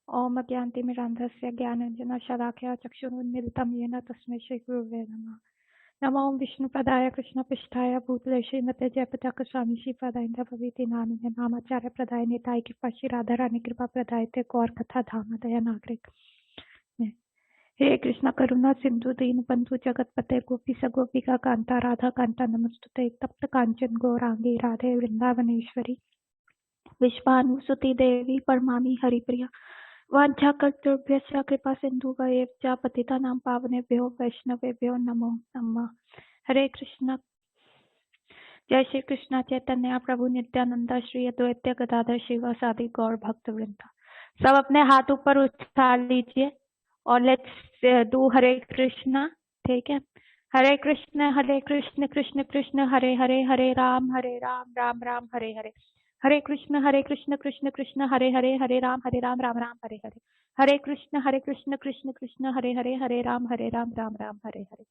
ओम ज्ञानतिमिरान्धस्य ज्ञानाञ्जनं शलाकया चक्षुरुन्मीलितं येन तस्मै श्रीगुरुवे नमः। नमो विष्णुपदाय कृष्णपृष्ठाय भूतले श्रीमते जयपताक स्वामी श्रीपादाय भविति नामिने नामाचार्य प्रदाय निताय कृपा श्री राधा रानी कृपा प्रदाय ते गौर कथा धाम दया नागरिक। हे कृष्ण करुणा सिंधु दीन बंधु जगतपते गोपी सगोपिका कांता राधा कांता नमस्तुते तप्त कांचन गौरांगी राधे वृंदावनेश्वरी विश्वानुसुति देवी परमामी हरिप्रिया वाञ्छाकल्पतरुभ्यश्च कृपा सिन्धुभ्यश्च पतितानां पावनेभ्यो वैष्णवेभ्यो नमो नमः। हरे कृष्ण। जय श्री कृष्ण चैतन्य प्रभु नित्यानंद श्री अद्वैत गदाधर श्रीवासादि गौर भक्त वृंद। सब अपने हाथ ऊपर उठा लीजिए और लेट्स डू हरे कृष्णा। ठीक है, Hare Krishna Krishna Krishna Hare Hare, Hare Ram Ram Ram Hare Hare, Hare Krishna Krishna Krishna Hare Hare, Hare Ram Ram Ram Hare Hare, Hare Krishna Krishna Krishna Hare Hare, Hare Ram Ram Ram Hare Hare.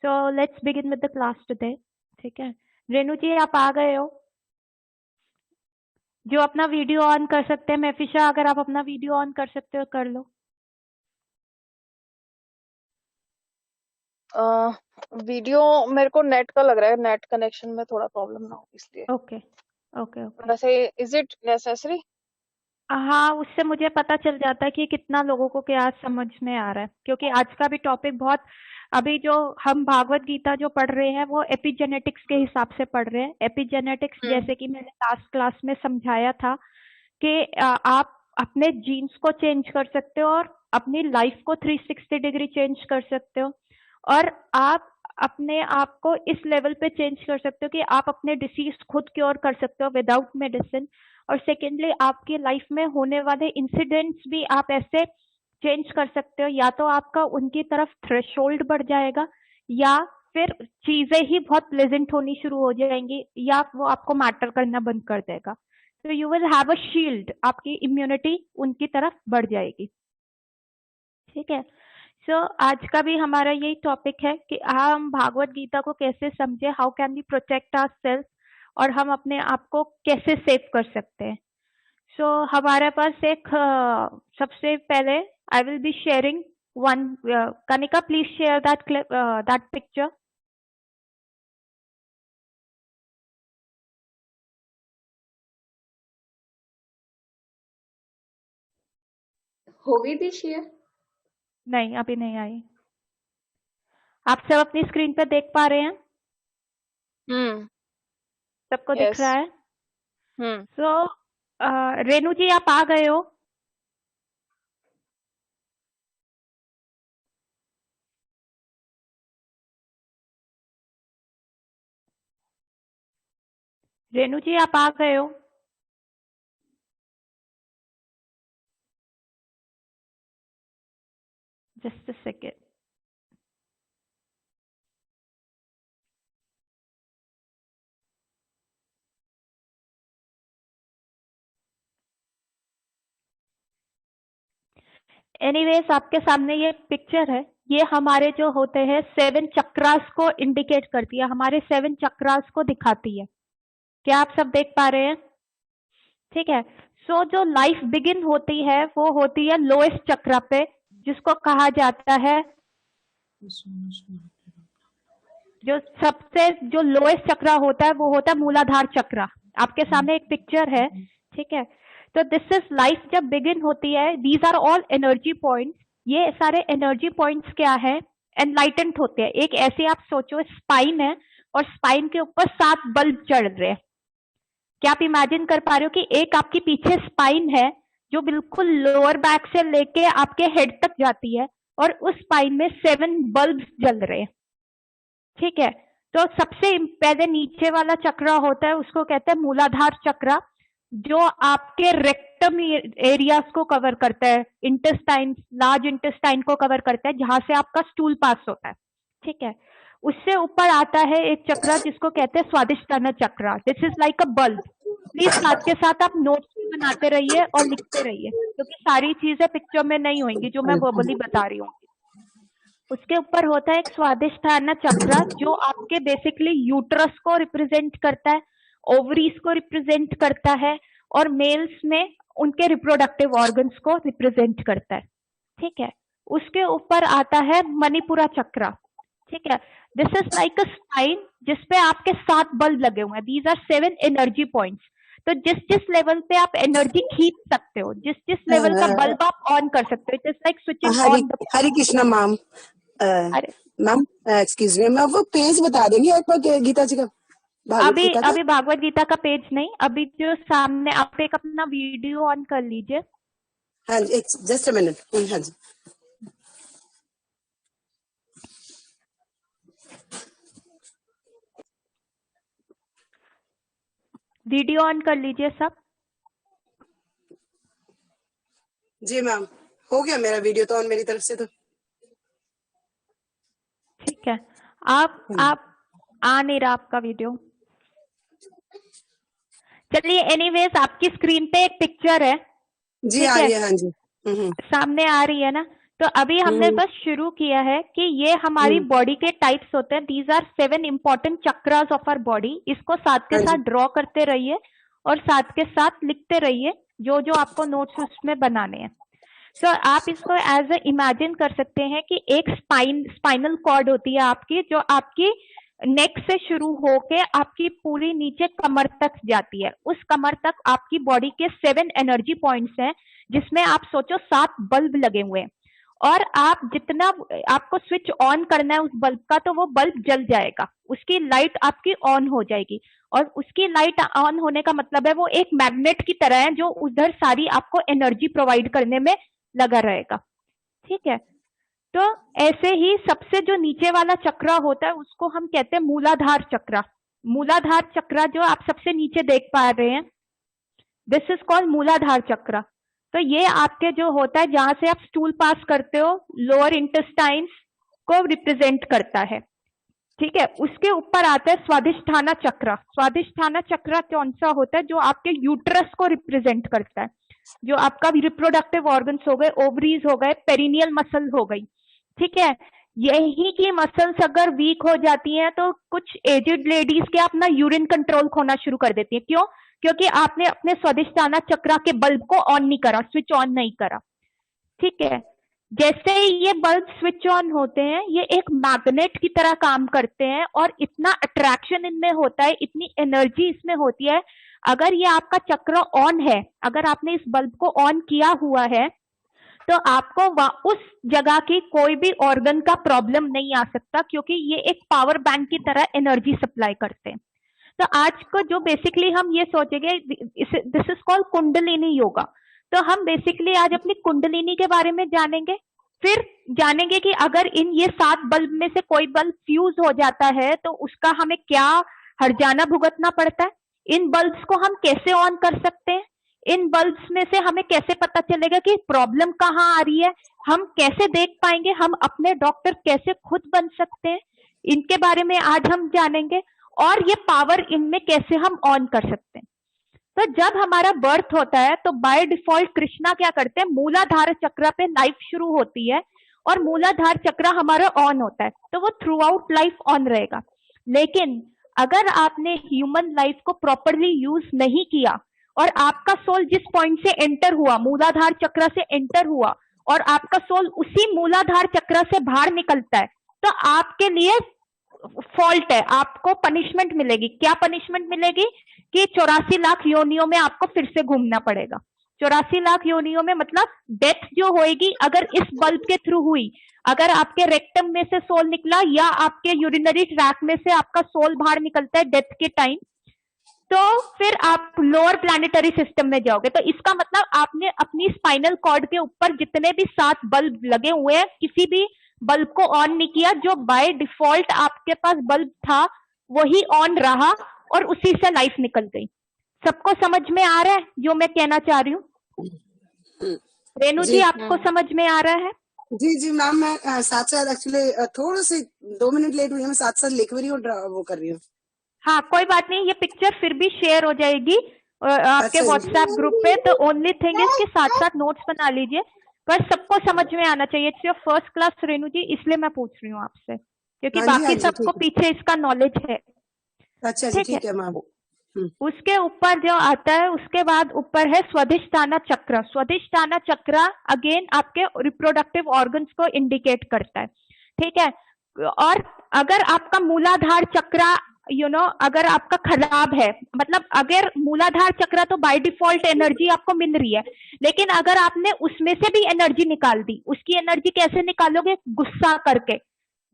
So let's begin with the class today. ठीक है, रेणु जी आप आ गए हो? जो अपना वीडियो ऑन कर सकते हैं, मेफिशा अगर आप अपना वीडियो ऑन कर सकते हो कर लो। वीडियो मेरे को नेट का लग रहा है, नेट कनेक्शन में थोड़ा प्रॉब्लम ना हो इसलिए। Okay okay okay. वैसे इज इट नेसेसरी? हाँ, उससे मुझे पता चल जाता है कि कितना लोगों को क्या समझ में आ रहा है, क्योंकि आज का भी टॉपिक बहुत, अभी जो हम भागवत गीता जो पढ़ रहे हैं वो एपिजेनेटिक्स के हिसाब से पढ़ रहे हैं। एपिजेनेटिक्स जैसे कि मैंने लास्ट क्लास में समझाया था कि आप अपने जीन्स को चेंज कर सकते हो और अपनी लाइफ को 360 डिग्री चेंज कर सकते हो, और आप अपने आप को इस लेवल पे चेंज कर सकते हो कि आप अपने डिसीज खुद क्योर कर सकते हो विदाउट मेडिसिन। और सेकेंडली आपकी लाइफ में होने वाले इंसिडेंट्स भी आप ऐसे चेंज कर सकते हो, या तो आपका उनकी तरफ थ्रेशोल्ड बढ़ जाएगा, या फिर चीजें ही बहुत प्लेजेंट होनी शुरू हो जाएंगी, या वो आपको मैटर करना बंद कर देगा। तो you will have a shield, आपकी इम्यूनिटी उनकी तरफ बढ़ जाएगी। ठीक है, सो आज का भी हमारा यही टॉपिक है कि हम भागवत गीता को कैसे समझे, how can we protect our self, और हम अपने आप को कैसे सेव कर सकते हैं। सो हमारे पास एक सबसे पहले I will be sharing one, Kanika please share that clip, that picture. हो गई थी शेयर? नहीं, अभी नहीं आई। आप सब अपनी स्क्रीन पे देख पा रहे हैं? सबको दिख रहा है? सो रेणु जी आप आ गए हो? रेणु जी आप आ गए हो? Just a second. एनीवेज आपके सामने ये पिक्चर है, ये हमारे जो होते हैं 7 चक्रास को इंडिकेट करती है, हमारे 7 चक्रास को दिखाती है। क्या आप सब देख पा रहे हैं? ठीक है, सो जो लाइफ बिगिन होती है वो होती है लोएस्ट चक्रा पे, जिसको कहा जाता है, जो सबसे जो लोएस्ट चक्रा होता है वो होता है मूलाधार चक्रा। आपके सामने एक पिक्चर है, ठीक है, तो दिस इज लाइफ जब बिगिन होती है, these are all energy points. ये सारे एनर्जी पॉइंट्स क्या है, एनलाइटेंट होते हैं। एक ऐसे आप सोचो स्पाइन है और स्पाइन के ऊपर 7 बल्ब चढ़ रहे हैं। क्या आप इमेजिन कर पा रहे हो कि एक आपके पीछे स्पाइन है जो बिल्कुल लोअर बैक से लेके आपके हेड तक जाती है, और उस स्पाइन में 7 बल्ब जल रहे हैं। ठीक है, तो सबसे पहले नीचे वाला चक्र होता है, उसको कहते हैं मूलाधार चक्र, जो आपके रेक्टम एरियाज को कवर करता है, इंटेस्टाइन, लार्ज इंटेस्टाइन को कवर करता है, जहां से आपका स्टूल पास होता है। ठीक है, उससे ऊपर आता है एक चक्र जिसको कहते हैं स्वादिष्टाना चक्र। This is like a bulb. Please साथ के साथ आप नोट्स भी बनाते रहिए और लिखते रहिए, क्योंकि सारी चीजें पिक्चर में नहीं होंगी जो मैं वर्बली बता रही हूँ। उसके ऊपर होता है एक स्वादिष्टाना चक्र, जो आपके बेसिकली यूट्रस को रिप्रेजेंट करता है, ओवरीज को रिप्रेजेंट करता है, और मेल्स में उनके रिप्रोडक्टिव ऑर्गन्स को रिप्रेजेंट करता है। ठीक है, उसके ऊपर आता है मणिपुरा चक्रा। ठीक है, this is like a spine जिसपे आपके 7 बल्ब लगे हुए हैं। These are 7 energy points. तो जिस जिस लेवल पे आप एनर्जी खींच सकते हो, जिस जिस लेवल का बल्ब आप ऑन कर सकते हो, it is like switching on the. Hare Krishna ma'am, ma'am excuse me, मैं वो पेज बता देंगे एक बार गीता जी का, भागवत गीता का? अभी भागवत गीता का पेज नहीं, अभी जो सामने आप एक अपना वीडियो ऑन कर लीजिए। हाँ जी, एक जस्ट अ मिनट। हाँ जी, वीडियो ऑन कर लीजिए सब। जी मैम, हो गया मेरा वीडियो तो ऑन मेरी तरफ से तो। ठीक है, आप आ नहीं रहा आपका वीडियो। चलिए, एनीवेज आपकी स्क्रीन पे एक पिक्चर है। जी आ रही है, हाँ जी। सामने आ रही है ना? तो अभी हमने बस शुरू किया है कि ये हमारी बॉडी के टाइप्स होते हैं। These are 7 important chakras of our body. इसको साथ के साथ ड्रॉ करते रहिए और साथ के साथ लिखते रहिए जो जो आपको नोट्स उसमें बनाने हैं। तो आप इसको एज ए इमेजिन कर सकते हैं कि एक स्पाइनल कॉर्ड होती है आपकी, जो आपकी नेक से शुरू होके आपकी पूरी नीचे कमर तक जाती है। उस कमर तक आपकी बॉडी के 7 एनर्जी पॉइंट्स हैं, जिसमें आप सोचो 7 बल्ब लगे हुए हैं। और आप जितना आपको स्विच ऑन करना है उस बल्ब का, तो वो बल्ब जल जाएगा, उसकी लाइट आपकी ऑन हो जाएगी। और उसकी लाइट ऑन होने का मतलब है वो एक मैग्नेट की तरह है जो उधर सारी आपको एनर्जी प्रोवाइड करने में लगा रहेगा। ठीक है, तो ऐसे ही सबसे जो नीचे वाला चक्रा होता है उसको हम कहते हैं मूलाधार चक्रा। मूलाधार चक्रा जो आप सबसे नीचे देख पा रहे हैं, दिस इज कॉल्ड मूलाधार चक्रा। तो ये आपके जो होता है जहां से आप स्टूल पास करते हो, लोअर इंटेस्टाइन्स को रिप्रेजेंट करता है। ठीक है, उसके ऊपर आता है स्वादिष्ठाना चक्र। स्वादिष्ठाना चक्र कौन सा होता है? जो आपके यूट्रस को रिप्रेजेंट करता है, जो आपका रिप्रोडक्टिव ऑर्गन्स हो गए, ओवरीज हो गए, पेरिनियल मसल हो गई। ठीक है, यही की मसल्स अगर वीक हो जाती हैं तो कुछ एजेड लेडीज के अपना यूरिन कंट्रोल खोना शुरू कर देती है। क्यों? क्योंकि आपने अपने स्वादिष्ठाना चक्र के बल्ब को ऑन नहीं करा, स्विच ऑन नहीं करा। ठीक है, जैसे ही ये बल्ब स्विच ऑन होते हैं, ये एक मैग्नेट की तरह काम करते हैं और इतना अट्रैक्शन इनमें होता है, इतनी एनर्जी इसमें होती है। अगर ये आपका चक्र ऑन है, अगर आपने इस बल्ब को ऑन किया हुआ है, तो आपको उस जगह की कोई भी ऑर्गन का प्रॉब्लम नहीं आ सकता, क्योंकि ये एक पावर बैंक की तरह एनर्जी सप्लाई करते हैं। तो आज को जो बेसिकली हम ये सोचेंगे, this is called kundalini yoga. तो हम बेसिकली आज अपनी कुंडलिनी के बारे में जानेंगे, फिर जानेंगे कि अगर इन ये 7 बल्ब में से कोई बल्ब फ्यूज हो जाता है तो उसका हमें क्या हर्जाना भुगतना पड़ता है, इन बल्ब्स को हम कैसे ऑन कर सकते हैं, इन बल्ब्स में से हमें कैसे पता चलेगा कि प्रॉब्लम कहाँ आ रही है, हम कैसे देख पाएंगे, हम अपने डॉक्टर कैसे खुद बन सकते हैं, इनके बारे में आज हम जानेंगे। और ये पावर इनमें कैसे हम ऑन कर सकते हैं। तो जब हमारा बर्थ होता है तो बाय डिफॉल्ट कृष्णा क्या करते हैं, मूलाधार चक्र पे लाइफ शुरू होती है और मूलाधार चक्र हमारा ऑन होता है, तो वो थ्रू आउट लाइफ ऑन रहेगा। लेकिन अगर आपने ह्यूमन लाइफ को प्रॉपरली यूज नहीं किया और आपका सोल जिस पॉइंट से एंटर हुआ, मूलाधार चक्र से एंटर हुआ, और आपका सोल उसी मूलाधार चक्र से बाहर निकलता है, तो आपके लिए फॉल्ट है, आपको पनिशमेंट मिलेगी। क्या पनिशमेंट मिलेगी? कि 84 लाख योनियों में आपको फिर से घूमना पड़ेगा। 84 लाख योनियों में मतलब डेथ जो होएगी अगर इस बल्ब के थ्रू हुई, अगर आपके रेक्टम में से सोल निकला या आपके यूरिनरी ट्रैक में से आपका सोल बाहर निकलता है डेथ के टाइम, तो फिर आप लोअर प्लैनेटरी सिस्टम में जाओगे। तो इसका मतलब आपने अपनी स्पाइनल कॉर्ड के ऊपर जितने भी 7 बल्ब लगे हुए हैं, किसी भी बल्ब को ऑन नहीं किया। जो बाय डिफॉल्ट आपके पास बल्ब था वही ऑन रहा और उसी से लाइफ निकल गई। सबको समझ में आ रहा है जो मैं कहना चाह रही हूँ? रेणु जी, आपको समझ में आ रहा है? जी जी मैम, मैं साथ साथ एक्चुअली थोड़ा से 2 मिनट लेट हुई है, मैं साथ साथ लिख रही हूँ, वो कर रही हूँ। हाँ, कोई बात नहीं, ये पिक्चर फिर भी शेयर हो जाएगी आपके व्हाट्सएप ग्रुप पे। तो ओनली थिंग इज कि साथ साथ नोट्स बना लीजिए, पर सबको समझ में आना चाहिए। It's your first class Renu ji, इसलिए मैं पूछ रही हूँ आपसे, क्योंकि बाकी सबको पीछे इसका नॉलेज है। अच्छा जी, ठीक है मैम। उसके ऊपर जो आता है, उसके बाद ऊपर है स्वादिष्ठाना चक्र। स्वादिष्ठाना चक्र अगेन आपके रिप्रोडक्टिव ऑर्गन्स को इंडिकेट करता है, ठीक है। और अगर आपका मूलाधार चक्र अगर आपका खराब है, मतलब अगर मूलाधार चक्र तो बाय डिफॉल्ट एनर्जी आपको मिल रही है, लेकिन अगर आपने उसमें से भी एनर्जी निकाल दी, उसकी एनर्जी कैसे निकालोगे? गुस्सा करके,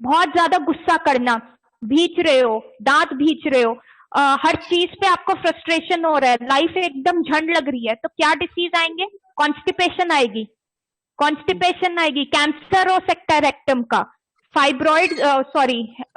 बहुत ज्यादा गुस्सा करना, भींच रहे हो, दांत भींच रहे हो, हर चीज पे आपको फ्रस्ट्रेशन हो रहा है, लाइफ एकदम झंड लग रही है, तो क्या डिसीज आएंगे? कॉन्स्टिपेशन आएगी, कॉन्स्टिपेशन आएगी, कैंसर हो सकता है रेक्टम का, फाइब्रॉइड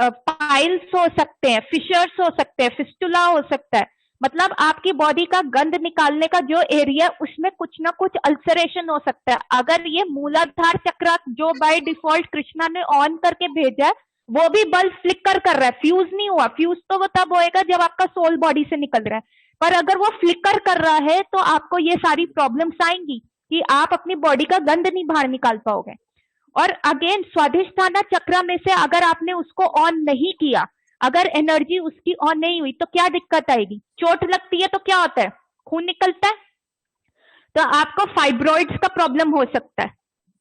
पाइल्स हो सकते हैं, फिशर्स हो सकते हैं, फिस्टुला हो सकता है। मतलब आपकी बॉडी का गंद निकालने का जो एरिया, उसमें कुछ ना कुछ अल्सरेशन हो सकता है। अगर ये मूलाधार चक्र जो बाय डिफॉल्ट कृष्णा ने ऑन करके भेजा है, वो भी बल्ब फ्लिकर कर रहा है, फ्यूज नहीं हुआ। फ्यूज तो वो तब होएगा जब आपका सोल बॉडी से निकल रहा है, पर अगर वो फ्लिकर कर रहा है तो आपको ये सारी प्रॉब्लम्स आएंगी कि आप अपनी बॉडी का गंद नहीं बाहर निकाल पाओगे। और अगेन स्वादिष्ठाना चक्र में से अगर आपने उसको ऑन नहीं किया, अगर एनर्जी उसकी ऑन नहीं हुई, तो क्या दिक्कत आएगी? चोट लगती है तो क्या होता है? खून निकलता है, तो आपको फाइब्रॉइड्स का प्रॉब्लम हो सकता है,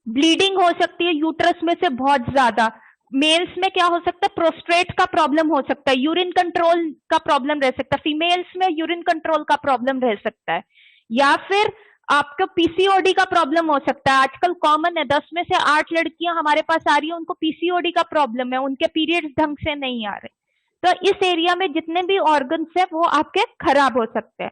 ब्लीडिंग हो सकती है यूट्रस में से बहुत ज्यादा। मेल्स में क्या हो सकता है? प्रोस्टेट का प्रॉब्लम हो सकता है, यूरिन कंट्रोल का प्रॉब्लम रह सकता है, फीमेल्स में यूरिन कंट्रोल का प्रॉब्लम रह सकता है, या फिर आपको पीसीओडी का प्रॉब्लम हो सकता है। आजकल कॉमन है, 10 में से 8 लड़कियां हमारे पास आ रही है, उनको पीसीओडी का प्रॉब्लम है, उनके पीरियड्स ढंग से नहीं आ रहे। तो इस एरिया में जितने भी ऑर्गन्स है वो आपके खराब हो सकते हैं।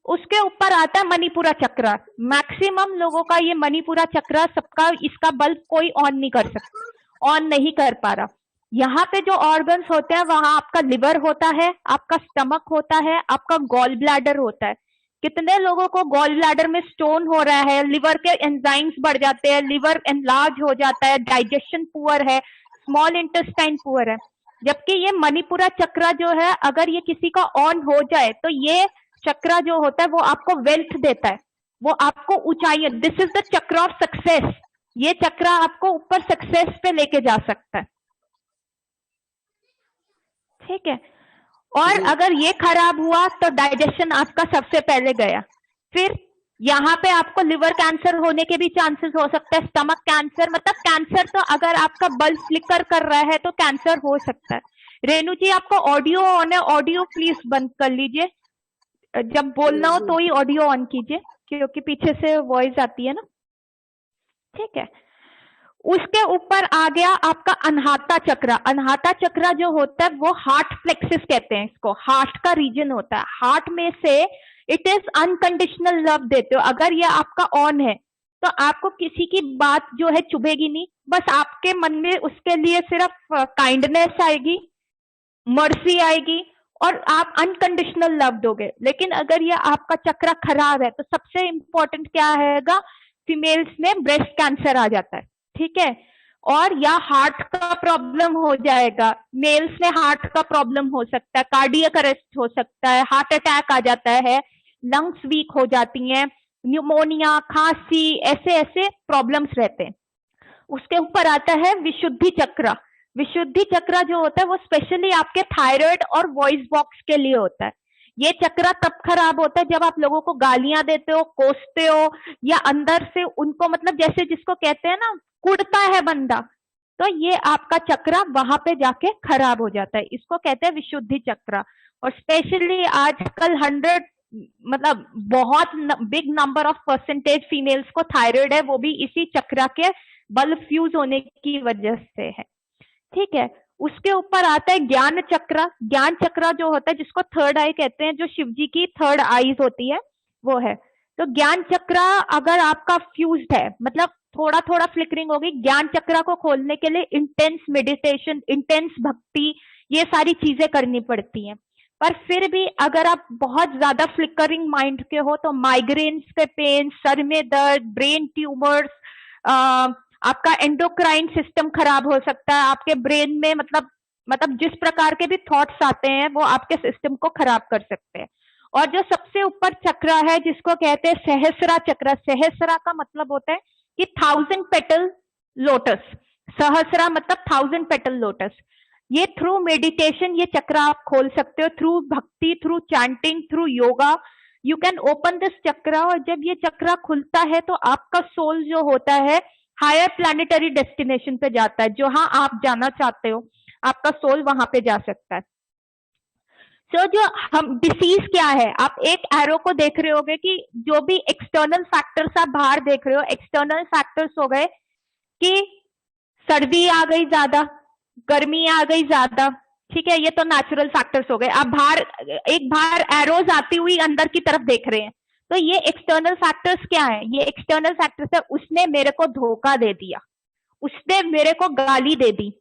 उसके ऊपर आता है मणिपुरा चक्र। मैक्सिमम लोगों का ये मणिपुरा चक्र, सबका इसका बल्ब कोई ऑन नहीं कर सकता, ऑन नहीं कर पा रहा। यहाँ पे जो ऑर्गन्स होते हैं, वहां आपका लिवर होता है, आपका स्टमक होता है, आपका गॉल ब्लैडर होता है। कितने लोगों को गॉल ब्लैडर में स्टोन हो रहा है, लिवर के एंजाइम्स बढ़ जाते हैं, लिवर एनलार्ज हो जाता है, डाइजेशन पुअर है, स्मॉल इंटेस्टाइन पुअर है। जबकि ये मणिपुरा चक्र जो है, अगर ये किसी का ऑन हो जाए, तो ये चक्र जो होता है वो आपको वेल्थ देता है, वो आपको ऊंचाई, दिस इज द चक्र ऑफ सक्सेस। ये चक्र आपको ऊपर सक्सेस पे लेके जा सकता है, ठीक है। और अगर ये खराब हुआ तो डाइजेशन आपका सबसे पहले गया। फिर यहाँ पे आपको लिवर कैंसर होने के भी चांसेस हो सकता है, स्टमक कैंसर, मतलब कैंसर तो अगर आपका बल्ब फ्लिकर कर रहा है तो कैंसर हो सकता है। रेणु जी, आपको ऑडियो ऑन है, ऑडियो प्लीज बंद कर लीजिए, जब बोलना हो तो ही ऑडियो ऑन कीजिए, क्योंकि पीछे से वॉइस आती है ना, ठीक है। उसके ऊपर आ गया आपका अनहाता चक्र। अनहाता चक्र जो होता है वो हार्ट फ्लेक्सिस कहते हैं इसको, हार्ट का रीजन होता है। हार्ट में से इट इज अनकंडीशनल लव देते हो। अगर ये आपका ऑन है तो आपको किसी की बात जो है चुभेगी नहीं, बस आपके मन में उसके लिए सिर्फ काइंडनेस आएगी, मर्सी आएगी, और आप अनकंडीशनल लव दोगे। लेकिन अगर ये आपका चक्र खराब है तो सबसे इंपॉर्टेंट क्या रहेगा? फीमेल्स में ब्रेस्ट कैंसर आ जाता है, ठीक है, और या हार्ट का प्रॉब्लम हो जाएगा। मेल्स में हार्ट का प्रॉब्लम हो सकता है, कार्डियक अरेस्ट हो सकता है, हार्ट अटैक आ जाता है, लंग्स वीक हो जाती हैं, न्यूमोनिया, खांसी, ऐसे ऐसे प्रॉब्लम्स रहते हैं। उसके ऊपर आता है विशुद्धि चक्र। विशुद्धि चक्र जो होता है वो स्पेशली आपके थायराइड और वॉइस बॉक्स के लिए होता है। ये चक्र तब खराब होता है जब आप लोगों को गालियां देते हो, कोसते हो, या अंदर से उनको, मतलब जैसे जिसको कहते हैं ना, कुड़ता है बंदा, तो ये आपका चक्र वहां पे जाके खराब हो जाता है। इसको कहते हैं विशुद्धि चक्र। और स्पेशली आजकल 100 मतलब बहुत big number of percentage females को थायराइड है, वो भी इसी चक्र के बल्ब फ्यूज होने की वजह से है, ठीक है। उसके ऊपर आता है ज्ञान चक्र। ज्ञान चक्र जो होता है, जिसको थर्ड आई कहते हैं, जो शिव जी की थर्ड आईज होती है, वो है। तो ज्ञान चक्र अगर आपका फ्यूज्ड है, मतलब थोड़ा थोड़ा फ्लिकरिंग होगी, ज्ञान चक्र को खोलने के लिए इंटेंस मेडिटेशन, इंटेंस भक्ति, ये सारी चीजें करनी पड़ती हैं। पर फिर भी अगर आप बहुत ज्यादा फ्लिकरिंग माइंड के हो तो माइग्रेन्स के पेन, सर में दर्द, ब्रेन ट्यूमर्स, आपका एंडोक्राइन सिस्टम खराब हो सकता है, आपके ब्रेन में मतलब जिस प्रकार के भी थॉट्स आते हैं वो आपके सिस्टम को खराब कर सकते हैं। और जो सबसे ऊपर चक्र है, जिसको कहते हैं सहस्रा चक्र। सहस्रा का मतलब होता है कि 1000 पेटल लोटस। सहस्रा मतलब 1000 पेटल लोटस। ये थ्रू मेडिटेशन ये चक्र आप खोल सकते हो, थ्रू भक्ति, through chanting, through yoga you can open this चक्र। और जब ये चक्र खुलता है तो आपका सोल जो होता है हायर प्लैनेटरी डेस्टिनेशन पे जाता है, जहां आप जाना चाहते हो आपका सोल वहां पे जा सकता है। सो जो हम डिसीज क्या है, आप एक एरो को देख रहे होगे कि जो भी एक्सटर्नल फैक्टर्स आप बाहर देख रहे हो, एक्सटर्नल फैक्टर्स हो गए कि सर्दी आ गई ज्यादा, गर्मी आ गई ज्यादा, ठीक है, ये तो नेचुरल फैक्टर्स हो गए। आप बाहर एरोज आती हुई अंदर की तरफ देख रहे हैं, तो ये एक्सटर्नल फैक्टर्स क्या है? ये एक्सटर्नल फैक्टर्स है, उसने मेरे को धोखा दे दिया, उसने मेरे को गाली दे दी,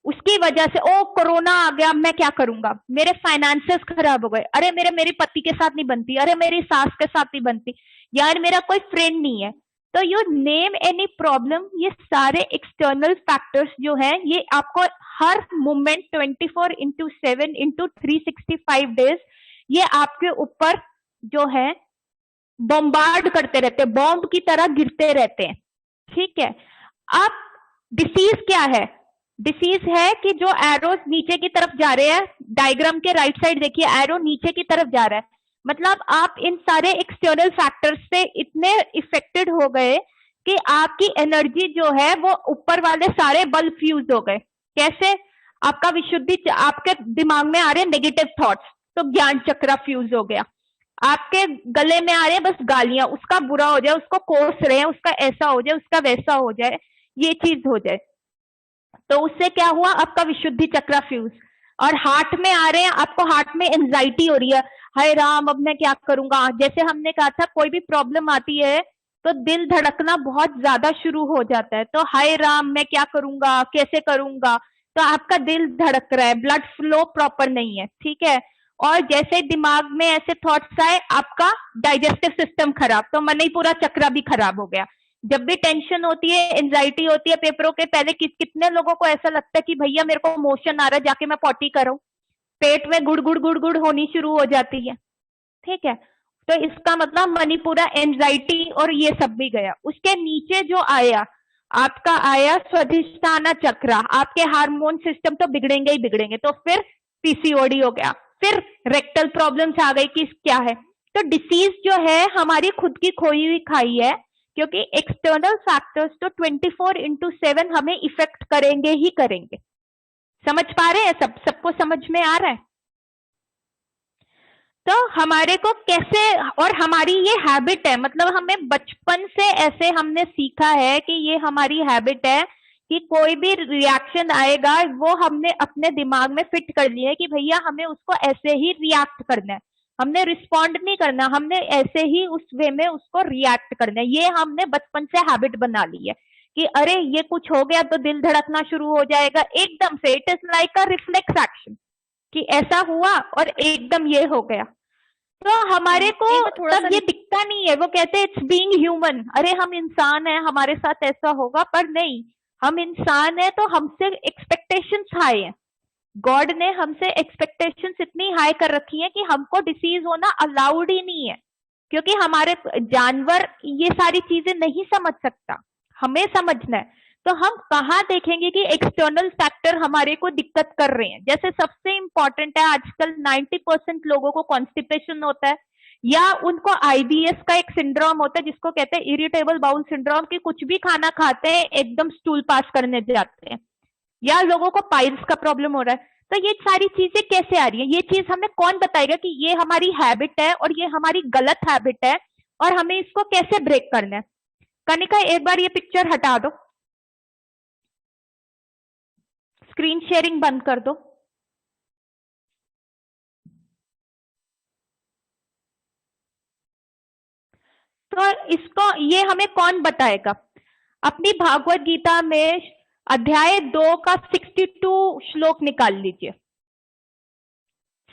उसकी वजह से ओ कोरोना आ गया, मैं क्या करूंगा, मेरे फाइनेंसेस खराब हो गए, अरे मेरे पति के साथ नहीं बनती, अरे मेरी सास के साथ नहीं बनती, यार मेरा कोई फ्रेंड नहीं है। तो यू नेम एनी प्रॉब्लम, ये सारे एक्सटर्नल फैक्टर्स जो हैं ये आपको हर मोमेंट 24/7 इंटू 365 डेज ये आपके ऊपर जो है बॉम्बार्ड करते रहते हैं, बॉम्ब की तरह गिरते रहते हैं, ठीक है। अब डिसीज क्या है? डिसीज है कि जो एरोस नीचे की तरफ जा रहे हैं, डायग्राम के राइट साइड देखिए एरो नीचे की तरफ जा रहा है, मतलब आप इन सारे एक्सटर्नल फैक्टर्स से इतने इफेक्टेड हो गए कि आपकी एनर्जी जो है वो ऊपर वाले सारे बल्ब फ्यूज हो गए। कैसे? आपका विशुद्धि, आपके दिमाग में आ रहे नेगेटिव थॉट्स, तो ज्ञान चक्र फ्यूज हो गया। आपके गले में आ रहे हैं बस गालियां, उसका बुरा हो जाए, उसको कोस रहे हैं, उसका ऐसा हो जाए, उसका वैसा हो जाए, ये चीज हो जाए, तो उससे क्या हुआ? आपका विशुद्धि चक्र फ्यूज। और हार्ट में आ रहे हैं, आपको हार्ट में एंजाइटी हो रही है, हाय राम अब मैं क्या करूंगा। जैसे हमने कहा था कोई भी प्रॉब्लम आती है तो दिल धड़कना बहुत ज्यादा शुरू हो जाता है, तो हाय राम मैं क्या करूंगा, कैसे करूंगा, तो आपका दिल धड़क रहा है, ब्लड फ्लो प्रॉपर नहीं है, ठीक है। और जैसे दिमाग में ऐसे थॉट्स आए, आपका डाइजेस्टिव सिस्टम खराब, तो मणिपुरा चक्र भी खराब हो गया। जब भी टेंशन होती है, एंजाइटी होती है पेपरों के पहले, कितने लोगों को ऐसा लगता है कि भैया मेरे को मोशन आ रहा है, जाके मैं पॉटी करूं, पेट में गुड़ गुड़ गुड़ गुड़ होनी शुरू हो जाती है, ठीक है। तो इसका मतलब मणिपुरा एंजाइटी और ये सब भी गया। उसके नीचे जो आया आपका आया स्वाधिष्ठान चक्र, आपके हार्मोन सिस्टम तो बिगड़ेंगे ही बिगड़ेंगे, तो फिर पीसीओडी हो गया, फिर रेक्टल प्रॉब्लम्स आ गई कि क्या है। तो डिसीज जो है हमारी खुद की खोई हुई खाई है, क्योंकि एक्सटर्नल फैक्टर्स तो 24/7 हमें इफेक्ट करेंगे ही करेंगे। समझ पा रहे हैं? सबको समझ में आ रहा है? तो हमारे को कैसे, और हमारी ये हैबिट है, मतलब हमें बचपन से ऐसे हमने सीखा है कि ये हमारी हैबिट है कि कोई भी रिएक्शन आएगा वो हमने अपने दिमाग में फिट कर लिया है कि भैया हमें उसको ऐसे ही रिएक्ट करना है, हमने रिस्पॉन्ड नहीं करना, हमने ऐसे ही उस वे में उसको रिएक्ट करना है। ये हमने बचपन से हैबिट बना ली है कि अरे ये कुछ हो गया तो दिल धड़कना शुरू हो जाएगा एकदम से, it is like a reflex action कि ऐसा हुआ और एकदम ये हो गया। तो हमारे को तब ये दिखता नहीं है, वो कहते हैं इट्स बीइंग ह्यूमन, अरे हम इंसान हैं, हमारे साथ ऐसा होगा, पर नहीं, हम इंसान है तो हमसे एक्सपेक्टेशंस हाई है, गॉड ने हमसे एक्सपेक्टेशंस इतनी हाई कर रखी है कि हमको डिसीज होना अलाउड ही नहीं है, क्योंकि हमारे जानवर ये सारी चीजें नहीं समझ सकता, हमें समझना है। तो हम कहाँ देखेंगे कि एक्सटर्नल फैक्टर हमारे को दिक्कत कर रहे हैं? जैसे सबसे इंपॉर्टेंट है आजकल 90% लोगों को कॉन्स्टिपेशन होता है, या उनको आईबीएस का एक सिंड्रोम होता है जिसको कहते हैं इरिटेबल बाउल सिंड्रोम, कि कुछ भी खाना खाते हैं एकदम स्टूल पास करने जाते हैं, या लोगों को पाइल्स का प्रॉब्लम हो रहा है। तो ये सारी चीजें कैसे आ रही है? ये चीज हमें कौन बताएगा कि ये हमारी हैबिट है और ये हमारी गलत हैबिट है और हमें इसको कैसे ब्रेक करना है? कनिका एक बार ये पिक्चर हटा दो, स्क्रीन शेयरिंग बंद कर दो। तो इसको ये हमें कौन बताएगा? अपनी भागवत गीता में अध्याय 2 का 62 श्लोक निकाल लीजिए,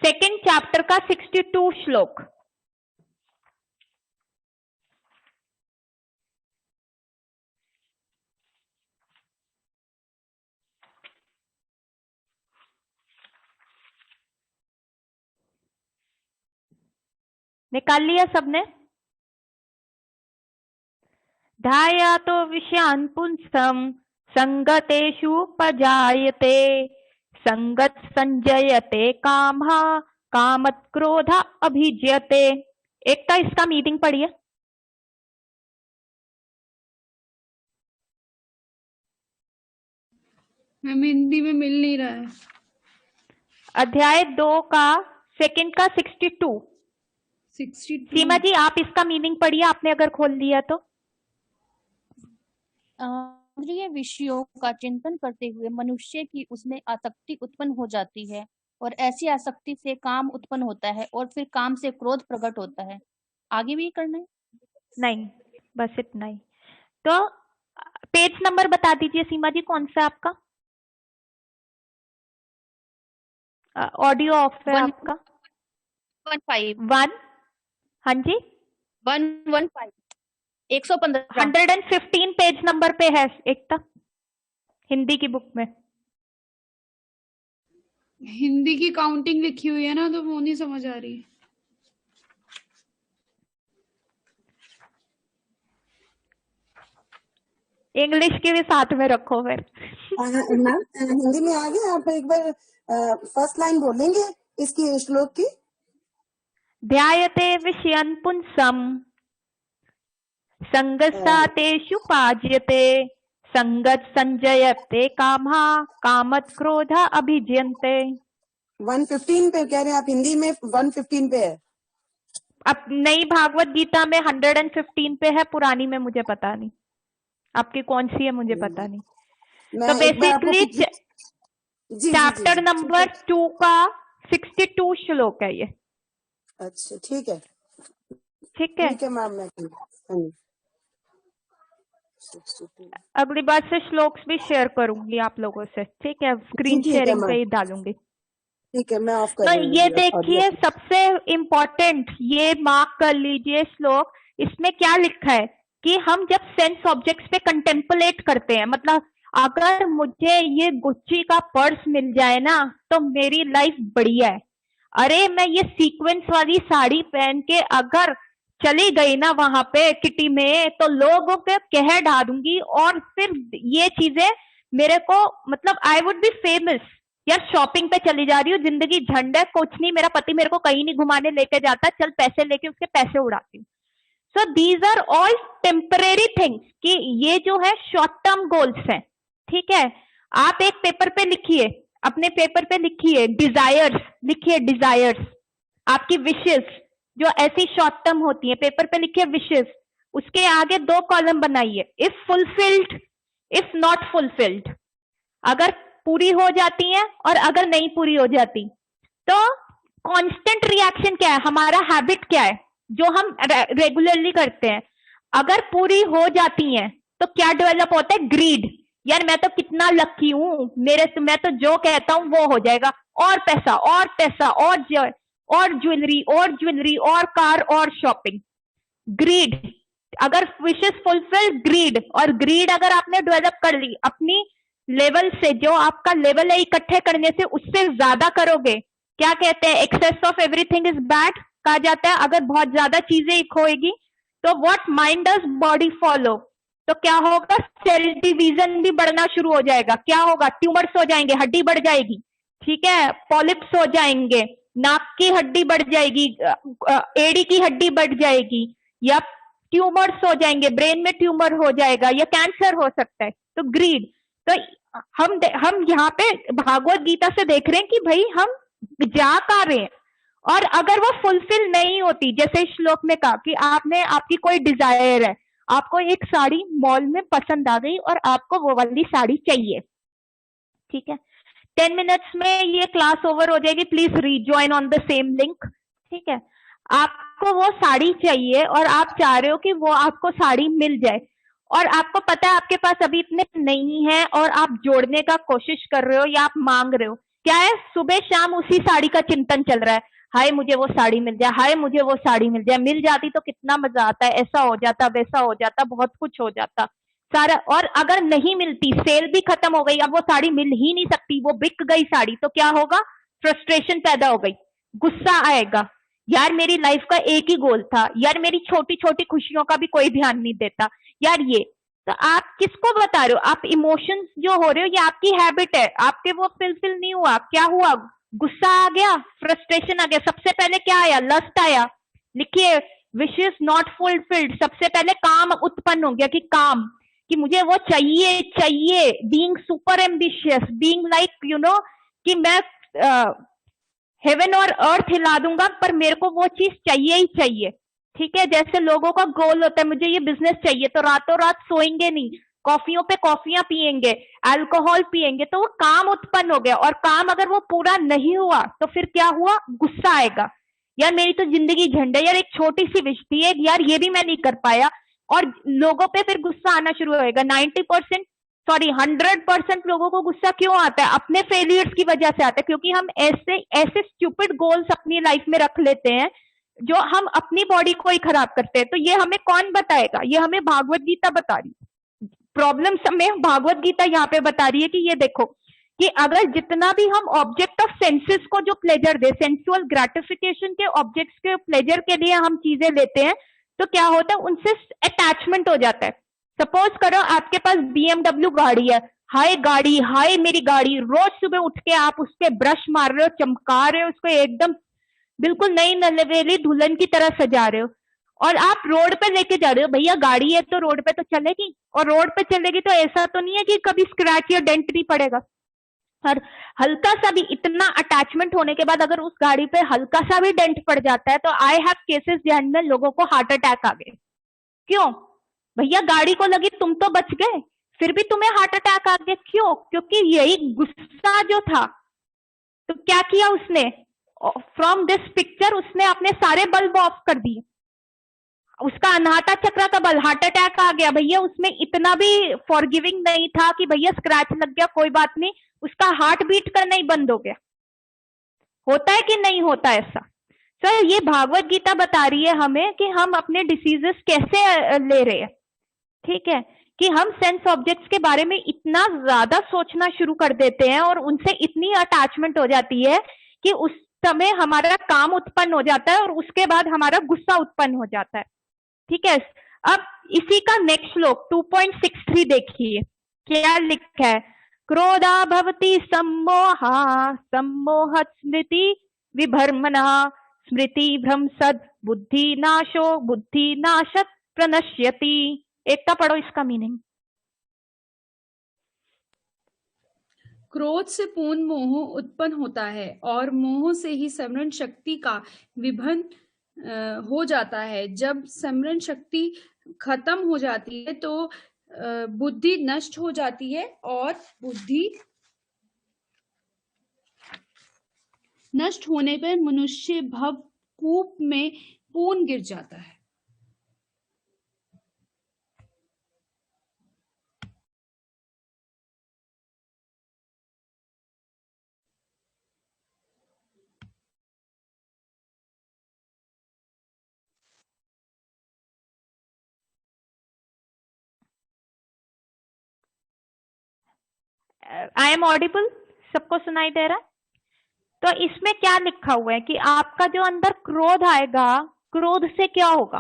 सेकंड चैप्टर का 62 श्लोक। निकाल लिया सबने? ध्यायातो विषयान् पुंसं संगतेषु पजायते संगत संजयते कामः कामत क्रोध अभिजयते। एक का इसका मीनिंग पढ़िए। मैम हिंदी में मिल नहीं रहा है। अध्याय 2 का सेकंड का 62। 62 सीमा जी आप इसका मीनिंग पढ़िए, आपने अगर खोल लिया तो। इंद्रिय विषयों का चिंतन करते हुए मनुष्य की उसमें आसक्ति उत्पन्न हो जाती है और ऐसी आसक्ति से काम उत्पन्न होता है और फिर काम से क्रोध प्रकट होता है। आगे भी करना है? नहीं, बस इतना ही। तो पेज नंबर बता दीजिए सीमा जी, कौन सा आपका? ऑडियो ऑफ है आपका। 115। हाँ जी 115 115 115 पेज नंबर पे है एक तक हिंदी की बुक में। हिंदी की काउंटिंग लिखी हुई है ना, तो वो नहीं समझ आ रही। इंग्लिश की भी साथ में रखो फिर। मैम हिंदी में आ गया, आप एक बार फर्स्ट लाइन बोलेंगे इसकी श्लोक की? ध्यायते विषयन् पुंसम् संगस्तातेषु पाज्यते संगत संजयते कामः कामत क्रोध अभिजयन्ते। 115 पे कह रहे हैं आप, हिंदी में 115 पे है। अब नई भागवत गीता में 115 पे है, पुरानी में मुझे पता नहीं आपकी कौन सी है, मुझे पता नहीं। तो बेसिकली चैप्टर नंबर 2 का 62 श्लोक है ये। अच्छा ठीक है ठीक है मैम। मैं अगली बार से श्लोक भी शेयर करूंगी आप लोगों से, ठीक है? स्क्रीन शेयरिंग पे ही डालूंगी। ठीक है, मैं ऑफ कर तो रही हूँ। ये देखिए सबसे इम्पोर्टेंट, ये मार्क कर लीजिए श्लोक। इसमें क्या लिखा है कि हम जब सेंस ऑब्जेक्ट्स पे कंटेम्पलेट करते हैं, मतलब अगर मुझे ये गुच्ची का पर्स मिल जाए ना तो मेरी लाइफ बढ़िया है। अरे मैं ये सीक्वेंस वाली साड़ी पहन के अगर चली गई ना वहां पे किटी में, तो लोगों के कह डालूंगी और फिर ये चीजें मेरे को, मतलब आई वुड बी फेमस। यार शॉपिंग पे चली जा रही हूँ, जिंदगी झंड है, कुछ नहीं, मेरा पति मेरे को कहीं नहीं घुमाने लेके जाता, चल पैसे लेके उसके पैसे उड़ाती हूँ। So these are all temporary things, कि ये जो है शॉर्ट टर्म गोल्स हैं, ठीक है? आप एक पेपर पे लिखिए, अपने पेपर पे लिखिए डिजायर्स, लिखिए डिजायर्स, आपकी विशेस जो ऐसी शॉर्ट टर्म होती है, पेपर पे लिखिए विशेस, उसके आगे 2 कॉलम बनाइए, if fulfilled if not fulfilled, अगर पूरी हो जाती है और अगर नहीं पूरी हो जाती। तो कांस्टेंट रिएक्शन क्या है, हमारा हैबिट क्या है जो हम रेगुलरली करते हैं? अगर पूरी हो जाती हैं तो क्या डेवलप होता है? ग्रीड। यार मैं तो कितना लकी हूं, मैं तो जो कहता हूं वो हो जाएगा, और पैसा और पैसा और ज्वेलरी और कार और शॉपिंग। ग्रीड। अगर विशेस फुलफिल, ग्रीड। और ग्रीड अगर आपने डेवलप कर ली अपनी लेवल से, जो आपका लेवल है इकट्ठे करने से, उससे ज्यादा करोगे। क्या कहते हैं, excess of everything is bad कहा जाता है। अगर बहुत ज्यादा चीजें होएगी तो what mind does body follow, तो क्या होगा? सेल डिवीजन भी बढ़ना शुरू हो जाएगा। क्या होगा? ट्यूमर्स हो जाएंगे, हड्डी बढ़ जाएगी, ठीक है? पॉलिप्स हो जाएंगे, नाक की हड्डी बढ़ जाएगी, एड़ी की हड्डी बढ़ जाएगी, या ट्यूमर्स हो जाएंगे, ब्रेन में ट्यूमर हो जाएगा, या कैंसर हो सकता है। तो ग्रीड। तो हम यहाँ पे भागवत गीता से देख रहे हैं कि भाई हम जा कर रहे हैं, और अगर वो फुलफिल नहीं होती, जैसे श्लोक में कहा कि आपकी कोई डिजायर है, आपको एक साड़ी मॉल में पसंद आ गई और आपको वो वाली साड़ी चाहिए, ठीक है? 10 मिनट्स में ये क्लास ओवर हो जाएगी, please rejoin on the same link, ठीक है? आपको वो साड़ी चाहिए और आप चाह रहे हो कि वो आपको साड़ी मिल जाए, और आपको पता है आपके पास अभी इतने नहीं है और आप जोड़ने का कोशिश कर रहे हो या आप मांग रहे हो। क्या है? सुबह शाम उसी साड़ी का चिंतन चल रहा है, हाय मुझे वो साड़ी मिल जाए, हाय मुझे वो साड़ी मिल जाए, मिल जाती तो कितना मजा आता है, ऐसा हो जाता, वैसा हो जाता, बहुत कुछ हो जाता सारा। और अगर नहीं मिलती, सेल भी खत्म हो गई, अब वो साड़ी मिल ही नहीं सकती, वो बिक गई साड़ी, तो क्या होगा? फ्रस्ट्रेशन पैदा हो गई, गुस्सा आएगा, यार मेरी लाइफ का एक ही गोल था, यार मेरी छोटी छोटी खुशियों का भी कोई ध्यान नहीं देता, यार ये। तो आप किसको बता रहे हो? आप इमोशंस जो हो रहे हो, ये आपकी हैबिट है, आपके वो फिल नहीं हुआ। क्या हुआ? गुस्सा आ गया, फ्रस्ट्रेशन आ गया। सबसे पहले क्या आया? लस्ट आया। लिखिए, विशेस नॉट फुलफिल्ड। सबसे पहले काम उत्पन्न हो गया, कि काम, कि मुझे वो चाहिए चाहिए। Being super ambitious, being like you know, कि मैं हेवन और अर्थ हिला दूंगा, पर मेरे को वो चीज चाहिए ही चाहिए। ठीक है, जैसे लोगों का गोल होता है, मुझे ये बिजनेस चाहिए, तो रातों रात सोएंगे नहीं, कॉफियों पे कॉफियां पिएंगे, अल्कोहल पिएंगे, तो वो काम उत्पन्न हो गया। और काम अगर वो पूरा नहीं हुआ तो फिर क्या हुआ? गुस्सा आएगा। यार मेरी तो जिंदगी झंड है, यार एक छोटी सी विश थी, एक यार ये भी मैं नहीं कर पाया। और लोगों पे फिर गुस्सा आना शुरू होएगा। 100% लोगों को गुस्सा क्यों आता है? अपने फेलियर्स की वजह से आता है, क्योंकि हम ऐसे ऐसे स्टूपिड गोल्स अपनी लाइफ में रख लेते हैं जो हम अपनी बॉडी को ही खराब करते हैं। तो ये हमें कौन बताएगा? ये हमें भागवत गीता बता रही है। प्रॉब्लम में भागवत गीता यहाँ पे बता रही है कि ये देखो, कि अगर जितना भी हम ऑब्जेक्ट ऑफ सेंसेस को जो प्लेजर दे, सेंसुअल ग्रेटिफिकेशन के ऑब्जेक्ट्स के प्लेजर के लिए हम चीजें लेते हैं, तो क्या होता है? उनसे अटैचमेंट हो जाता है। सपोज करो आपके पास BMW गाड़ी है, हाय गाड़ी, हाय मेरी गाड़ी। रोज सुबह उठ के आप उस पे ब्रश मार रहे हो, चमका रहे हो उसको, एकदम बिल्कुल नई नवेली दुल्हन की तरह सजा रहे हो, और आप रोड पे लेके जा रहे हो। भैया गाड़ी है तो रोड पे तो चलेगी, और रोड पे चलेगी तो ऐसा तो नहीं है कि कभी स्क्रैच या डेंट नहीं पड़ेगा। और हल्का सा भी, इतना अटैचमेंट होने के बाद अगर उस गाड़ी पे हल्का सा भी डेंट पड़ जाता है, तो आई हैव केसेस ध्यान में, लोगों को हार्ट अटैक आ गए। क्यों? भैया गाड़ी को लगी, तुम तो बच गए, फिर भी तुम्हें हार्ट अटैक आ गया। क्यों? क्योंकि यही गुस्सा जो था। तो क्या किया उसने? फ्रॉम दिस पिक्चर उसने अपने सारे बल्ब ऑफ कर दिए। उसका अनाहता चक्र का बल, हार्ट अटैक आ गया। भैया उसमें इतना भी फॉरगिविंग नहीं था कि भैया स्क्रैच लग गया कोई बात नहीं, उसका हार्ट बीट करना ही बंद हो गया। होता है कि नहीं होता ऐसा? सर ये भागवत गीता बता रही है हमें कि हम अपने डिसीजेस कैसे ले रहे हैं। ठीक है, कि हम सेंस ऑब्जेक्ट्स के बारे में इतना ज्यादा सोचना शुरू कर देते हैं और उनसे इतनी अटैचमेंट हो जाती है कि उस समय हमारा काम उत्पन्न हो जाता है और उसके बाद हमारा गुस्सा उत्पन्न हो जाता है। ठीक है, अब इसी का नेक्स्ट श्लोक 2.63 देखिए, क्या लिखा है? क्रोधा भवति सम्मोहा, सम्मोहत स्मृति विभर्मणः, स्मृति भ्रंशद बुद्धि नाशो, बुद्धि नाशत प्रणश्यति। एकता पढ़ो इसका मीनिंग। क्रोध से पूर्ण मोह उत्पन्न होता है और मोह से ही स्मरण शक्ति का विभन हो जाता है। जब स्मरण शक्ति खत्म हो जाती है तो बुद्धि नष्ट हो जाती है और बुद्धि नष्ट होने पर मनुष्य भवकूप में पूर्ण गिर जाता है। I am audible? सबको सुनाई दे रहा है? तो इसमें क्या लिखा हुआ है कि आपका जो अंदर क्रोध आएगा, क्रोध से क्या होगा?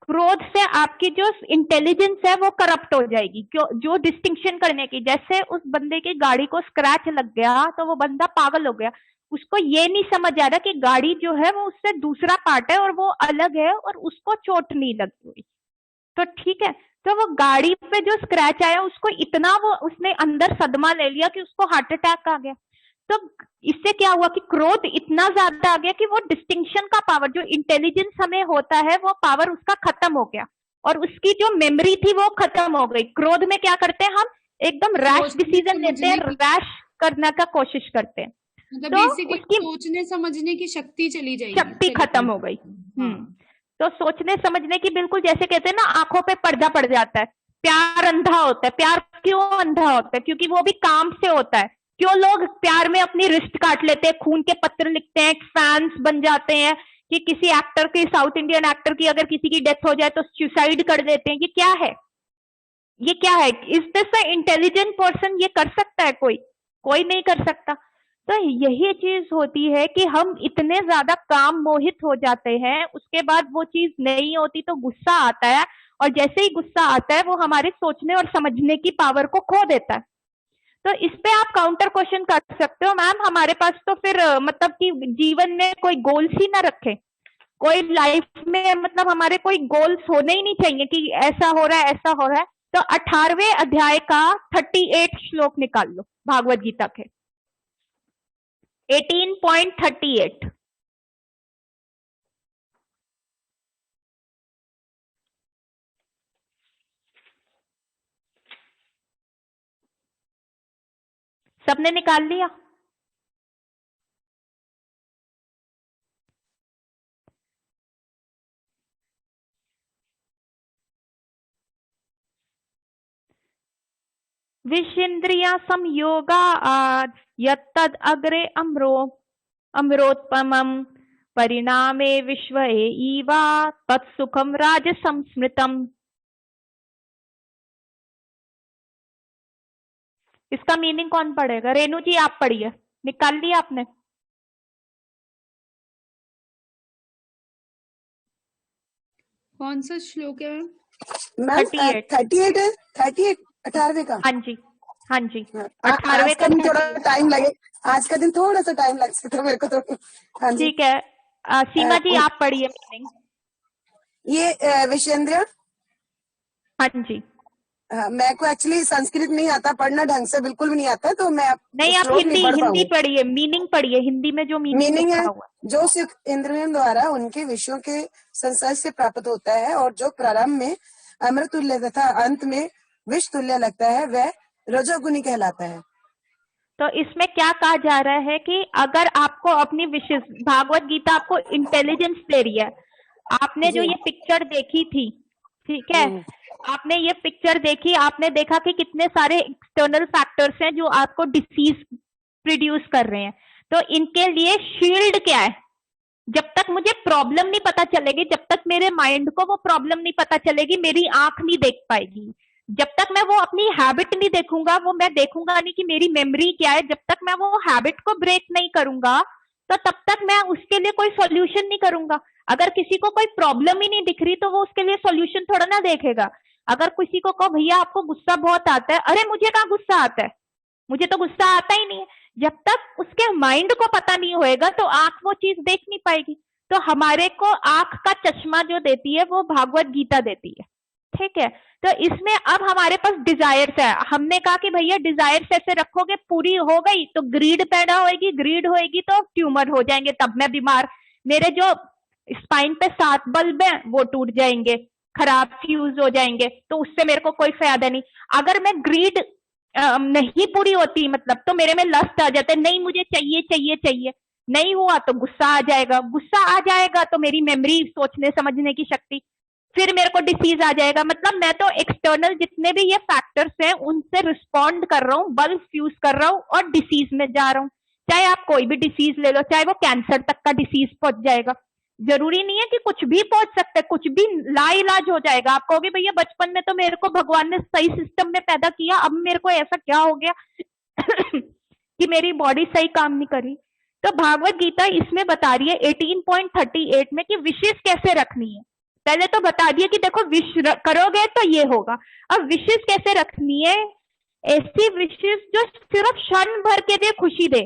क्रोध से आपकी जो इंटेलिजेंस है वो करप्ट हो जाएगी। क्यों? जो डिस्टिंक्शन करने की, जैसे उस बंदे की गाड़ी को स्क्रैच लग गया तो वो बंदा पागल हो गया, उसको ये नहीं समझ आ रहा कि गाड़ी जो है वो उससे दूसरा पार्ट है और वो अलग है और उसको चोट नहीं लगी हुई। तो ठीक है, तो वो गाड़ी पे जो स्क्रैच आया उसको इतना वो उसने अंदर सदमा ले लिया कि उसको हार्ट अटैक आ गया। तो इससे क्या हुआ कि क्रोध इतना ज्यादा आ गया कि वो डिस्टिंक्शन का पावर, जो इंटेलिजेंस हमें होता है, वो पावर उसका खत्म हो गया और उसकी जो मेमोरी थी वो खत्म हो गई। क्रोध में क्या करते हैं हम? एकदम रैश डिसीजन लेते हैं, रैश करने का कोशिश करते हैं, मतलब तो बेसिकली उसकी सोचने समझने की शक्ति चली जाएगी, शक्ति खत्म हो गई। तो सोचने समझने की, बिल्कुल जैसे कहते हैं ना, आंखों पे पर्दा पड़ जाता है। प्यार अंधा होता है। प्यार क्यों अंधा होता है? क्योंकि वो भी काम से होता है। क्यों लोग प्यार में अपनी रिस्ट काट लेते हैं, खून के पत्र लिखते हैं, फैंस बन जाते हैं कि किसी एक्टर की, साउथ इंडियन एक्टर की अगर किसी की डेथ हो जाए तो सुसाइड कर देते हैं। ये क्या है? ये क्या है? Is this a intelligent person? ये कर सकता है कोई? कोई नहीं कर सकता। तो यही चीज होती है कि हम इतने ज्यादा काम मोहित हो जाते हैं, उसके बाद वो चीज नहीं होती तो गुस्सा आता है और जैसे ही गुस्सा आता है वो हमारे सोचने और समझने की पावर को खो देता है। तो इस पे आप काउंटर क्वेश्चन कर सकते हो, मैम हमारे पास तो फिर मतलब कि जीवन में कोई गोल्स ही ना रखे, कोई लाइफ में मतलब हमारे कोई गोल्स होने ही नहीं चाहिए कि ऐसा हो रहा है ऐसा हो रहा है। तो 18वें अध्याय का 38 श्लोक निकाल लो भागवत गीता के 18.38। सबने निकाल लिया? विषेन्द्रिया संयोगा यत्तद् अग्रे अमरोत्पमं परिणामे विश्वए इवा तत्सुखम राजसं स्मृतम्। इसका मीनिंग कौन पढ़ेगा? रेणु जी आप पढ़िए, निकाल लिया आपने? कौन सा श्लोक है मैम? मैम 38। 38 है, 38 18वें का। हाँ जी हाँ जी, आज 18वें का का दिन थोड़ा 38। टाइम लगे, आज का दिन थोड़ा सा टाइम लग सकता है मेरे को तो। हाँ जी। ठीक है, सीमा जी आप पढ़िए मीनिंग। ये विषेंद्रिय, हाँ जी, मैं को एक्चुअली संस्कृत नहीं आता, पढ़ना ढंग से बिल्कुल भी नहीं आता, तो मैं नहीं आप श्लोक हिंदी नहीं पढ़ हिंदी पाऊंगी। पढ़िए, मीनिंग पढ़िए, हिंदी में जो मीनिंग मीनिंग लिखा है हुआ है। जो सुख इंद्रियों द्वारा उनके विषयों के संसर्ग से प्राप्त होता है और जो प्रारंभ में अमृत तुल्य तथा अंत में विष तुल्य लगता है वह रजोगुणी कहलाता है। तो इसमें क्या कहा जा रहा है कि अगर आपको अपनी विशेष, भागवत गीता आपको इंटेलिजेंस दे रही है। आपने जो जी। ये पिक्चर देखी थी, ठीक है, आपने ये पिक्चर देखी, आपने देखा कि कितने सारे एक्सटर्नल फैक्टर्स हैं जो आपको डिसीज प्रोड्यूस कर रहे हैं। तो इनके लिए शील्ड क्या है? जब तक मुझे प्रॉब्लम नहीं पता चलेगी, जब तक मेरे माइंड को वो प्रॉब्लम नहीं पता चलेगी, मेरी आंख नहीं देख पाएगी। जब तक मैं वो अपनी हैबिट नहीं देखूंगा, वो मैं देखूंगा नहीं कि मेरी मेमोरी क्या है, जब तक मैं वो हैबिट को ब्रेक नहीं करूंगा तो तब तक मैं उसके लिए कोई सॉल्यूशन नहीं करूंगा। अगर किसी को कोई प्रॉब्लम ही नहीं दिख रही तो वो उसके लिए सॉल्यूशन थोड़ा ना देखेगा। अगर किसी को कहो भैया आपको गुस्सा बहुत आता है, अरे मुझे कहाँ गुस्सा आता है, मुझे तो गुस्सा आता ही नहीं है। जब तक उसके माइंड को पता नहीं होएगा तो आंख वो चीज देख नहीं पाएगी। तो हमारे को आंख का चश्मा जो देती है वो भागवत गीता देती है, ठीक है। तो इसमें अब हमारे पास डिजायर्स है। हमने कहा कि भैया डिजायर्स ऐसे रखोगे, पूरी हो गई तो ग्रीड पैदा होएगी, ग्रीड होएगी तो ट्यूमर हो जाएंगे, तब मैं बीमार, मेरे जो स्पाइन पे 7 बल्ब हैं वो टूट जाएंगे, खराब फ्यूज हो जाएंगे, तो उससे मेरे को कोई फायदा नहीं। अगर मैं ग्रीड नहीं पूरी होती मतलब, तो मेरे में लस्ट आ जाते, नहीं मुझे चाहिए चाहिए चाहिए, नहीं हुआ तो गुस्सा आ जाएगा, गुस्सा आ जाएगा तो मेरी मेमोरी, सोचने समझने की शक्ति, फिर मेरे को डिसीज आ जाएगा। मतलब मैं तो एक्सटर्नल जितने भी ये फैक्टर्स हैं उनसे रिस्पॉन्ड कर रहा हूँ, बल्ब फ्यूज कर रहा हूँ और डिसीज में जा रहा हूँ। चाहे आप कोई भी डिसीज ले लो, चाहे वो कैंसर तक का डिसीज पहुंच जाएगा, जरूरी नहीं है कि कुछ भी पहुंच सकता है, कुछ भी लाइलाज हो जाएगा। आप कहोगे भैया बचपन में तो मेरे को भगवान ने सही सिस्टम में पैदा किया, अब मेरे को ऐसा क्या हो गया कि मेरी बॉडी सही काम नहीं करी। तो भागवत गीता इसमें बता रही है 18.38 में कि विशेष कैसे रखनी है। पहले तो बता दिया कि देखो विश करोगे तो ये होगा। अब विशेष कैसे रखनी है? ऐसी विशेष जो सिर्फ क्षण भर के लिए खुशी दे।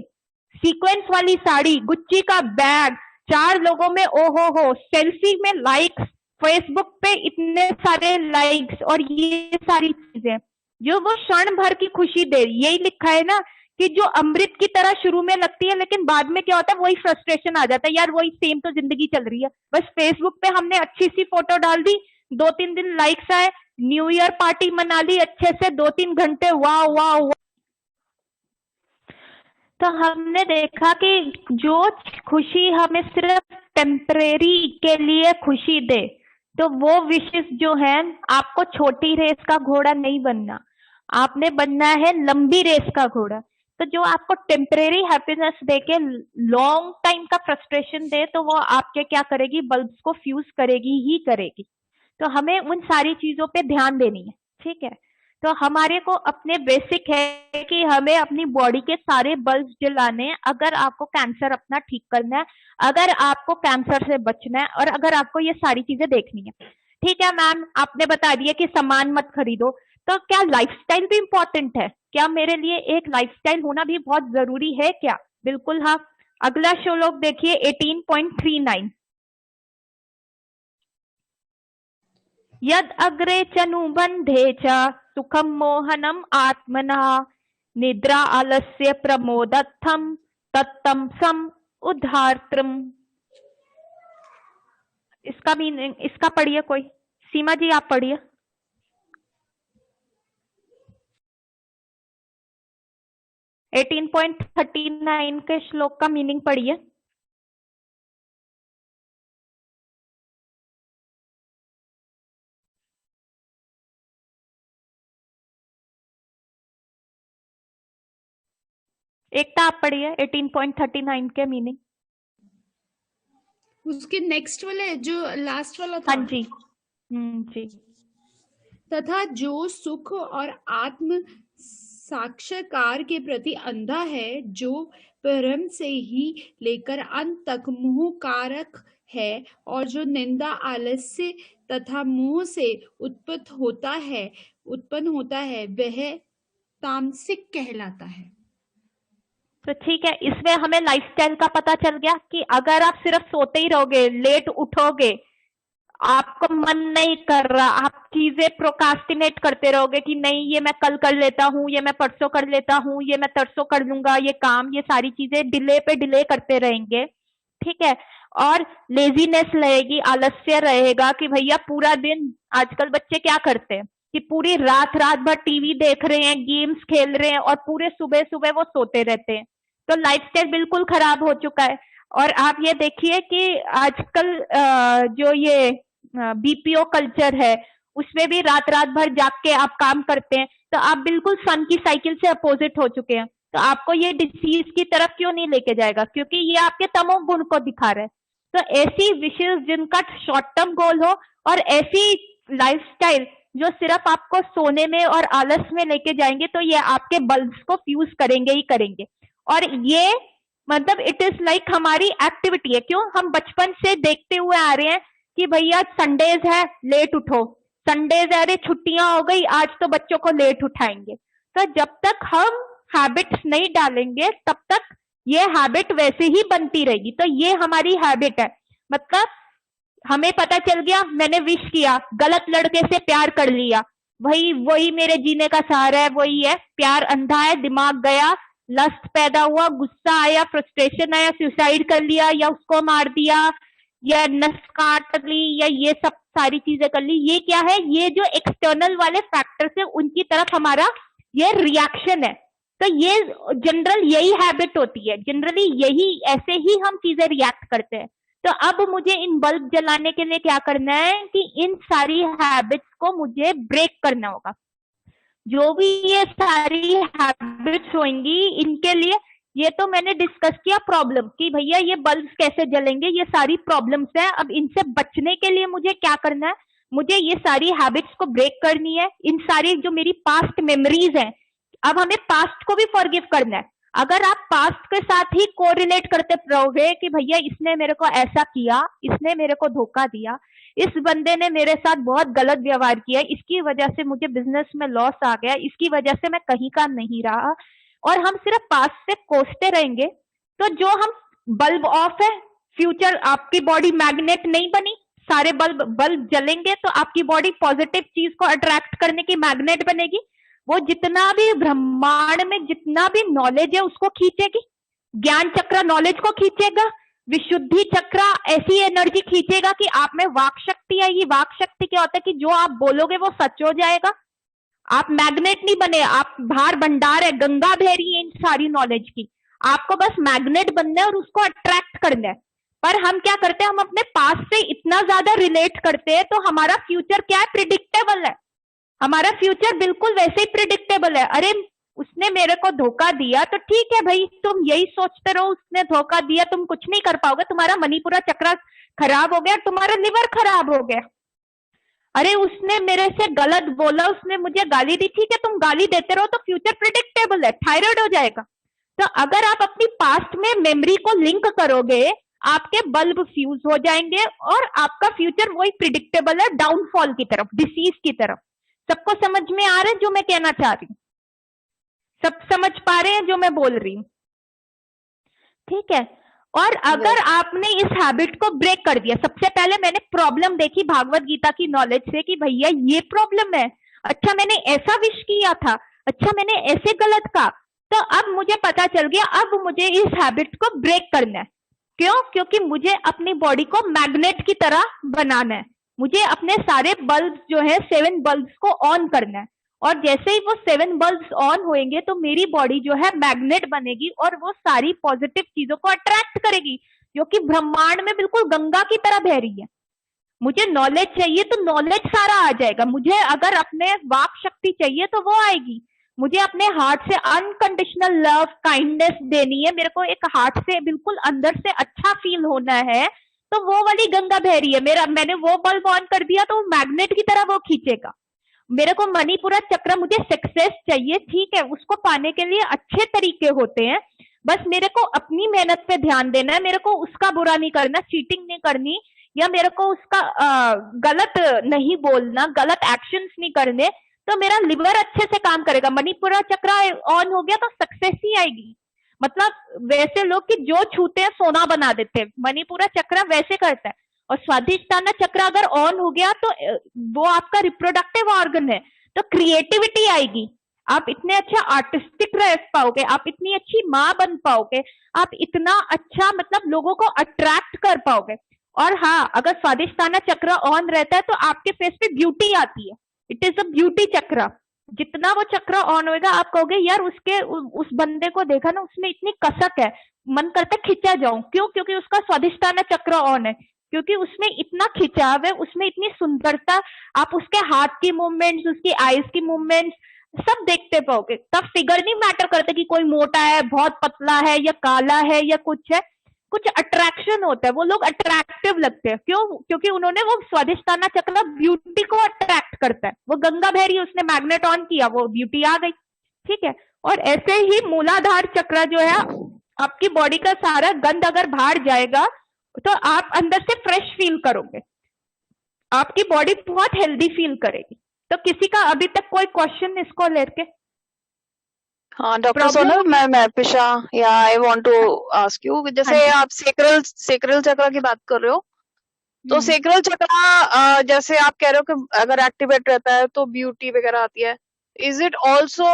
सीक्वेंस वाली साड़ी, गुच्ची का बैग, 4 लोगों में ओहो हो, सेल्फी में लाइक्स, फेसबुक पे इतने सारे लाइक्स और ये सारी चीजें जो वो क्षण भर की खुशी दे। यही लिखा है ना कि जो अमृत की तरह शुरू में लगती है लेकिन बाद में क्या होता है, वही फ्रस्ट्रेशन आ जाता है, यार वही सेम तो जिंदगी चल रही है। बस फेसबुक पे हमने अच्छी सी फोटो डाल दी, 2-3 दिन लाइक्स आए, न्यू ईयर पार्टी मना ली अच्छे से 2-3 घंटे, वाह वाह वाह। तो हमने देखा कि जो खुशी हमें सिर्फ टेम्परेरी के लिए खुशी दे, तो वो विशेष जो है, आपको छोटी रेस का घोड़ा नहीं बनना, आपने बनना है लंबी रेस का घोड़ा। तो जो आपको टेम्परेरी हैप्पीनेस देके लॉन्ग टाइम का फ्रस्ट्रेशन दे, तो वो आपके क्या करेगी, बल्ब्स को फ्यूज करेगी ही करेगी। तो हमें उन सारी चीजों पे ध्यान देनी है, ठीक है। तो हमारे को अपने बेसिक है कि हमें अपनी बॉडी के सारे बल्ब्स जलाने हैं अगर आपको कैंसर अपना ठीक करना है, अगर आपको कैंसर से बचना है और अगर आपको ये सारी चीजें देखनी है, ठीक है मैम, आपने बता दिया कि सामान मत खरीदो, तो क्या लाइफस्टाइल भी इम्पोर्टेंट है? क्या मेरे लिए एक लाइफस्टाइल होना भी बहुत जरूरी है क्या? बिल्कुल हाँ। अगला श्लोक देखिए 18.39। यद अग्रे चनुबंधे च सुखम मोहनम आत्मना निद्रा आलस्य प्रमोदत्थम तत्तम सम उद्धार्त्रम। इसका मीनिंग, इसका पढ़िए कोई। सीमा जी आप पढ़िए। एटीन 18.39 के श्लोक का मीनिंग पढ़िए। एकता आप पढ़िए 18.39 के मीनिंग। उसके नेक्स्ट वाले जो लास्ट वाला था। हाँ जी। जी। तथा जो सुख और आत्म साक्षात्कार के प्रति अंधा है, जो प्रारंभ से ही लेकर अंत तक मोह कारक है, और जो निंदा आलस्य तथा मोह से उत्पन्न होता है वह तामसिक कहलाता है। तो ठीक है, इसमें हमें लाइफस्टाइल का पता चल गया कि अगर आप सिर्फ सोते ही रहोगे, लेट उठोगे, आपको मन नहीं कर रहा, आप चीजें प्रोकास्टिनेट करते रहोगे कि नहीं ये मैं कल कर लेता हूँ, ये मैं परसों कर लेता हूँ, ये मैं तरसों कर लूंगा, ये काम, ये सारी चीजें डिले पे डिले करते रहेंगे, ठीक है। और लेजीनेस रहेगी, आलस्य रहेगा कि भैया पूरा दिन, आजकल बच्चे क्या करते हैं कि पूरी रात भर टीवी देख रहे हैं, गेम्स खेल रहे हैं और पूरे सुबह सुबह वो सोते रहते हैं। तो लाइफस्टाइल बिल्कुल खराब हो चुका है। और आप ये देखिए कि आजकल जो ये बीपीओ कल्चर है, उसमें भी रात भर जाग के आप काम करते हैं, तो आप बिल्कुल सन की साइकिल से अपोजिट हो चुके हैं। तो आपको ये डिसीज की तरफ क्यों नहीं लेके जाएगा? क्योंकि ये आपके तमोगुण को दिखा रहा है। तो ऐसी विशेष जिनका शॉर्ट टर्म गोल हो और ऐसी लाइफस्टाइल जो सिर्फ आपको सोने में और आलस में लेके जाएंगे, तो ये आपके बल्ब्स को फ्यूज करेंगे ही करेंगे। और ये मतलब इट इज लाइक हमारी एक्टिविटी है। क्यों? हम बचपन से देखते हुए आ रहे हैं कि भैया संडेज है लेट उठो, संडेज है अरे छुट्टियां हो गई आज तो बच्चों को लेट उठाएंगे। तो जब तक हम हैबिट्स नहीं डालेंगे तब तक ये हैबिट वैसे ही बनती रहेगी। तो ये हमारी हैबिट है। मतलब हमें पता चल गया, मैंने विश किया, गलत लड़के से प्यार कर लिया, वही मेरे जीने का सहारा है, वही है। प्यार अंधा है, दिमाग गया, लस्ट पैदा हुआ, गुस्सा आया, फ्रस्ट्रेशन आया, सुसाइड कर लिया या उसको मार दिया या नस काट ली या ये सब सारी चीजें कर ली। ये क्या है? ये जो एक्सटर्नल वाले फैक्टर्स है उनकी तरफ हमारा ये रिएक्शन है। तो ये जनरल यही हैबिट होती है, जनरली यही ऐसे ही हम चीजें रिएक्ट करते हैं। तो अब मुझे इन बल्ब जलाने के लिए क्या करना है कि इन सारी हैबिट्स को मुझे ब्रेक करना होगा। जो भी ये सारी हैबिट्स होंगी इनके लिए, ये तो मैंने डिस्कस किया प्रॉब्लम कि भैया ये बल्ब कैसे जलेंगे, ये सारी प्रॉब्लम्स है। अब इनसे बचने के लिए मुझे क्या करना है? मुझे ये सारी हैबिट्स को ब्रेक करनी है। इन सारी जो मेरी पास्ट मेमोरीज हैं, अब हमें पास्ट को भी फॉरगिव करना है। अगर आप पास्ट के साथ ही कोरिलेट करते रहोगे कि भैया इसने मेरे को ऐसा किया, इसने मेरे को धोखा दिया, इस बंदे ने मेरे साथ बहुत गलत व्यवहार किया, इसकी वजह से मुझे बिजनेस में लॉस आ गया, इसकी वजह से मैं कहीं का नहीं रहा, और हम सिर्फ पास्ट से कोसते रहेंगे, तो जो हम बल्ब ऑफ है, फ्यूचर आपकी बॉडी मैग्नेट नहीं बनी, सारे बल्ब जलेंगे तो आपकी बॉडी पॉजिटिव चीज को अट्रैक्ट करने की मैग्नेट बनेगी। वो जितना भी ब्रह्मांड में जितना भी नॉलेज है उसको खींचेगी। ज्ञान चक्र नॉलेज को खींचेगा, विशुद्धि चक्र ऐसी एनर्जी खींचेगा कि आप में वाक शक्ति आएगी। वाक शक्ति क्या होता है कि जो आप बोलोगे वो सच हो जाएगा। आप मैग्नेट नहीं बने, आप भार भंडार है, गंगा बह रही है इन सारी नॉलेज की। आपको बस मैग्नेट बनना है और उसको अट्रैक्ट करना है। पर हम क्या करते हैं? हम अपने पास से इतना ज्यादा रिलेट करते हैं, तो हमारा फ्यूचर क्या है? प्रिडिक्टेबल है। हमारा फ्यूचर बिल्कुल वैसे ही प्रिडिक्टेबल है। अरे उसने मेरे को धोखा दिया, तो ठीक है भाई, तुम यही सोचते रहो उसने धोखा दिया, तुम कुछ नहीं कर पाओगे, तुम्हारा मणिपुरा चक्र खराब हो गया, तुम्हारा लिवर खराब हो गया। अरे उसने मेरे से गलत बोला, उसने मुझे गाली दी, ठीक है तुम गाली देते रहो तो फ्यूचर प्रिडिक्टेबल है, थायराइड हो जाएगा। तो अगर आप अपनी पास्ट में मेमोरी को लिंक करोगे, आपके बल्ब फ्यूज हो जाएंगे और आपका फ्यूचर वही प्रिडिक्टेबल है, डाउनफॉल की तरफ, डिसीज की तरफ। सबको समझ में आ रहा है जो मैं कहना चाह रही हूँ? सब समझ पा रहे हैं जो मैं बोल रही हूँ? ठीक है। और अगर आपने इस हैबिट को ब्रेक कर दिया, सबसे पहले मैंने प्रॉब्लम देखी भागवत गीता की नॉलेज से कि भैया ये प्रॉब्लम है, अच्छा मैंने ऐसा विश किया था, अच्छा मैंने ऐसे गलत कहा, तो अब मुझे पता चल गया अब मुझे इस हैबिट को ब्रेक करना है। क्यों? क्योंकि मुझे अपनी बॉडी को मैग्नेट की तरह बनाना है, मुझे अपने सारे बल्ब जो है 7 बल्ब को ऑन करना है, और जैसे ही वो 7 बल्ब ऑन होंगे तो मेरी बॉडी जो है मैग्नेट बनेगी और वो सारी पॉजिटिव चीजों को अट्रैक्ट करेगी, जो कि ब्रह्मांड में बिल्कुल गंगा की तरह बह रही है। मुझे नॉलेज चाहिए तो नॉलेज सारा आ जाएगा, मुझे अगर अपने वाक शक्ति चाहिए तो वो आएगी, मुझे अपने हार्ट से अनकंडीशनल लव काइंडनेस देनी है, मेरे को एक हार्ट से बिल्कुल अंदर से अच्छा फील होना है, तो वो वाली गंगा बह रही है, मैंने वो बल्ब ऑन कर दिया तो मैग्नेट की तरह वो खींचेगा। मेरे को मणिपुरा चक्र, मुझे सक्सेस चाहिए, ठीक है, उसको पाने के लिए अच्छे तरीके होते हैं, बस मेरे को अपनी मेहनत पे ध्यान देना है, मेरे को उसका बुरा नहीं करना, चीटिंग नहीं करनी, या मेरे को उसका गलत नहीं बोलना, गलत एक्शंस नहीं करने, तो मेरा लिवर अच्छे से काम करेगा। मणिपुरा चक्र ऑन हो गया तो सक्सेस ही आएगी। मतलब वैसे लोग कि जो छूते हैं सोना बना देते हैं, मणिपुरा चक्र वैसे करता है। और स्वादिष्टाना चक्र अगर ऑन हो गया तो वो आपका रिप्रोडक्टिव ऑर्गन है, तो क्रिएटिविटी आएगी, आप इतने अच्छे आर्टिस्टिक रह पाओगे, आप इतनी अच्छी माँ बन पाओगे, आप इतना अच्छा मतलब लोगों को अट्रैक्ट कर पाओगे। और हाँ, अगर स्वादिष्टाना चक्र ऑन रहता है तो आपके फेस पे ब्यूटी आती है, इट इज अ ब्यूटी चक्र। जितना वो चक्र ऑन होगा आप कहोगे यार उस बंदे को देखा ना, उसमें इतनी कसक है, मन करता है खिंचा जाऊं। क्यों? क्योंकि उसका स्वादिष्टाना चक्र ऑन है, क्योंकि उसमें इतना खिंचाव है, उसमें इतनी सुंदरता, आप उसके हाथ की मूवमेंट्स, उसकी आईज की मूवमेंट्स सब देखते पाओगे। तब फिगर नहीं मैटर करता कि कोई मोटा है, बहुत पतला है, या काला है, या कुछ है, कुछ अट्रैक्शन होता है, वो लोग अट्रैक्टिव लगते हैं। क्यों? क्योंकि उन्होंने वो स्वादिष्टाना चक्र ब्यूटी को अट्रैक्ट करता है, वो गंगा बहरी, उसने मैग्नेट ऑन किया, वो ब्यूटी आ गई। ठीक है। और ऐसे ही मूलाधार चक्र जो है, आपकी बॉडी का सारा गंद अगर बाहर जाएगा तो आप अंदर से फ्रेश फील करोगे, आपकी बॉडी बहुत हेल्दी फील करेगी। तो किसी का अभी तक कोई क्वेश्चन इसको लेके? हाँ डॉक्टर सोनल, मैं पिशा, या I want to ask you, जैसे आप सेक्रल चक्र की बात कर रहे हो, तो सेक्रल चक्र जैसे आप कह रहे हो कि अगर एक्टिवेट रहता है तो ब्यूटी वगैरह आती है, is it also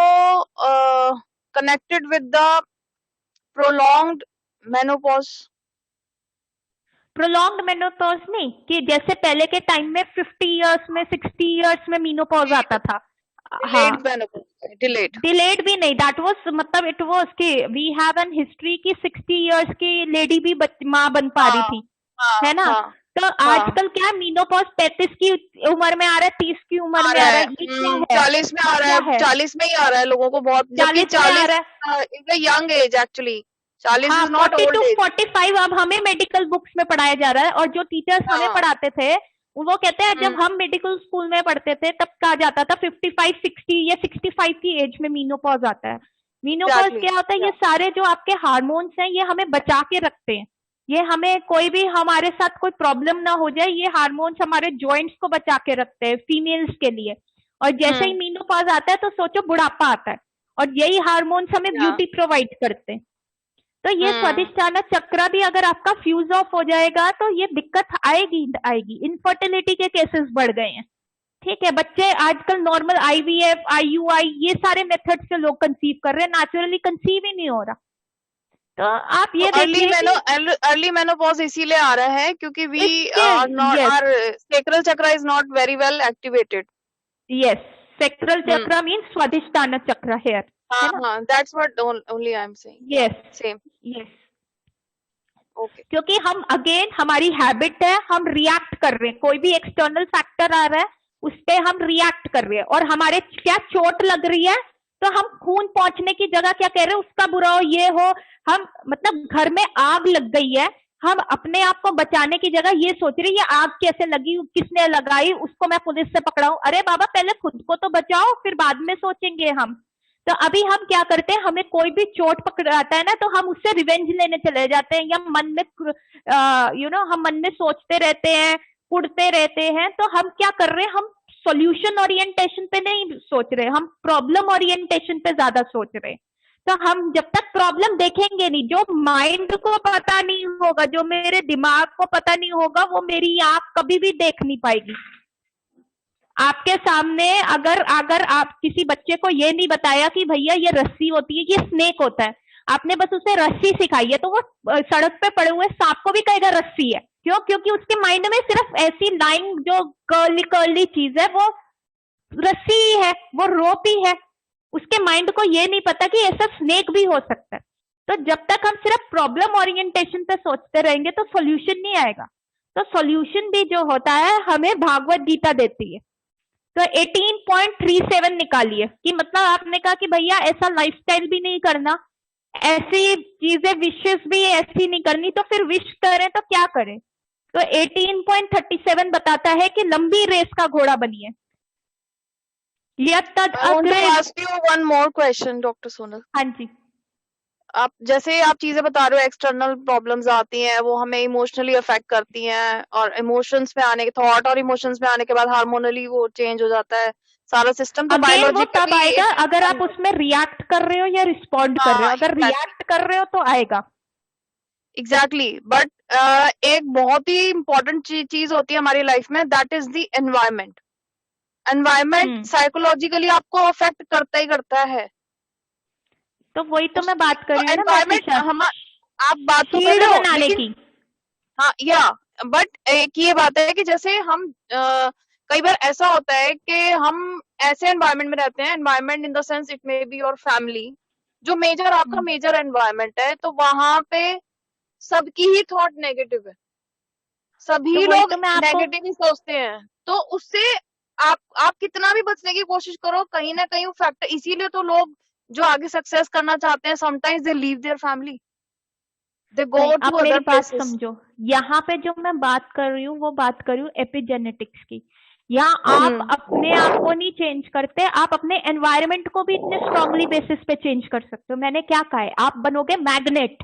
connected with the prolonged menopause? Prolonged menopause नहीं, कि जैसे पहले के टाइम में 50 इयर्स में 60 इयर्स में मेनोपॉज आता था। डिलेड भी नहीं, दैट वाज मतलब इट वाज कि वी हैव एन हिस्ट्री की 60 इयर्स की लेडी भी माँ बन पा रही थी, है ना? तो आजकल क्या मेनोपॉज 35 की उम्र में आ रहा है, 30 की उम्र में आ रहा है, 40 में आ रहा है, 40 में ही आ रहा है लोगों को बहुत, जबकि 40 is a young age actually, 40 is not old age. 45 अब हमें मेडिकल बुक्स में पढ़ाया जा रहा है, और जो टीचर्स हमें पढ़ाते थे वो कहते हैं जब हम मेडिकल स्कूल में पढ़ते थे तब कहा जाता था 55, 60 या 65 की एज में मेनोपॉज आता है। मेनोपॉज क्या होता है? ये सारे जो आपके हार्मोन्स हैं ये हमें बचा के रखते हैं, ये हमें कोई भी हमारे साथ कोई प्रॉब्लम ना हो जाए, ये हार्मोन्स हमारे जॉइंट्स को बचा के रखते हैं फीमेल्स के लिए। और जैसे ही मेनोपॉज आता है तो सोचो बुढ़ापा आता है, और यही हार्मोन्स हमें ब्यूटी प्रोवाइड करते हैं। तो ये स्वादिष्टाना चक्र भी अगर आपका फ्यूज ऑफ हो जाएगा तो ये दिक्कत आएगी। इनफर्टिलिटी के केसेस बढ़ गए हैं। ठीक है, बच्चे आजकल नॉर्मल IVF, IUI ये सारे मेथड से लोग कंसीव कर रहे हैं, नेचुरली कंसीव ही नहीं हो रहा। तो आप ये अर्ली मेनोपॉज इसीलिए आ रहा है क्योंकि our sacral chakra is not very well activated. Yes, sacral chakra means स्वादिष्टाना चक्र here. हाँ, that's what only I'm saying. Yes, same. Yes. Okay. क्योंकि हम अगेन हमारी हैबिट है, हम रिएक्ट कर रहे हैं, कोई भी एक्सटर्नल फैक्टर आ रहा है उस पे हम रिएक्ट कर रहे हैं, और हमारे क्या चोट लग रही है तो हम खून पहुंचने की जगह क्या कह रहे हैं, उसका बुरा हो, ये हो, हम मतलब घर में आग लग गई है, हम अपने आप को बचाने की जगह ये सोच रहे हैं ये आग कैसे लगी, किसने लगाई, उसको मैं पुलिस से पकड़ाऊं। अरे बाबा, पहले खुद को तो बचाओ, फिर बाद में सोचेंगे हम। तो अभी हम क्या करते हैं, हमें कोई भी चोट पकड़ाता है ना तो हम उससे रिवेंज लेने चले जाते हैं, या मन में हम मन में सोचते रहते हैं, कुड़ते रहते हैं। तो हम क्या कर रहे हैं, हम सॉल्यूशन ओरिएंटेशन पे नहीं सोच रहे, हम प्रॉब्लम ओरिएंटेशन पे ज्यादा सोच रहे हैं। तो हम जब तक प्रॉब्लम देखेंगे नहीं, जो माइंड को पता नहीं होगा, जो मेरे दिमाग को पता नहीं होगा, वो मेरी आंख कभी भी देख नहीं पाएगी। आपके सामने अगर अगर आप किसी बच्चे को ये नहीं बताया कि भैया ये रस्सी होती है, ये स्नेक होता है, आपने बस उसे रस्सी सिखाई है, तो वो सड़क पे पड़े हुए सांप को भी कहेगा रस्सी है। क्यों? क्योंकि उसके माइंड में सिर्फ ऐसी लाइन जो कर्ली कर्ली चीज है वो रस्सी ही है, वो रोप ही है। उसके माइंड को ये नहीं पता कि ऐसा स्नेक भी हो सकता है। तो जब तक हम सिर्फ प्रॉब्लम ओरिएंटेशन पे सोचते रहेंगे तो सॉल्यूशन नहीं आएगा। तो सॉल्यूशन भी जो होता है हमें भागवत गीता देती है। तो 18.37 निकालिए कि मतलब आपने कहा कि भैया ऐसा लाइफस्टाइल भी नहीं करना, ऐसी चीजें विशेष भी ऐसी नहीं करनी, तो फिर विश करें तो क्या करें? तो 18.37 बताता है कि लंबी रेस का घोड़ा बनिए। I want to ask you one more question, doctor Sonal. हाँ जी। आप जैसे आप चीजें बता रहे हो, एक्सटर्नल प्रॉब्लम्स आती हैं, वो हमें इमोशनली अफेक्ट करती हैं, और इमोशंस में आने के थॉट और इमोशंस में आने के बाद हार्मोनली वो चेंज हो जाता है सारा सिस्टम। तो बायोलॉजिकली तब आएगा अगर आप उसमें रिएक्ट कर रहे हो या रिस्पॉन्ड कर रहे हो। अगर रिएक्ट कर रहे हो तो आएगा। एग्जैक्टली। बट एक बहुत ही इंपॉर्टेंट चीज होती है हमारी लाइफ में, that is the environment. Environment psychologically आपको अफेक्ट करता ही करता है। तो वही तो मैं बात कर रही हूँ ना, एनवायरमेंट हम आप बात तो कर रहे हो बनाने की। हाँ, या बट एक ये बात है कि जैसे हम कई बार ऐसा होता है कि हम ऐसे एनवायरमेंट में रहते हैं, environment in the sense it may be your family, जो मेजर आपका मेजर एनवायरमेंट है, तो वहां पे सबकी ही थॉट नेगेटिव है, सभी तो लोग तो नेगेटिव ही सोचते हैं। तो उससे आप कितना भी बचने की कोशिश करो, कहीं ना कहीं वो फैक्टर, इसीलिए तो लोग जो आगे सक्सेस करना चाहते हैं, sometimes they leave their family, they go to आप मेरी अदर बात प्लेसेस। समझो, यहाँ पे जो मैं बात कर रही हूँ वो बात कर रही हूँ एपिजेनेटिक्स की। यहाँ आप अपने आप को नहीं चेंज करते, आप अपने एनवायरनमेंट को भी इतने स्ट्रांगली बेसिस पे चेंज कर सकते हो। मैंने क्या कहा है, आप बनोगे मैग्नेट।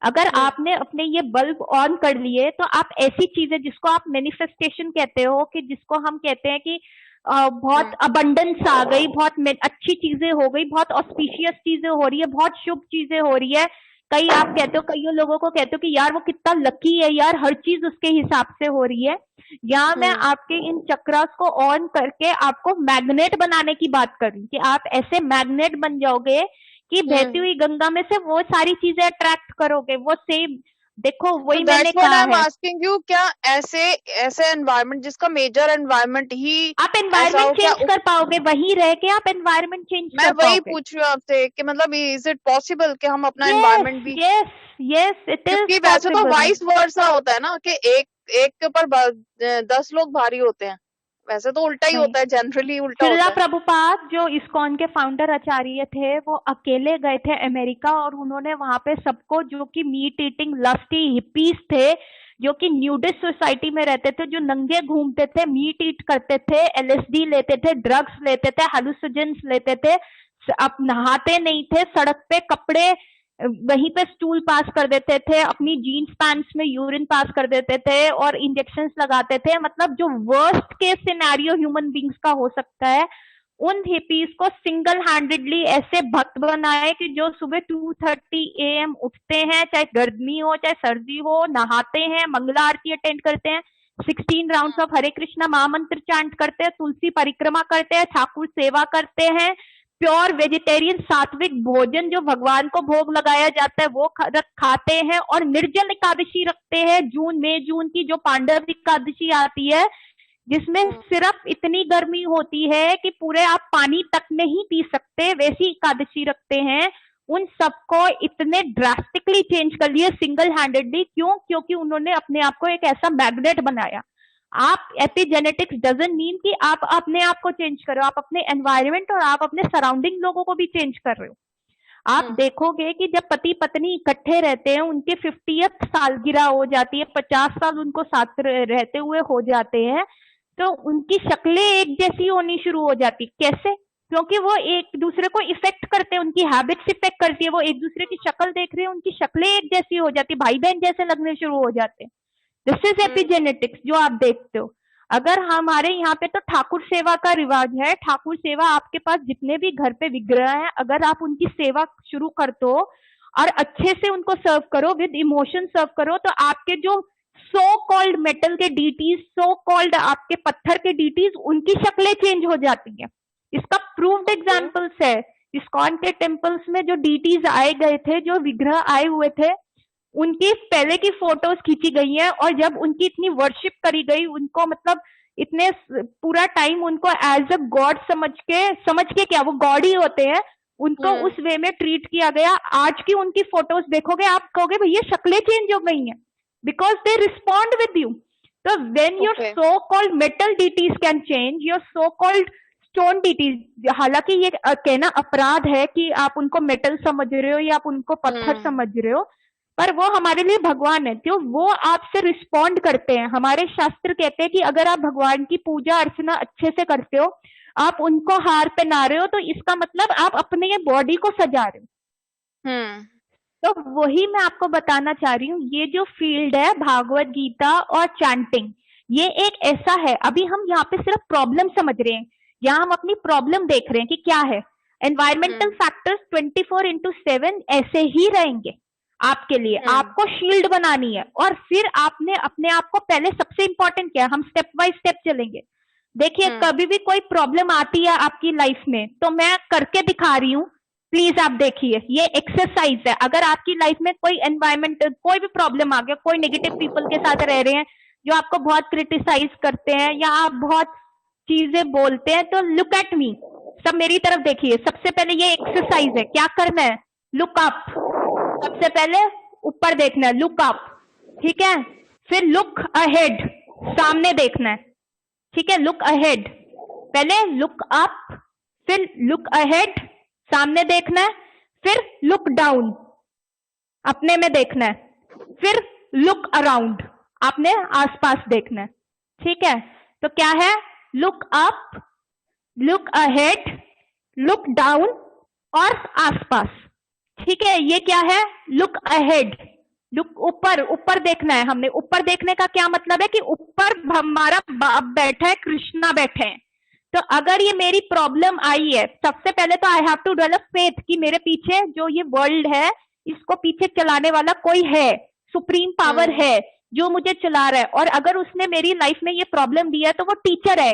अगर आपने अपने ये बल्ब ऑन कर लिए तो आप ऐसी चीजें जिसको आप मैनिफेस्टेशन कहते हो, कि जिसको हम कहते हैं कि बहुत अबंडेंस आ गई, बहुत अच्छी चीजें हो गई, बहुत ऑस्पिशियस चीजें हो रही है, बहुत शुभ चीजें हो रही है। कई आप कहते हो, कई लोगों को कहते हो कि यार वो कितना लकी है यार, हर चीज उसके हिसाब से हो रही है। यहाँ मैं आपके इन चक्रास को ऑन करके आपको मैग्नेट बनाने की बात कर रही हूँ कि आप ऐसे मैग्नेट बन जाओगे कि बहती हुई गंगा में से वो सारी चीजें अट्रैक्ट करोगे। वो सेम देखो, वही मैंने कहा है। आस्किंग यू, क्या ऐसे एनवायरनमेंट जिसका मेजर एनवायरनमेंट ही आप एनवायरनमेंट चेंज कर पाओगे, वहीं रह के आप एनवायरनमेंट चेंज कर पाओगे। मैं वही पूछ रही हूँ आपसे कि मतलब इज इट पॉसिबल कि हम अपना एनवायरनमेंट भी। Yes it is. क्योंकि वैसे तो वाइस वर्सा होता है ना कि एक के ऊपर 10 लोग भारी होते हैं, वैसे तो उल्टा ही होता है, जनरली उल्टा होता है। प्रभुपाद जो इस्कॉन के फाउंडर आचार्य थे, वो अकेले गए थे अमेरिका, और उन्होंने वहां पे सबको, जो कि मीट ईटिंग लस्टी हिप्पीज थे, जो कि न्यूडिस्ट सोसाइटी में रहते थे, जो नंगे घूमते थे, मीट ईट करते थे, LSD लेते थे, ड्रग्स लेते थे, हालुसिजेंस लेते थे, अब नहाते नहीं थे, सड़क पे कपड़े वहीं पे स्टूल पास कर देते थे, अपनी जीन्स पैंट्स में यूरिन पास कर देते थे और इंजेक्शंस लगाते थे। मतलब जो worst case scenario human beings का हो सकता है, उन हिपीज को सिंगल हैंडेडली ऐसे भक्त बनाए कि जो सुबह 2:30 AM उठते हैं, चाहे गर्मी हो चाहे सर्दी हो, नहाते हैं, मंगला आरती अटेंड करते हैं, 16 राउंड्स ऑफ हरे कृष्णा महामंत्र चांट करते हैं, तुलसी परिक्रमा करते हैं, ठाकुर सेवा करते हैं, प्योर वेजिटेरियन सात्विक भोजन जो भगवान को भोग लगाया जाता है वो खाते हैं, और निर्जल एकादशी रखते हैं। जून की जो पांडव एकादशी आती है, जिसमें सिर्फ इतनी गर्मी होती है कि पूरे आप पानी तक नहीं पी सकते, वैसी एकादशी रखते हैं। उन सबको इतने ड्रास्टिकली चेंज कर लिए सिंगल हैंडेडली। क्यों? क्योंकि उन्होंने अपने आप को एक ऐसा मैग्नेट बनाया। आप एपिजेनेटिक्स डजंट मीन कि आप अपने आप को चेंज करो, आप अपने एनवायरनमेंट और आप अपने सराउंडिंग लोगों को भी चेंज कर रहे हो। आप देखोगे कि जब पति पत्नी इकट्ठे रहते हैं, उनके 50th सालगिरह हो जाती है, 50 साल उनको साथ रहते हुए हो जाते हैं, तो उनकी शक्लें एक जैसी होनी शुरू हो जाती। कैसे? क्योंकि वो एक दूसरे को इफेक्ट करते हैं, उनकी हैबिट्स इफेक्ट करती है, वो एक दूसरे की शक्ल देख रहे हैं, उनकी शक्लें एक जैसी हो जाती, भाई बहन जैसे लगने शुरू हो जाते हैं। दिस इज एपिजेनेटिक्स जो आप देखते हो। अगर हमारे यहाँ पे तो ठाकुर सेवा का रिवाज है, ठाकुर सेवा, आपके पास जितने भी घर पे विग्रह हैं, अगर आप उनकी सेवा शुरू कर दो और अच्छे से उनको सर्व करो, विद इमोशन सर्व करो, तो आपके जो सो कॉल्ड मेटल के डीटीज, सो कॉल्ड आपके पत्थर के डीटीज, उनकी शक्लें चेंज हो जाती हैं। इसका प्रूव्ड एग्जाम्पल्स है। इस्कॉन के टेम्पल्स में जो डीटीज आए गए थे, जो विग्रह आए हुए थे, उनकी पहले की फोटोज खींची गई हैं, और जब उनकी इतनी वर्शिप करी गई, उनको मतलब इतने पूरा टाइम उनको एज अ गॉड समझ के क्या, वो गॉड ही होते हैं, उनको उस वे में ट्रीट किया गया। आज की उनकी फोटोज देखोगे, आप कहोगे भैया शक्लें चेंज हो गई हैं, because they respond with you. तो when your so called metal deities can change, your so called stone deities, हालांकि ये कहना अपराध है कि आप उनको मेटल समझ रहे हो या आप उनको पत्थर समझ रहे हो, पर वो हमारे लिए भगवान है, जो वो आपसे रिस्पॉन्ड करते हैं। हमारे शास्त्र कहते हैं कि अगर आप भगवान की पूजा अर्चना अच्छे से करते हो, आप उनको हार पहना रहे हो, तो इसका मतलब आप अपने ये बॉडी को सजा रहे हो। तो वही मैं आपको बताना चाह रही हूँ, ये जो फील्ड है भागवत गीता और चैंटिंग, ये एक ऐसा है, अभी हम यहाँ पे सिर्फ प्रॉब्लम समझ रहे हैं, यहाँ हम अपनी प्रॉब्लम देख रहे हैं कि क्या है। एनवायरमेंटल फैक्टर्स 24/7 ऐसे ही रहेंगे आपके लिए। आपको शील्ड बनानी है, और फिर आपने अपने आप को, पहले सबसे इंपॉर्टेंट क्या है, हम स्टेप बाय स्टेप चलेंगे। देखिए, कभी भी कोई प्रॉब्लम आती है आपकी लाइफ में, तो मैं करके दिखा रही हूँ, प्लीज आप देखिए, ये एक्सरसाइज है। अगर आपकी लाइफ में कोई एनवायरमेंट, कोई भी प्रॉब्लम आ गया, कोई नेगेटिव पीपल के साथ रह रहे हैं जो आपको बहुत क्रिटिसाइज करते हैं, या आप बहुत चीजें बोलते हैं, तो लुक एट मी, सब मेरी तरफ देखिए। सबसे पहले ये एक्सरसाइज है, क्या करना है, लुक अप। सबसे पहले ऊपर देखना है, लुक अप, ठीक है। फिर लुक अहेड, सामने देखना है, ठीक है। लुक अहेड, पहले लुक अप, फिर लुक अहेड, सामने देखना है, फिर लुक डाउन, अपने में देखना है, फिर लुक अराउंड, आपने आसपास देखना है, ठीक है। तो क्या है, look up, look ahead, look down और आसपास, ठीक है। ये क्या है, लुक अहेड, लुक ऊपर, ऊपर देखना है हमने। ऊपर देखने का क्या मतलब है कि ऊपर हमारा बाप बैठा है, कृष्णा बैठे हैं। तो अगर ये मेरी प्रॉब्लम आई है, सबसे पहले तो I have to develop faith कि मेरे पीछे जो ये वर्ल्ड है, इसको पीछे चलाने वाला कोई है, सुप्रीम पावर है जो मुझे चला रहा है। और अगर उसने मेरी लाइफ में ये प्रॉब्लम दी है, तो वो टीचर है,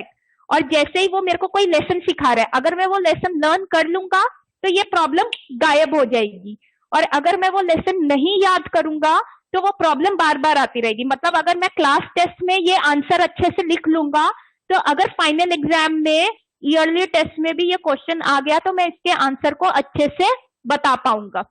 और जैसे ही वो मेरे को कोई लेसन सिखा रहा है, अगर मैं वो लेसन लर्न कर लूंगा, तो ये प्रॉब्लम गायब हो जाएगी। और अगर मैं वो लेसन नहीं याद करूंगा, तो वो प्रॉब्लम बार बार आती रहेगी। मतलब अगर मैं क्लास टेस्ट में ये आंसर अच्छे से लिख लूंगा, तो अगर फाइनल एग्जाम में, ईयरली टेस्ट में भी ये क्वेश्चन आ गया, तो मैं इसके आंसर को अच्छे से बता पाऊंगा।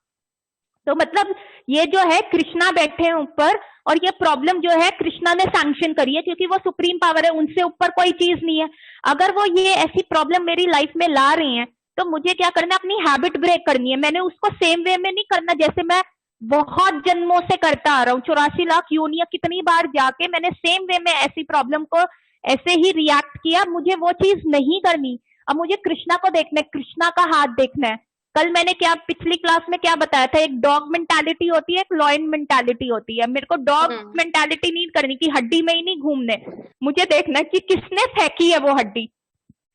तो मतलब ये जो है, कृष्णा बैठे हैं ऊपर, और ये प्रॉब्लम जो है कृष्णा ने सैंक्शन करी है, क्योंकि वो सुप्रीम पावर है, उनसे ऊपर कोई चीज नहीं है। अगर वो ये ऐसी प्रॉब्लम मेरी लाइफ में ला रही हैं, तो मुझे क्या करना है, अपनी हैबिट ब्रेक करनी है। मैंने उसको सेम वे में नहीं करना जैसे मैं बहुत जन्मों से करता आ रहा हूँ, 84 लाख योनियां कितनी बार जाके मैंने सेम वे में ऐसी प्रॉब्लम को ऐसे ही रिएक्ट किया। मुझे वो चीज नहीं करनी। अब मुझे कृष्णा को देखना है, कृष्णा का हाथ देखना है। कल मैंने क्या, पिछली क्लास में क्या बताया था, एक डॉग मेंटालिटी होती है, एक लॉयन मेंटालिटी होती है। मेरे को डॉग मेंटालिटी नहीं करनी कि हड्डी में ही नहीं घूमने, मुझे देखना कि किसने फेंकी है वो हड्डी।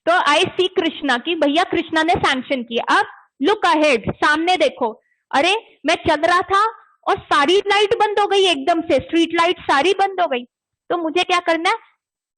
तो आई सी कृष्णा की भैया कृष्णा ने सैंक्शन किया। अब लुक अहेड, सामने देखो। अरे मैं चल रहा था और सारी लाइट बंद हो गई, एकदम से स्ट्रीट लाइट सारी बंद हो गई। तो मुझे क्या करना है,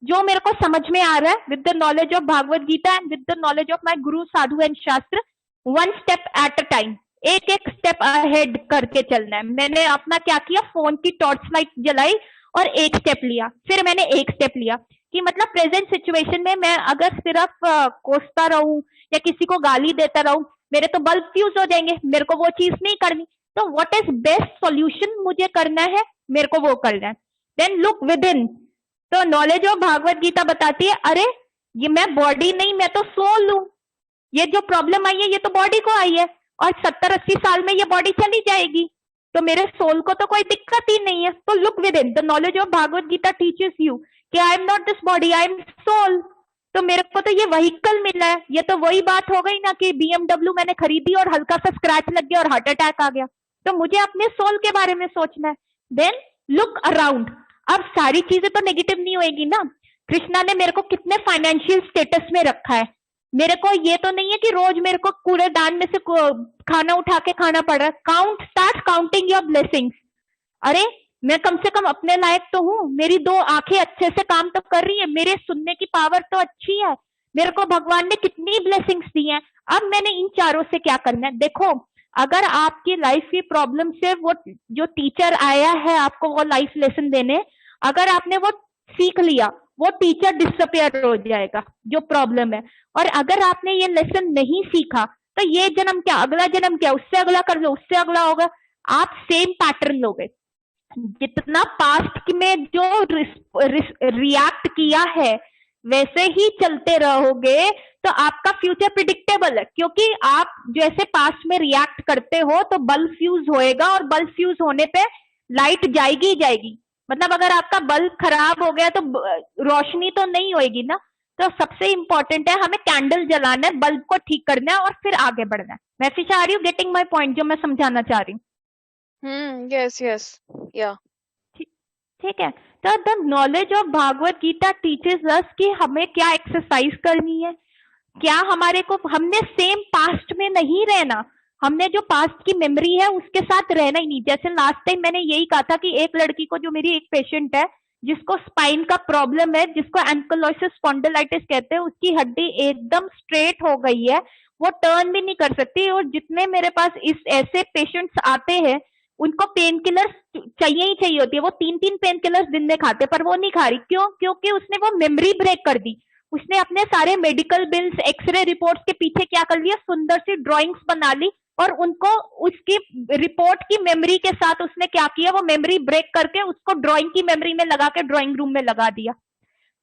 जो मेरे को समझ में आ रहा है, with the knowledge of Bhagavad Gita and with the knowledge of my guru sadhu and shastra, one step at a time, एक एक स्टेप अहेड करके चलना है। मैंने अपना क्या किया, फोन की टॉर्च लाइट जलाई और एक स्टेप लिया, फिर मैंने एक स्टेप लिया, कि मतलब प्रेजेंट सिचुएशन में मैं अगर सिर्फ कोसता रहूं या किसी को गाली देता रहूं, मेरे तो बल्ब फ्यूज हो जाएंगे, मेरे को वो चीज नहीं करनी। तो व्हाट इज बेस्ट सॉल्यूशन मुझे करना है, मेरे को वो करना है। Then look within. तो नॉलेज ऑफ भागवत गीता बताती है, अरे ये मैं बॉडी नहीं, मैं तो सोल हूं। ये जो प्रॉब्लम आई है ये तो बॉडी को आई है, और 70-80 साल में ये बॉडी चली जाएगी, तो मेरे सोल को तो कोई दिक्कत ही नहीं है। तो look within. The knowledge of Bhagavad Gita teaches you कि I am not this body, I am soul. तो मेरे को तो ये व्हीकल मिला है। ये तो वही बात हो गई ना कि BMW मैंने खरीदी और हल्का सा स्क्रैच लग गया और हार्ट अटैक आ गया। तो मुझे अपने सोल के बारे में सोचना है। Then look around. अब सारी चीजें तो नेगेटिव नहीं होएगी ना। कृष्णा ने मेरे को कितने फाइनेंशियल स्टेटस में रखा है। मेरे को ये तो नहीं है कि रोज मेरे को कूड़ेदान में से खाना उठा के खाना पड़ रहा है। Start counting your blessings. अरे मैं कम से कम अपने लायक तो हूँ। मेरी 2 आंखें अच्छे से काम तो कर रही है, मेरे सुनने की पावर तो अच्छी है, मेरे को भगवान ने कितनी ब्लेसिंग्स दी हैं। अब मैंने इन चारों से क्या करना है? देखो, अगर आपकी लाइफ की प्रॉब्लम से वो जो टीचर आया है आपको वो लाइफ लेसन देने, अगर आपने वो सीख लिया, वो टीचर डिसअपियर हो जाएगा जो प्रॉब्लम है। और अगर आपने ये लेसन नहीं सीखा तो ये जन्म क्या, अगला जन्म क्या, उससे अगला कर लो, उससे अगला होगा, आप सेम पैटर्न लोगे। जितना पास्ट में जो रिएक्ट किया है वैसे ही चलते रहोगे तो आपका फ्यूचर प्रिडिक्टेबल है, क्योंकि आप जैसे पास्ट में रिएक्ट करते हो तो बल्ब फ्यूज होएगा और बल्ब फ्यूज होने पे लाइट जाएगी ही जाएगी। मतलब अगर आपका बल्ब खराब हो गया तो रोशनी तो नहीं होएगी ना। तो सबसे इंपॉर्टेंट है हमें कैंडल जलाना है, बल्ब को ठीक करना है और फिर आगे बढ़ना है। मैं फिर आ रही हूँ, गेटिंग माई पॉइंट जो मैं समझाना चाह रही हूँ। यस यस या ठीक है। तो the knowledge of Bhagavad Gita teaches us कि हमें क्या एक्सरसाइज करनी है, क्या हमारे को, हमने सेम पास्ट में नहीं रहना, हमने जो पास्ट की मेमोरी है उसके साथ रहना ही नहीं। जैसे लास्ट टाइम मैंने यही कहा था कि एक लड़की को, जो मेरी एक पेशेंट है जिसको स्पाइन का प्रॉब्लम है, जिसको एंकोलोसिस स्पॉन्डिलाइटिस कहते हैं, उसकी हड्डी एकदम स्ट्रेट हो गई है, वो टर्न भी नहीं कर सकती। और जितने मेरे पास इस ऐसे पेशेंट्स आते हैं उनको पेन किलर्स चाहिए ही चाहिए होती है। वो 3-3 पेन किलर्स दिन में खाते, पर वो नहीं खा रही। क्यों? क्योंकि उसने वो मेमोरी ब्रेक कर दी। उसने अपने सारे मेडिकल बिल्स, एक्सरे रिपोर्ट्स के पीछे क्या कर लिया, सुंदर सी ड्राइंग्स बना ली और उनको उसकी रिपोर्ट की मेमोरी के साथ उसने क्या किया, वो मेमोरी ब्रेक करके उसको ड्राइंग की मेमोरी में लगा के ड्राइंग रूम में लगा दिया।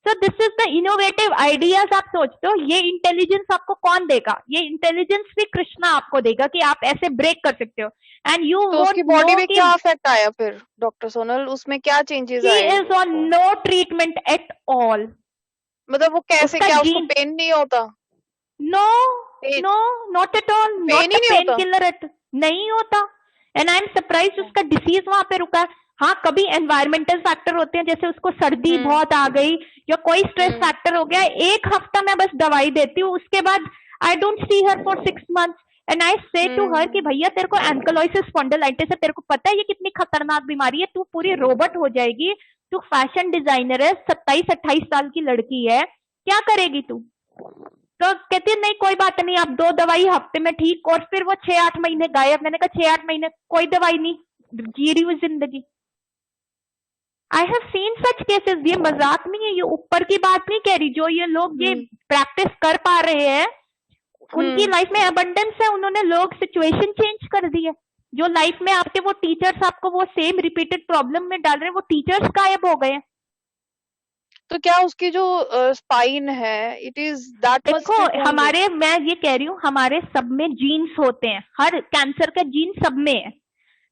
So this is the innovative ideas. आप सोचते हो ये इंटेलिजेंस आपको कौन देगा? ये इंटेलिजेंस भी कृष्णा आपको देगा कि आप ऐसे ब्रेक कर सकते हो। एंड यू तो उसकी बॉडी में क्या इफेक्ट आया फिर डॉक्टर सोनल? उसमें क्या चेंजेस आए? He is on no treatment at all. मतलब वो कैसे, क्या उसको पेन नहीं होता? No no, not at all, not pain killer at, नहीं होता। एंड आई एम सरप्राइज उसका डिसीज वहां पे रुका। हाँ, कभी एनवायरमेंटल फैक्टर होते हैं, जैसे उसको सर्दी बहुत आ गई या कोई स्ट्रेस फैक्टर हो गया, 1 हफ्ता मैं बस दवाई देती हूँ, उसके बाद I don't see her for 6 months। And I से टू हर कि भैया तेरे को एंकोलोसिस स्पॉन्डिलाइटिस है, तेरे को पता है ये कितनी खतरनाक बीमारी है, तू पूरी रोबोट हो जाएगी, तू फैशन डिजाइनर है, 27-28 साल की लड़की है, क्या करेगी तू? तो कहती है नहीं कोई बात नहीं, आप 2 दवाई हफ्ते में ठीक। और फिर वो 6-8 महीने गायब। मैंने कहा 6-8 महीने कोई दवाई नहीं, जी रही हूँ जिंदगी। I have seen such cases. ये मजाक नहीं है, ये ऊपर की बात नहीं कह रही। जो ये लोग ये प्रैक्टिस कर पा रहे हैं उनकी लाइफ में अबंडेंस है, उन्होंने लोग सिचुएशन चेंज कर दी है। जो लाइफ में आपके वो टीचर्स आपको वो सेम रिपीटेड प्रॉब्लम में डाल रहे हैं, वो टीचर्स गायब हो गए। तो क्या उसकी जो स्पाइन है, इट इज दैट मच? देखो हमारे, मैं ये कह रही हूँ, हमारे सब में जीन्स होते हैं, हर कैंसर का जीन सब में है,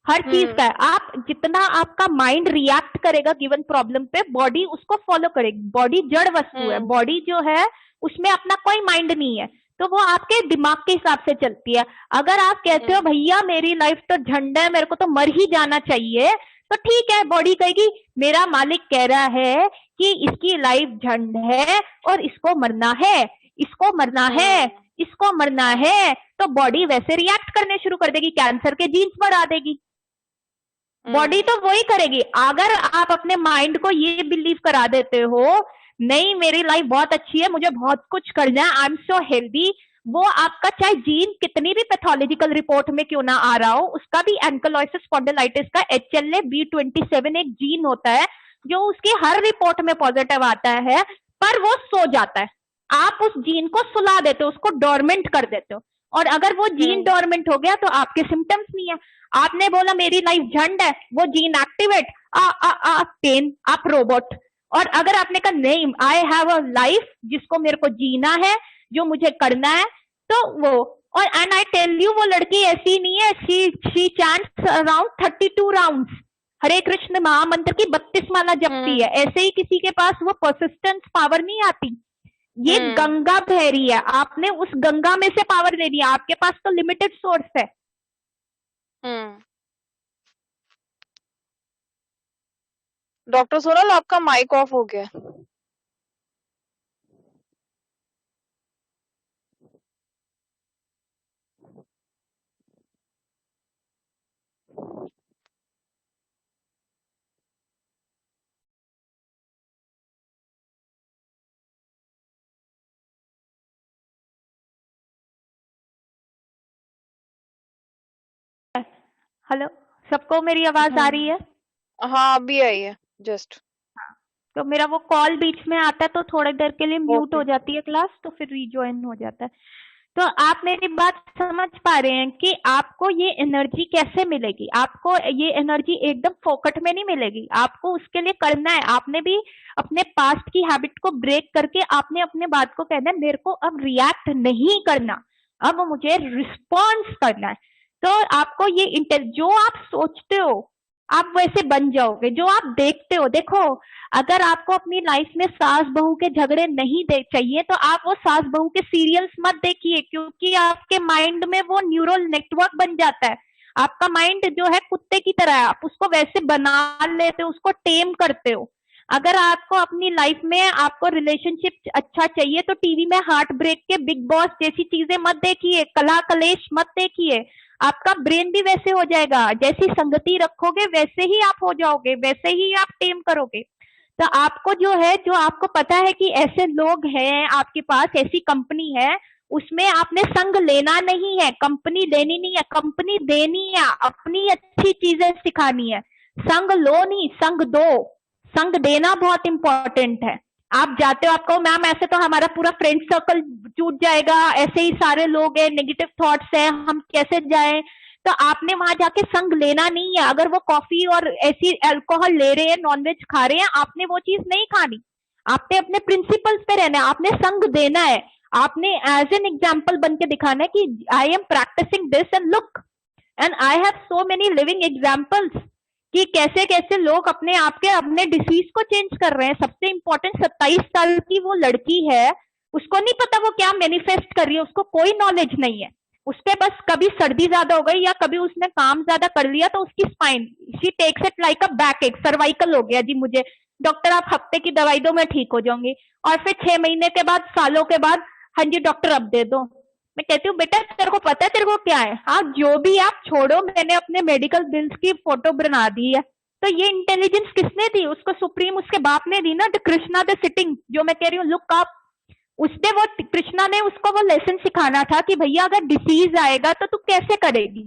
हर चीज का है। आप जितना आपका माइंड रिएक्ट करेगा गिवन प्रॉब्लम पे, बॉडी उसको फॉलो करेगी। बॉडी जड़ वस्तु है, बॉडी जो है उसमें अपना कोई माइंड नहीं है, तो वो आपके दिमाग के हिसाब से चलती है। अगर आप कहते हो भैया मेरी लाइफ तो झंड है, मेरे को तो मर ही जाना चाहिए, तो ठीक है, बॉडी कहेगी मेरा मालिक कह रहा है कि इसकी लाइफ झंड है और इसको मरना है, इसको मरना है, इसको मरना है, तो बॉडी वैसे रिएक्ट करने शुरू कर देगी, कैंसर के जीन्स बढ़ा देगी। बॉडी तो वही करेगी। अगर आप अपने माइंड को ये बिलीव करा देते हो नहीं मेरी लाइफ बहुत अच्छी है, मुझे बहुत कुछ करना है, आई एम सो हेल्दी, वो आपका चाहे जीन कितनी भी पैथोलॉजिकल रिपोर्ट में क्यों ना आ रहा हो, उसका भी एंकोलोसिस स्पॉन्डिलाइटिस का HLA-B27 एक जीन होता है जो उसकी हर रिपोर्ट में पॉजिटिव आता है, पर वो सो जाता है। आप उस जीन को सुला देते हो, उसको डोरमेंट कर देते हो, और अगर वो जीन डोरमेंट हो गया तो आपके सिम्टम्स नहीं है। आपने बोला मेरी लाइफ झंड है, वो जीन एक्टिवेट, पेन, आप रोबोट। और अगर आपने कहा नहीं आई हैव अ लाइफ जिसको मेरे को जीना है, जो मुझे करना है, तो वो, और एंड आई टेल यू वो लड़की ऐसी नहीं है, शी चैंट्स अराउंड 32 राउंड्स हरे कृष्ण महामंत्र की 32 माला जपती है। ऐसे ही किसी के पास वो परसिस्टेंस पावर नहीं आती। ये हम्म गंगा बह रही है, आपने उस गंगा में से पावर लेनी है, आपके पास तो लिमिटेड सोर्स है। हम्म डॉक्टर सोनल, आपका माइक ऑफ हो गया है। हेलो, सबको मेरी आवाज आ रही है? हाँ, अभी आई है जस्ट। तो मेरा वो कॉल बीच में आता है तो थोड़ी देर के लिए म्यूट ओके। हो जाती है क्लास, तो फिर रीजॉइन हो जाता है। तो आप मेरी बात समझ पा रहे हैं कि आपको ये एनर्जी कैसे मिलेगी? आपको ये एनर्जी एकदम फोकट में नहीं मिलेगी, आपको उसके लिए करना है। आपने भी अपने पास्ट की हैबिट को ब्रेक करके आपने अपने बात को कहना है, मेरे को अब रिएक्ट नहीं करना, अब मुझे रिस्पॉन्स करना है। तो आपको ये जो आप सोचते हो आप वैसे बन जाओगे, जो आप देखते हो। देखो, अगर आपको अपनी लाइफ में सास बहू के झगड़े नहीं देख चाहिए तो आप वो सास बहू के सीरियल्स मत देखिए, क्योंकि आपके माइंड में वो न्यूरल नेटवर्क बन जाता है। आपका माइंड जो है कुत्ते की तरह है, आप उसको वैसे बना लेते हो, उसको टेम करते हो। अगर आपको अपनी लाइफ में आपको रिलेशनशिप अच्छा चाहिए तो टीवी में हार्ट ब्रेक के बिग बॉस जैसी चीजें मत देखिए, कला कलेश मत देखिए। आपका ब्रेन भी वैसे हो जाएगा, जैसी संगति रखोगे वैसे ही आप हो जाओगे, वैसे ही आप टेम करोगे। तो आपको जो है, जो आपको पता है कि ऐसे लोग हैं आपके पास, ऐसी कंपनी है, उसमें आपने संग लेना नहीं है, कंपनी लेनी नहीं है, कंपनी देनी है, अपनी अच्छी चीजें सिखानी है। संग लो नहीं, संग दो। संग देना बहुत इंपॉर्टेंट है। आप जाते हो, आपको मैम ऐसे तो हमारा पूरा फ्रेंड सर्कल टूट जाएगा, ऐसे ही सारे लोग हैं, नेगेटिव थॉट्स है, हम कैसे जाएं? तो आपने वहां जाके संग लेना नहीं है। अगर वो कॉफी और ऐसी अल्कोहल ले रहे हैं, नॉनवेज खा रहे हैं, आपने वो चीज नहीं खानी। आपने अपने प्रिंसिपल्स पे रहना है, आपने संग देना है। आपने एज एन एग्जाम्पल बन के दिखाना है कि I am practising this and look, and I have so many living examples कि कैसे कैसे लोग अपने आप के अपने डिसीज को चेंज कर रहे हैं। सबसे इंपॉर्टेंट, 27 साल की वो लड़की है, उसको नहीं पता वो क्या मैनिफेस्ट कर रही है, उसको कोई नॉलेज नहीं है। उसके बस कभी सर्दी ज्यादा हो गई या कभी उसने काम ज्यादा कर लिया तो उसकी spine, she takes it like a backache, cervical हो गया जी मुझे, डॉक्टर आप हफ्ते की दवाई दो मैं ठीक हो जाऊंगी। और फिर 6 महीने के बाद, सालों के बाद, हाँ जी डॉक्टर अब दे दो। मैं कहती हूँ बेटा तेरे को पता है तेरे को क्या है? हाँ जो भी आप छोड़ो, मैंने अपने मेडिकल बिल्स की फोटो बना दी है। तो ये इंटेलिजेंस किसने दी? उसको सुप्रीम उसके बाप ने दी ना, द कृष्णा द सिटिंग, जो मैं कह रही हूँ लुक अप। उसने वो, कृष्णा ने उसको वो लेसन सिखाना था कि भैया अगर डिसीज आएगा तो तू कैसे करेगी।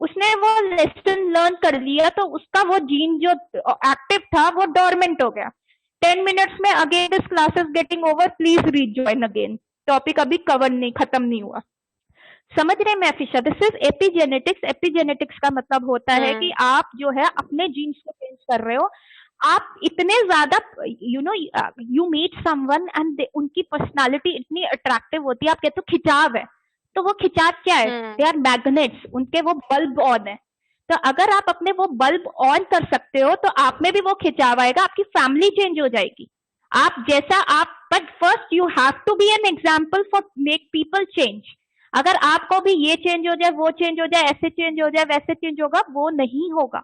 उसने वो लेसन लर्न कर लिया तो उसका वो जीन जो एक्टिव था वो डोरमेंट हो गया। 10 मिनट्स में again this class is getting over, please rejoin again. Topic अभी कवर नहीं, खत्म नहीं हुआ। समझ रहे हैं मैफिशा? This is epigenetics. एपिजेनेटिक्स का मतलब होता है कि आप जो है अपने जीन्स को चेंज कर रहे हो। आप इतने ज्यादा, you know, you meet someone and उनकी पर्सनालिटी इतनी अट्रैक्टिव होती है, आप कहते हो खिंचाव है, तो वो खिंचाव क्या है? दे आर मैग्नेट्स, उनके वो बल्ब ऑन है। तो अगर आप अपने वो बल्ब ऑन कर सकते हो तो आप में भी वो खिंचाव आएगा, आपकी फैमिली चेंज हो जाएगी। आप जैसा आप, but first you have to be an example for make people change. अगर आपको भी ये चेंज हो जाए, वो चेंज हो जाए, ऐसे चेंज हो जाए, वैसे चेंज होगा, वो नहीं होगा।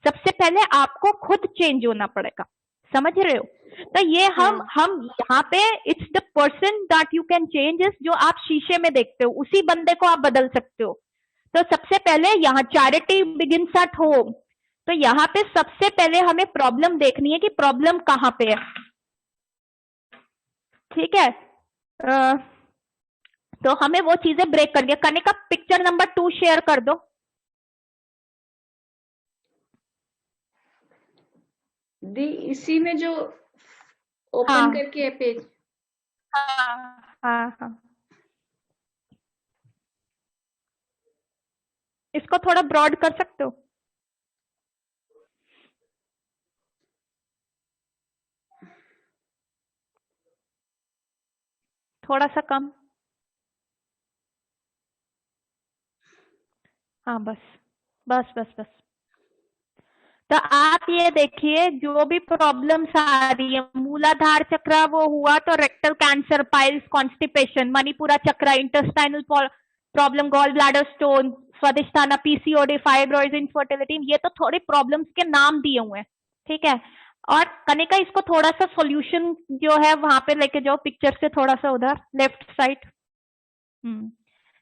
सबसे पहले आपको खुद चेंज होना पड़ेगा। समझ रहे हो? तो ये हम यहाँ पे, it's the person that you can change is, जो आप शीशे में देखते हो उसी बंदे को आप बदल सकते हो। तो सबसे पहले यहाँ चैरिटी बिगिंस एट होम। तो यहाँ पे सबसे पहले हमें प्रॉब्लम देखनी है कि प्रॉब्लम कहाँ पे है। ठीक है? तो हमें वो चीजें ब्रेक करनी है। कनिका पिक्चर नंबर 2 शेयर कर दो। दी इसी में जो ओपन हाँ करके है पेज। हाँ हाँ हाँ, इसको थोड़ा ब्रॉड कर सकते हो? थोड़ा सा कम। हाँ बस बस बस बस। तो आप ये देखिए जो भी प्रॉब्लम्स आ रही है, मूलाधार चक्र वो हुआ तो rectal cancer, piles, constipation, Manipura chakra, intestinal problem, gall bladder stone, Swadhisthana, PCOD, fibroid, infertility, ये तो थोड़ी प्रॉब्लम्स के नाम दिए हुए हैं, ठीक है। और कनिका इसको थोड़ा सा सॉल्यूशन जो है वहां पे लेके जाओ, पिक्चर से थोड़ा सा उधर लेफ्ट साइड।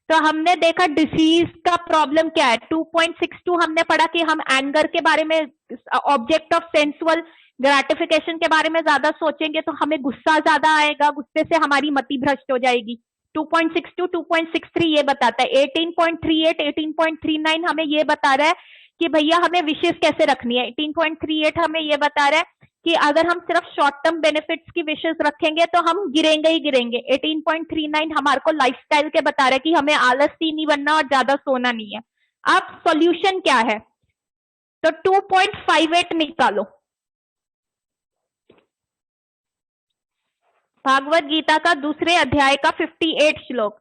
तो हमने देखा डिसीज का प्रॉब्लम क्या है। 2.62 हमने पढ़ा कि हम एंगर के बारे में, ऑब्जेक्ट ऑफ सेंसुअल ग्रेटिफिकेशन के बारे में ज्यादा सोचेंगे तो हमें गुस्सा ज्यादा आएगा, गुस्से से हमारी मति भ्रष्ट हो जाएगी। 2.62, 2.63 ये बताता है। 18.38, 18.39 हमें ये बता रहा है कि भैया हमें विशेष कैसे रखनी है। 18.38 हमें ये बता रहा है कि अगर हम सिर्फ शॉर्ट टर्म बेनिफिट्स की विशेष रखेंगे तो हम गिरेंगे ही गिरेंगे। 18.39 हमारे को लाइफस्टाइल के बता रहा है कि हमें आलसी नहीं बनना और ज्यादा सोना नहीं है। अब सॉल्यूशन क्या है, तो 2.58 निकालो। भागवत गीता का दूसरे अध्याय का 58 श्लोक।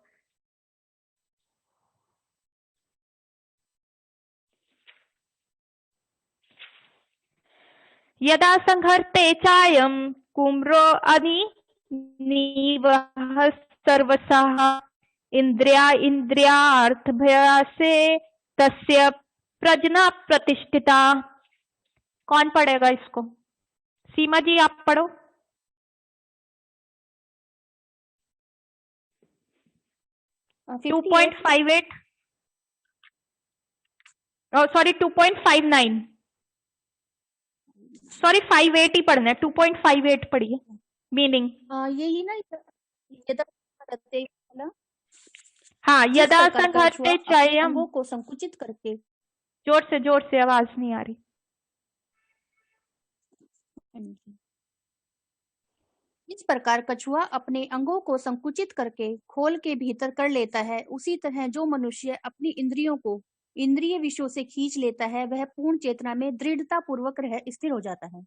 यदा संघर्ते चायम कुम्रो अनिवह सर्वसः इंद्रियार्थभ्यासे तस्य प्रज्ञा प्रतिष्ठिता। कौन पढ़ेगा इसको? सीमा जी आप पढ़ो। 2.58 सॉरी 2.59 सॉरी 58 ही पढ़ना है। 2.58 पढ़िए मीनिंग। यही ना यदा करते वाला। हाँ, यदा संघर्ते चायम, अंगों को संकुचित करके। जोर से आवाज नहीं आ रही। इस प्रकार कछुआ अपने अंगों को संकुचित करके खोल के भीतर कर लेता है, उसी तरह जो मनुष्य अपनी इंद्रियों को इंद्रिय विषयों से खींच लेता है वह पूर्ण चेतना में दृढ़ता पूर्वक स्थिर हो जाता है।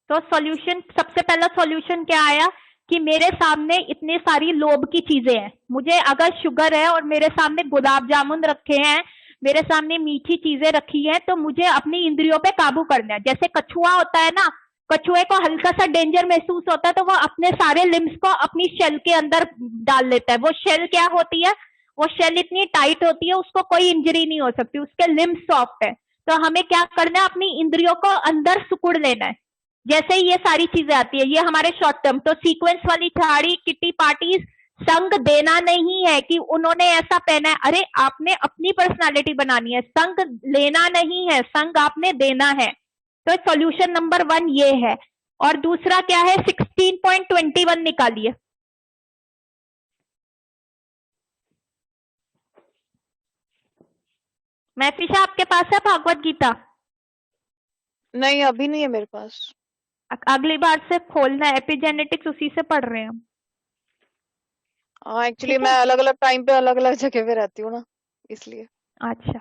तो सॉल्यूशन, सबसे पहला सॉल्यूशन क्या आया कि मेरे सामने इतनी सारी लोभ की चीजें हैं। मुझे अगर शुगर है और मेरे सामने गुलाब जामुन रखे हैं, मेरे सामने मीठी चीजें रखी हैं, तो मुझे अपनी इंद्रियों पे काबू करना है। जैसे कछुआ होता है ना, कछुए को हल्का सा डेंजर महसूस होता है तो वो अपने सारे लिम्स को अपनी शेल के अंदर डाल लेता है। वो शेल क्या होती है? वो शेल इतनी टाइट होती है उसको कोई इंजरी नहीं हो सकती, उसके लिम्स सॉफ्ट है। तो हमें क्या करना है? अपनी इंद्रियों को अंदर सुकुड़ लेना है। जैसे ही ये सारी चीजें आती है, ये हमारे शॉर्ट टर्म। तो सीक्वेंस वाली साड़ी, किटी पार्टीज, संग देना नहीं है कि उन्होंने ऐसा पहना है। अरे आपने अपनी पर्सनालिटी बनानी है, संग लेना नहीं है, संग आपने देना है। तो सॉल्यूशन नंबर 1 ये है। और दूसरा क्या है? 16.21 निकालिए। मैफिशा आपके पास है भागवत गीता? नहीं, अभी नहीं है मेरे पास। अगली बार से खोलना। एपिजेनेटिक्स उसी से पढ़ रहे हैं हम। हाँ, एक्चुअली मैं अलग अलग टाइम पे अलग अलग जगह पे रहती हूँ ना, इसलिए। अच्छा,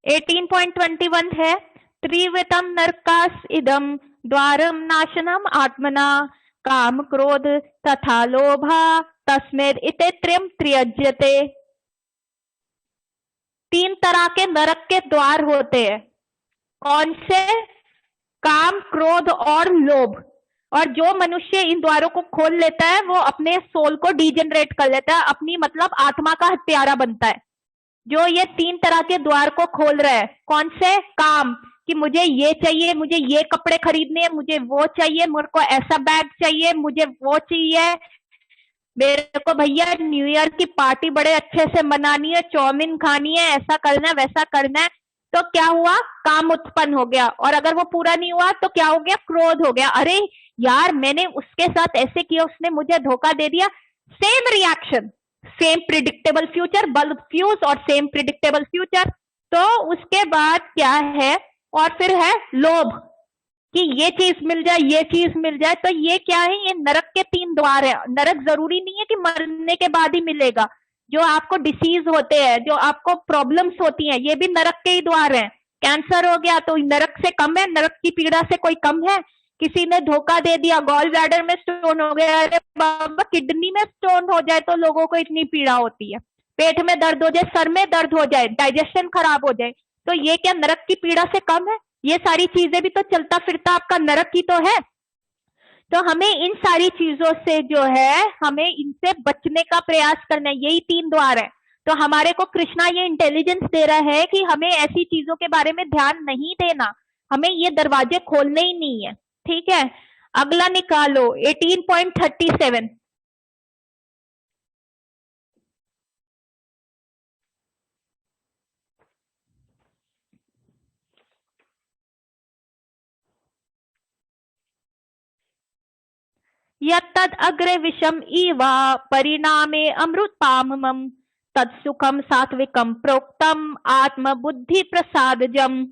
18.21 है। त्रिवितम नरकास इदम द्वारम नाशनम आत्मना काम क्रोध तथा लोभा तस्मेद इते त्रियम त्रियज्यते। 3 तरह के नरक के द्वार होते हैं। कौन से? काम, क्रोध और लोभ। और जो मनुष्य इन द्वारों को खोल लेता है वो अपने सोल को डीजेनरेट कर लेता है, अपनी मतलब आत्मा का हत्यारा बनता है। जो ये 3 तरह के द्वार को खोल रहा है। कौन से? काम, कि मुझे ये चाहिए, मुझे ये कपड़े खरीदने हैं, मुझे वो चाहिए, मेरे को ऐसा बैग चाहिए, मुझे वो चाहिए, मेरे को भैया न्यू ईयर की पार्टी बड़े अच्छे से मनानी है, चाउमीन खानी है, ऐसा करना है, वैसा करना है। तो क्या हुआ? काम उत्पन्न हो गया। और अगर वो पूरा नहीं हुआ तो क्या हो गया? क्रोध हो गया। अरे यार मैंने उसके साथ ऐसे किया, उसने मुझे धोखा दे दिया। Same reaction, same predictable future, bulb fuse और सेम प्रिडिक्टेबल फ्यूचर। तो उसके बाद क्या है? और फिर है लोभ, कि ये चीज मिल जाए, ये चीज मिल जाए। तो ये क्या है? ये नरक के 3 द्वार है। नरक जरूरी नहीं है कि मरने के बाद ही मिलेगा। जो आपको डिसीज होते हैं, जो आपको प्रॉब्लम्स होती हैं, ये भी नरक के ही द्वार हैं। कैंसर हो गया तो नरक से कम है? नरक की पीड़ा से कोई कम है? किसी ने धोखा दे दिया, गॉल ब्लैडर में स्टोन हो गया, अरे बाबा किडनी में स्टोन हो जाए तो लोगों को इतनी पीड़ा होती है। पेट में दर्द हो जाए, सर में दर्द हो जाए, डाइजेशन खराब हो जाए, तो ये क्या नरक की पीड़ा से कम है? ये सारी चीजें भी तो चलता फिरता आपका नरक ही तो है। तो हमें इन सारी चीजों से जो है हमें इनसे बचने का प्रयास करना है। यही 3 द्वार है। तो हमारे को कृष्णा ये इंटेलिजेंस दे रहा है कि हमें ऐसी चीजों के बारे में ध्यान नहीं देना, हमें ये दरवाजे खोलने ही नहीं है। ठीक है, अगला निकालो 18.37। यत्तद् अग्रे विषम इव परिणामे अमृतपामम तत्सुखम सात्विकम प्रोक्तम आत्मबुद्धि प्रसादजम।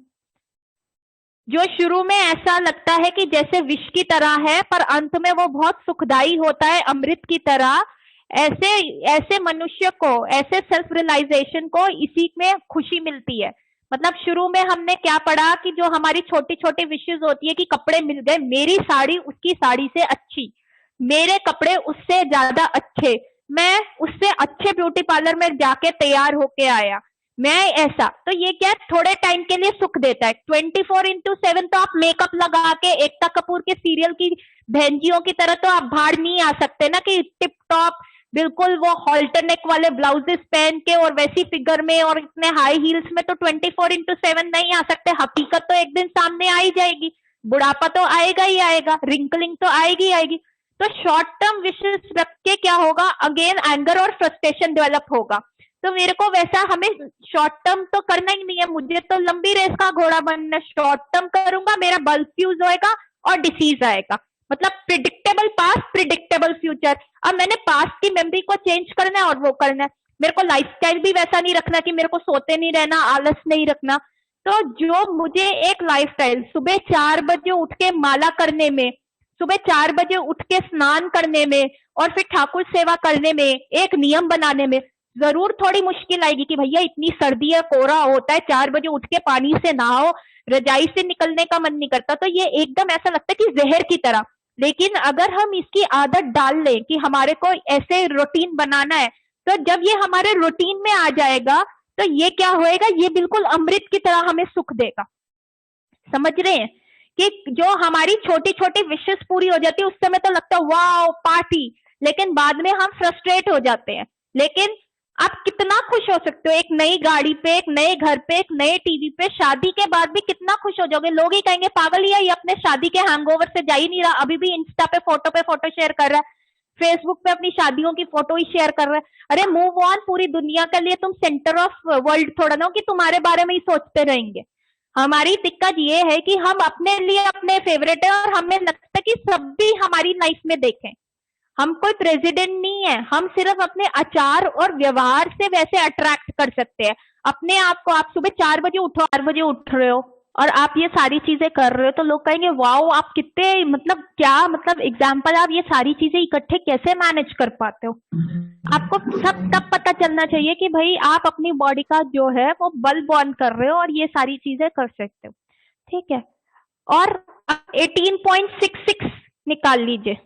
जो शुरू में ऐसा लगता है कि जैसे विष की तरह है, पर अंत में वो बहुत सुखदायी होता है, अमृत की तरह। ऐसे मनुष्य को, ऐसे सेल्फ रियलाइजेशन को इसी में खुशी मिलती है। मतलब शुरू में हमने क्या पढ़ा कि जो हमारी छोटी छोटी विशेष होती है कि कपड़े मिल गए, मेरी साड़ी उसकी साड़ी से अच्छी, मेरे कपड़े उससे ज्यादा अच्छे, मैं उससे अच्छे ब्यूटी पार्लर में जाके तैयार होके आया, मैं ऐसा। तो ये क्या थोड़े टाइम के लिए सुख देता है। 24/7 तो आप मेकअप लगा के एकता कपूर के सीरियल की बहनजियों की तरह तो आप बाहर नहीं आ सकते ना कि टिप टॉप बिल्कुल वो हॉल्टर नेक वाले ब्लाउजेस पहन के और वैसी फिगर में और इतने हाई हील्स में। तो 24/7 नहीं आ सकते। हकीकत तो एक दिन सामने आ ही जाएगी, बुढ़ापा तो आएगा ही आएगा, रिंकलिंग तो आएगी आएगी। तो शॉर्ट टर्म विशेष रख के क्या होगा, अगेन एंगर और फ्रस्ट्रेशन डेवलप होगा। तो मेरे को वैसा हमें शॉर्ट टर्म तो करना ही नहीं है, मुझे तो लंबी रेस का घोड़ा बनना। शॉर्ट टर्म करूंगा, मेरा बल्ब फ्यूज होएगा और डिसीज आएगा। मतलब प्रिडिक्टेबल पास्ट, प्रिडिक्टेबल फ्यूचर। अब मैंने पास्ट की मेमोरी को चेंज करना है और वो करना है। मेरे को लाइफस्टाइल भी वैसा नहीं रखना कि मेरे को सोते नहीं रहना, आलस नहीं रखना। तो जो मुझे एक लाइफस्टाइल सुबह 4 बजे उठ के माला करने में, सुबह 4 बजे उठ के स्नान करने में और फिर ठाकुर सेवा करने में, एक नियम बनाने में जरूर थोड़ी मुश्किल आएगी कि भैया इतनी सर्दी है, कोहरा होता है, 4 बजे उठ के पानी से नहाओ, रजाई से निकलने का मन नहीं करता। तो ये एकदम ऐसा लगता है कि जहर की तरह। लेकिन अगर हम इसकी आदत डाल लें कि हमारे को ऐसे रूटीन बनाना है, तो जब ये हमारे रूटीन में आ जाएगा तो ये क्या होएगा, ये बिल्कुल अमृत की तरह हमें सुख देगा। समझ रहे हैं कि जो हमारी छोटी छोटी विशेष पूरी हो जाती है, उस समय तो लगता है वाओ पार्टी, लेकिन बाद में हम फ्रस्ट्रेट हो जाते हैं। लेकिन आप कितना खुश हो सकते हो एक नई गाड़ी पे, एक नए घर पे, एक नए टीवी पे, शादी के बाद भी कितना खुश हो जाओगे। लोग ही कहेंगे पागल ही है ये, अपने शादी के हैंगओवर से जा ही नहीं रहा, अभी भी इंस्टा पे फोटो शेयर कर रहा है, फेसबुक पे अपनी शादियों की फोटो ही शेयर कर रहा है। अरे मूव ऑन, पूरी दुनिया के लिए तुम सेंटर ऑफ वर्ल्ड थोड़ा ना हो कि तुम्हारे बारे में ही सोचते रहेंगे। हमारी दिक्कत ये है कि हम अपने लिए अपने फेवरेट है और हमें लगता है कि सब भी हमारी लाइफ में देखें। हम कोई प्रेसिडेंट नहीं है, हम सिर्फ अपने आचार और व्यवहार से वैसे अट्रैक्ट कर सकते हैं अपने आप को। आप सुबह 4 बजे उठो, 4 बजे उठ रहे हो और आप ये सारी चीजें कर रहे हो, तो लोग कहेंगे वाओ आप कितने, मतलब क्या, मतलब एग्जाम्पल, आप ये सारी चीजें इकट्ठे कैसे मैनेज कर पाते हो। आपको सब तब पता चलना चाहिए कि भाई आप अपनी बॉडी का जो है वो बल बॉर्न कर रहे हो और ये सारी चीजें कर सकते हो। ठीक है, और 18.66 निकाल लीजिए,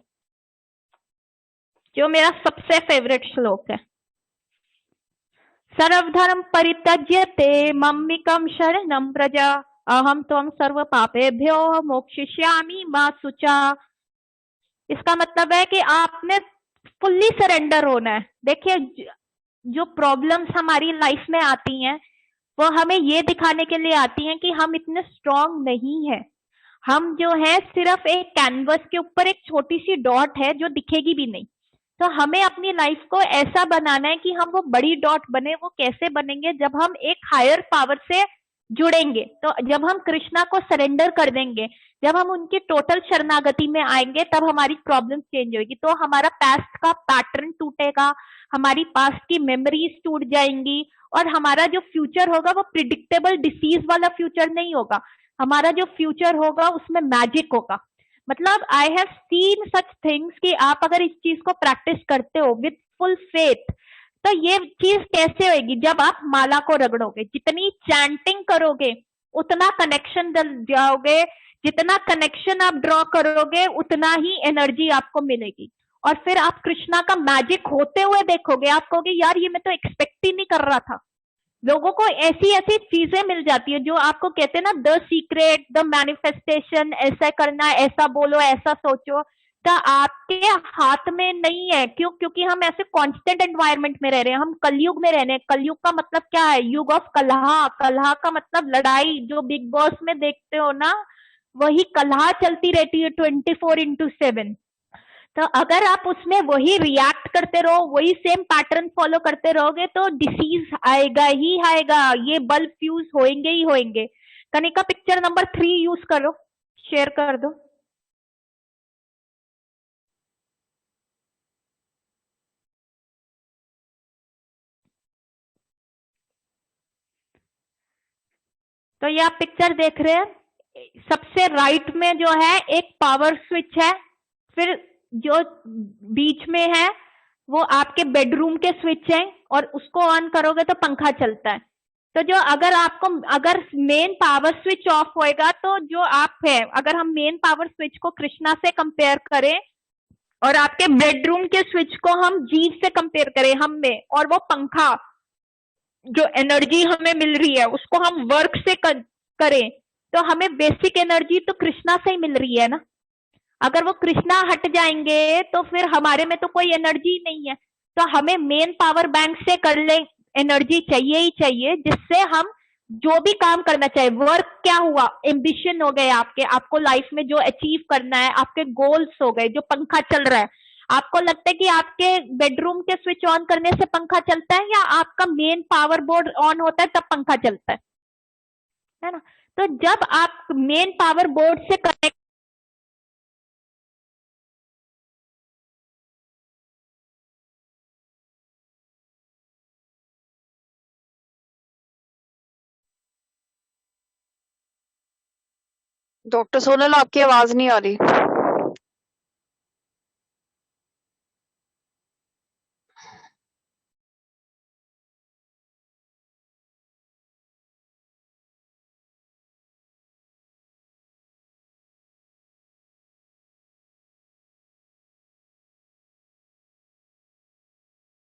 जो मेरा सबसे फेवरेट श्लोक है। सर्वधर्म परित्यज्यते मम्मिकम शरणम व्रज अहम त्वं सर्व पापेभ्यो मोक्षयिष्यामि मा शुचा। इसका मतलब है कि आपने फुल्ली सरेंडर होना है। देखिए जो प्रॉब्लम्स हमारी लाइफ में आती हैं वो हमें ये दिखाने के लिए आती हैं कि हम इतने स्ट्रांग नहीं है। हम जो है सिर्फ एक कैनवस के ऊपर एक छोटी सी डॉट है जो दिखेगी भी नहीं। तो हमें अपनी लाइफ को ऐसा बनाना है कि हम वो बड़ी डॉट बने। वो कैसे बनेंगे, जब हम एक हायर पावर से जुड़ेंगे, तो जब हम कृष्णा को सरेंडर कर देंगे, जब हम उनकी टोटल शरणागति में आएंगे, तब हमारी प्रॉब्लम चेंज होगी। तो हमारा पास्ट का पैटर्न टूटेगा, हमारी पास्ट की मेमोरीज टूट जाएंगी और हमारा जो फ्यूचर होगा वो प्रिडिक्टेबल डिसीज वाला फ्यूचर नहीं होगा। हमारा जो फ्यूचर होगा उसमें मैजिक होगा। मतलब I have seen such things कि आप अगर इस चीज को प्रैक्टिस करते हो विद फुल फेथ, तो ये चीज कैसे होगी, जब आप माला को रगड़ोगे, जितनी चैंटिंग करोगे उतना कनेक्शन जाओगे, जितना कनेक्शन आप ड्रॉ करोगे उतना ही एनर्जी आपको मिलेगी और फिर आप कृष्णा का मैजिक होते हुए देखोगे। आप कहोगे यार ये मैं तो एक्सपेक्ट ही नहीं कर रहा था, लोगों को ऐसी ऐसी चीजें मिल जाती है जो आपको कहते हैं ना, द सीक्रेट, द मैनिफेस्टेशन, ऐसा करना, ऐसा बोलो, ऐसा सोचो, तो आपके हाथ में नहीं है। क्यों? क्योंकि हम ऐसे कांस्टेंट एनवायरनमेंट में रह रहे हैं, हम कलयुग में रह रहे हैं। कलयुग का मतलब क्या है? युग ऑफ कलह। कलह का मतलब लड़ाई, जो बिग बॉस में देखते हो ना, वही कलह चलती रहती है 24/7। तो अगर आप उसमें वही रिएक्ट करते रहो, वही सेम पैटर्न फॉलो करते रहोगे, तो डिसीज आएगा ही आएगा, ये बल्ब फ्यूज होंगे ही होंगे। कनिका पिक्चर नंबर 3 यूज करो, शेयर कर दो। तो ये आप पिक्चर देख रहे हैं, सबसे राइट में जो है एक पावर स्विच है, फिर जो बीच में है वो आपके बेडरूम के स्विच है, और उसको ऑन करोगे तो पंखा चलता है। तो जो अगर मेन पावर स्विच ऑफ होएगा, तो जो आप है, अगर हम मेन पावर स्विच को कृष्णा से कंपेयर करें और आपके बेडरूम के स्विच को हम जीव से कंपेयर करें, हम में, और वो पंखा जो एनर्जी हमें मिल रही है उसको हम वर्क से करें, तो हमें बेसिक एनर्जी तो कृष्णा से ही मिल रही है ना। अगर वो कृष्णा हट जाएंगे तो फिर हमारे में तो कोई एनर्जी नहीं है। तो हमें मेन पावर बैंक से कर ले, एनर्जी चाहिए ही चाहिए, जिससे हम जो भी काम करना चाहिए, वर्क क्या हुआ, एम्बिशन हो गए आपके, आपको लाइफ में जो अचीव करना है, आपके गोल्स हो गए, जो पंखा चल रहा है। आपको लगता है कि आपके बेडरूम के स्विच ऑन करने से पंखा चलता है, या आपका मेन पावर बोर्ड ऑन होता है तब पंखा चलता है ना? तो जब आप मेन पावर बोर्ड से कनेक्ट, डॉक्टर सोनल, आपकी आवाज नहीं आ रही।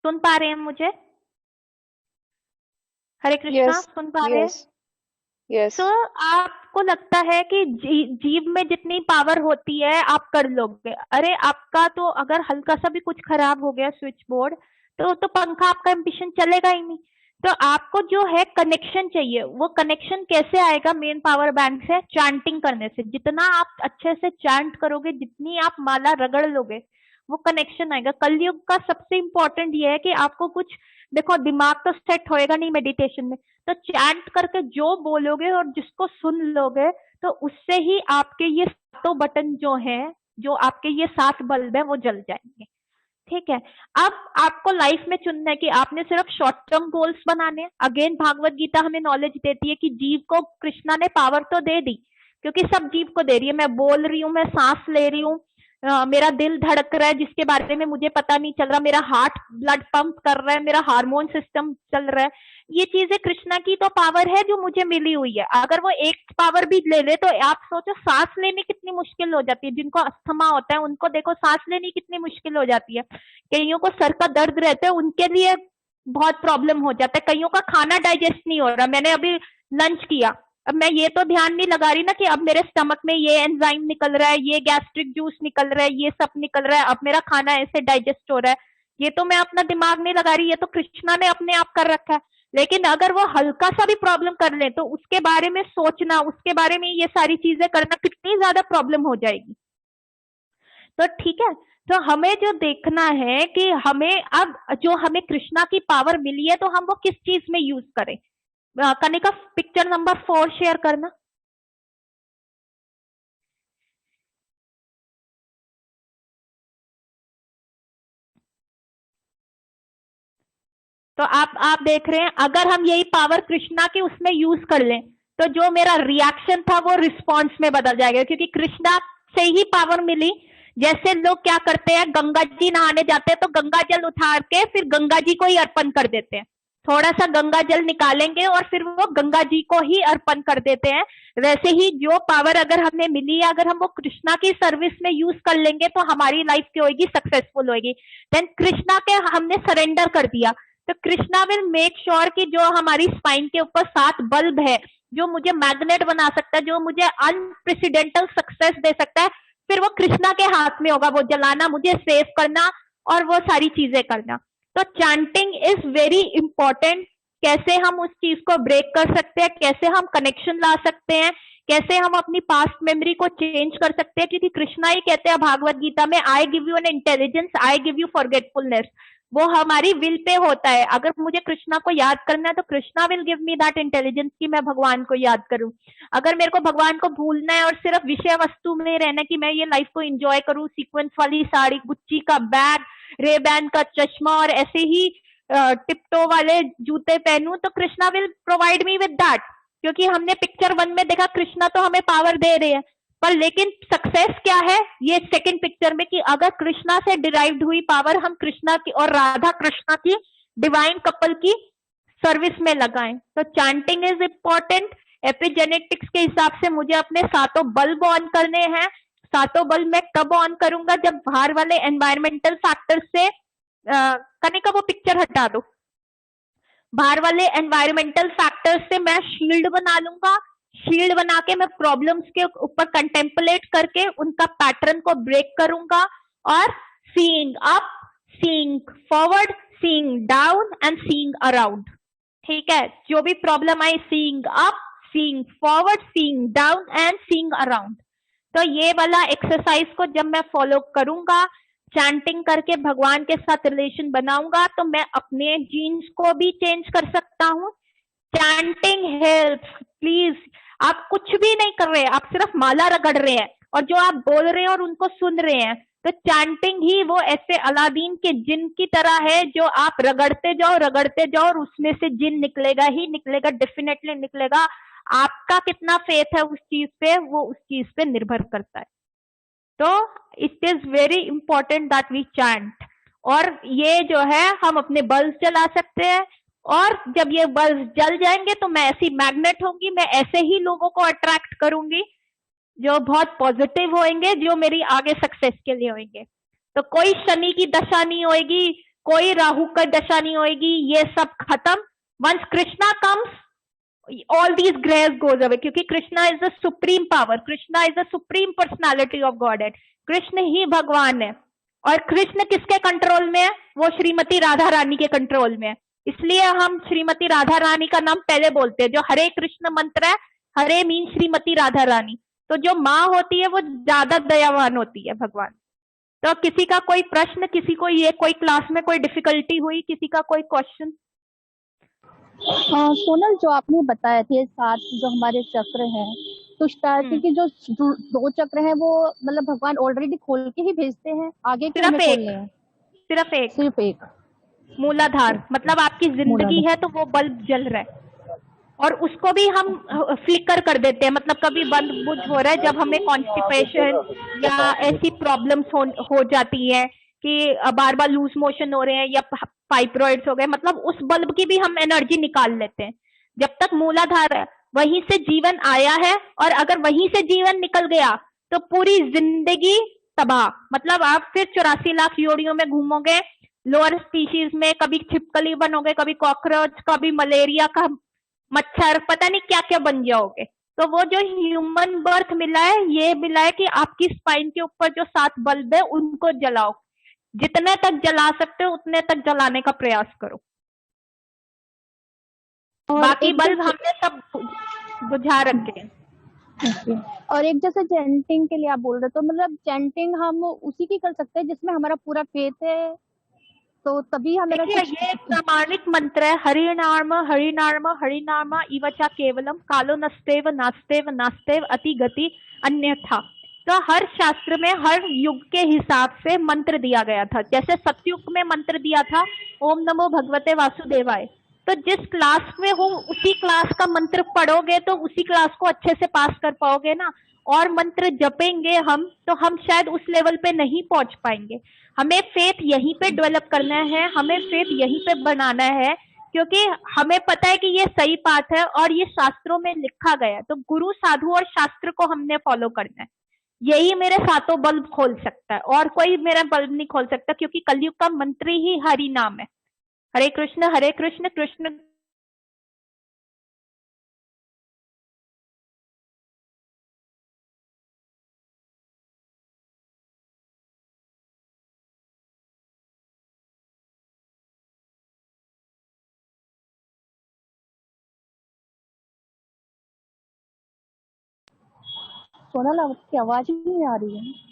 सुन पा रहे हैं मुझे? हरे कृष्णा, यस, सुन पा रहे हैं? Yes, yes. तो आपको लगता है कि जीव में जितनी पावर होती है आप कर लोगे। अरे आपका तो अगर हल्का सा भी कुछ खराब हो गया स्विच बोर्ड, तो पंखा, आपका एम्बिशन चलेगा ही नहीं। तो आपको जो है कनेक्शन चाहिए, वो कनेक्शन कैसे आएगा? मेन पावर बैंक से, चैंटिंग करने से। जितना आप अच्छे से चैंट करोगे, जितनी आप माला रगड़ लोगे, वो कनेक्शन आएगा। कलयुग का सबसे इंपॉर्टेंट ये है कि आपको कुछ, देखो दिमाग तो सेट होएगा नहीं मेडिटेशन में, तो चैंट करके जो बोलोगे और जिसको सुन लोगे, तो उससे ही आपके ये 7 बटन जो हैं, जो आपके ये 7 बल्ब है, वो जल जाएंगे। ठीक है? अब आपको लाइफ में चुनना है कि आपने सिर्फ शॉर्ट टर्म गोल्स बनाने हैं। अगेन भागवत गीता हमें नॉलेज देती है कि जीव को कृष्णा ने पावर तो दे दी, क्योंकि सब जीव को दे रही है। मैं बोल रही हूँ, मैं सांस ले रही हूँ, मेरा दिल धड़क रहा है जिसके बारे में मुझे पता नहीं चल रहा, मेरा हार्ट ब्लड पंप कर रहा है, मेरा हार्मोन सिस्टम चल रहा है। ये चीजें कृष्णा की तो पावर है जो मुझे मिली हुई है। अगर वो एक पावर भी ले ले, तो आप सोचो सांस लेनी कितनी मुश्किल हो जाती है। जिनको अस्थमा होता है उनको देखो, सांस लेनी कितनी मुश्किल हो जाती है। कईयों को सर का दर्द रहता है, उनके लिए बहुत प्रॉब्लम हो जाता है। कईयों का खाना डाइजेस्ट नहीं हो रहा। मैंने अभी लंच किया, अब मैं ये तो ध्यान नहीं लगा रही ना कि अब मेरे स्टमक में ये एंजाइम निकल रहा है, ये गैस्ट्रिक जूस निकल रहा है, ये सब निकल रहा है, अब मेरा खाना ऐसे डाइजेस्ट हो रहा है। ये तो मैं अपना दिमाग नहीं लगा रही, ये तो कृष्णा ने अपने आप कर रखा है। लेकिन अगर वो हल्का सा भी प्रॉब्लम कर ले, तो उसके बारे में सोचना, उसके बारे में ये सारी चीजें करना, कितनी ज्यादा प्रॉब्लम हो जाएगी। तो ठीक है, तो हमें जो देखना है कि हमें अब जो हमें कृष्णा की पावर मिली है, तो हम वो किस चीज में यूज करें। कनिका पिक्चर नंबर 4 शेयर करना। तो आप देख रहे हैं, अगर हम यही पावर कृष्णा की उसमें यूज कर लें, तो जो मेरा रिएक्शन था वो रिस्पॉन्स में बदल जाएगा, क्योंकि कृष्णा से ही पावर मिली। जैसे लोग क्या करते हैं, गंगा जी नहाने जाते हैं तो गंगा जल उतार के फिर गंगा जी को ही अर्पण कर देते हैं। थोड़ा सा गंगा जल निकालेंगे और फिर वो गंगा जी को ही अर्पण कर देते हैं। वैसे ही जो पावर अगर हमें मिली है, अगर हम वो कृष्णा की सर्विस में यूज कर लेंगे, तो हमारी लाइफ क्या होगी, सक्सेसफुल होगी। देन कृष्णा के हमने सरेंडर कर दिया, तो कृष्णा विल मेक श्योर कि जो हमारी स्पाइन के ऊपर 7 बल्ब है, जो मुझे मैग्नेट बना सकता है, जो मुझे अनप्रेसिडेंटल सक्सेस दे सकता है, फिर वो कृष्णा के हाथ में होगा, वो जलाना, मुझे सेव करना और वो सारी चीजें करना। तो चैंटिंग इज वेरी इंपॉर्टेंट। कैसे हम उस चीज को ब्रेक कर सकते हैं, कैसे हम कनेक्शन ला सकते हैं, कैसे हम अपनी पास्ट मेमोरी को चेंज कर सकते हैं, क्योंकि कृष्णा ही कहते हैं भागवत गीता में, I give you an intelligence, I give you forgetfulness. वो हमारी विल पे होता है। अगर मुझे कृष्णा को याद करना है तो Krishna will give me that intelligence कि मैं भगवान को याद करूं। अगर मेरे को भगवान को भूलना है और सिर्फ विषय वस्तु में रहना है कि मैं ये लाइफ को एंजॉय करूं, सीक्वेंस वाली साड़ी, गुच्ची का बैग, रेबैन का चश्मा और ऐसे ही टिपटो वाले जूते पहनूं, तो Krishna will provide me with that. क्योंकि हमने पिक्चर 1 में देखा कृष्णा तो हमें पावर दे रहे हैं, पर लेकिन सक्सेस क्या है ये सेकंड पिक्चर में, कि अगर कृष्णा से डिराइव्ड हुई पावर हम कृष्णा की और राधा कृष्णा की डिवाइन कपल की सर्विस में लगाएं। तो चैंटिंग इज इम्पोर्टेंट। एपिजेनेटिक्स के हिसाब से मुझे अपने 7 बल्ब ऑन करने हैं। 7 बल्ब मैं कब ऑन करूंगा, जब बाहर वाले एनवायरमेंटल फैक्टर्स से कनिका वो पिक्चर हटा दो, बाहर वाले एनवायरमेंटल फैक्टर्स से मैं शील्ड बना लूंगा। शील्ड बना के मैं प्रॉब्लम्स के ऊपर कंटेम्पलेट करके उनका पैटर्न को ब्रेक करूंगा और seeing up, seeing forward, seeing down and seeing around. ठीक है, जो भी problem I, seeing up, seeing forward, seeing down and seeing around. तो ये वाला एक्सरसाइज को जब मैं फॉलो करूंगा, चैंटिंग करके भगवान के साथ रिलेशन बनाऊंगा, तो मैं अपने जीन्स को भी चेंज कर सकता हूँ। Chanting helps. प्लीज, आप कुछ भी नहीं कर रहे, आप सिर्फ माला रगड़ रहे हैं और जो आप बोल रहे हैं और उनको सुन रहे हैं, तो चैंटिंग ही वो ऐसे अलादीन के जिन की तरह है, जो आप रगड़ते जाओ और उसमें से जिन निकलेगा ही निकलेगा, डेफिनेटली निकलेगा। आपका कितना फेथ है उस चीज पे, वो उस चीज पे निर्भर करता है। तो it is very important that we chant. और ये जो है हम अपने बल्ब जला सकते हैं, और जब ये बल्ब जल जाएंगे तो मैं ऐसी मैग्नेट होंगी, मैं ऐसे ही लोगों को अट्रैक्ट करूंगी जो बहुत पॉजिटिव होंगे, जो मेरी आगे सक्सेस के लिए होंगे। तो कोई शनि की दशा नहीं होगी, कोई राहु की दशा नहीं होगी, ये सब खत्म। Once Krishna comes, all these grays goes away, क्योंकि Krishna is the supreme power, Krishna is the supreme personality of godhead. Krishna ही भगवान है, और कृष्ण किसके कंट्रोल में है, वो श्रीमती राधा रानी के कंट्रोल में है। इसलिए हम श्रीमती राधा रानी का नाम पहले बोलते हैं। जो हरे कृष्ण मंत्र है, हरे मीन श्रीमती राधा रानी, तो जो माँ होती है वो ज्यादा दयावान होती है भगवान। तो किसी का कोई प्रश्न, किसी को ये कोई क्लास में कोई डिफिकल्टी हुई, किसी का कोई क्वेश्चन? सोनल, जो आपने बताया थे 7 जो हमारे चक्र हैं, तो स्टार्टिंग के जो 2 चक्र हैं वो मतलब भगवान ऑलरेडी खोल के ही भेजते हैं, आगे क्यों हमें खोलने हैं? सिर्फ एक मूलाधार, मतलब आपकी जिंदगी है तो वो बल्ब जल रहा है, और उसको भी हम फ्लिकर कर देते हैं, मतलब कभी बंद बुझ हो रहा है, जब हमें कॉन्स्टिपेशन या ऐसी प्रॉब्लम्स हो जाती है कि बार बार लूज मोशन हो रहे हैं या फाइब्रॉइड्स हो गए, मतलब उस बल्ब की भी हम एनर्जी निकाल लेते हैं। जब तक मूलाधार है, वहीं से जीवन आया है, और अगर वहीं से जीवन निकल गया तो पूरी जिंदगी तबाह। मतलब आप फिर 84 लाख योनियों में घूमोगे, लोअर स्पीशीज में, कभी छिपकली बनोगे, कभी कॉकरोच, कभी मलेरिया का मच्छर, पता नहीं क्या क्या बन जाओगे। तो वो जो ह्यूमन बर्थ मिला है, ये मिला है कि आपकी स्पाइन के ऊपर जो 7 बल्ब है उनको जलाओ, जितने तक जला सकते हो उतने तक जलाने का प्रयास करो। बाकी बल्ब हमने सब बुझा रखे हैं। और एक जैसे चैंटिंग के लिए आप बोल रहे, तो मतलब चैंटिंग हम उसी की कर सकते हैं जिसमें हमारा पूरा फेथ है, तो तभी हमारा ये एक प्रामाणिक मंत्र है, हरिनाम हरिनाम हरिनाम इवचा केवलम कालो नस्तेव नास्तेव नास्तेव अति गति अन्यथा। तो हर शास्त्र में हर युग के हिसाब से मंत्र दिया गया था। जैसे सतयुग में मंत्र दिया था ओम नमो भगवते वासुदेवाय, तो जिस क्लास में हो उसी क्लास का मंत्र पढ़ोगे तो उसी क्लास को अच्छे से पास कर पाओगे ना। और मंत्र जपेंगे हम तो हम शायद उस लेवल पे नहीं पहुंच पाएंगे। हमें फेथ यहीं पे डेवलप करना है, हमें फेथ यहीं पे बनाना है, क्योंकि हमें पता है कि ये सही बात है और ये शास्त्रों में लिखा गया है। तो गुरु साधु और शास्त्र को हमने फॉलो करना है। यही मेरे 7 बल्ब खोल सकता है, और कोई मेरा बल्ब नहीं खोल सकता, क्योंकि कलयुग का मंत्र ही हरि नाम है। हरे कृष्ण कृष्ण सोनल आपकी आवाज ही नहीं आ रही है।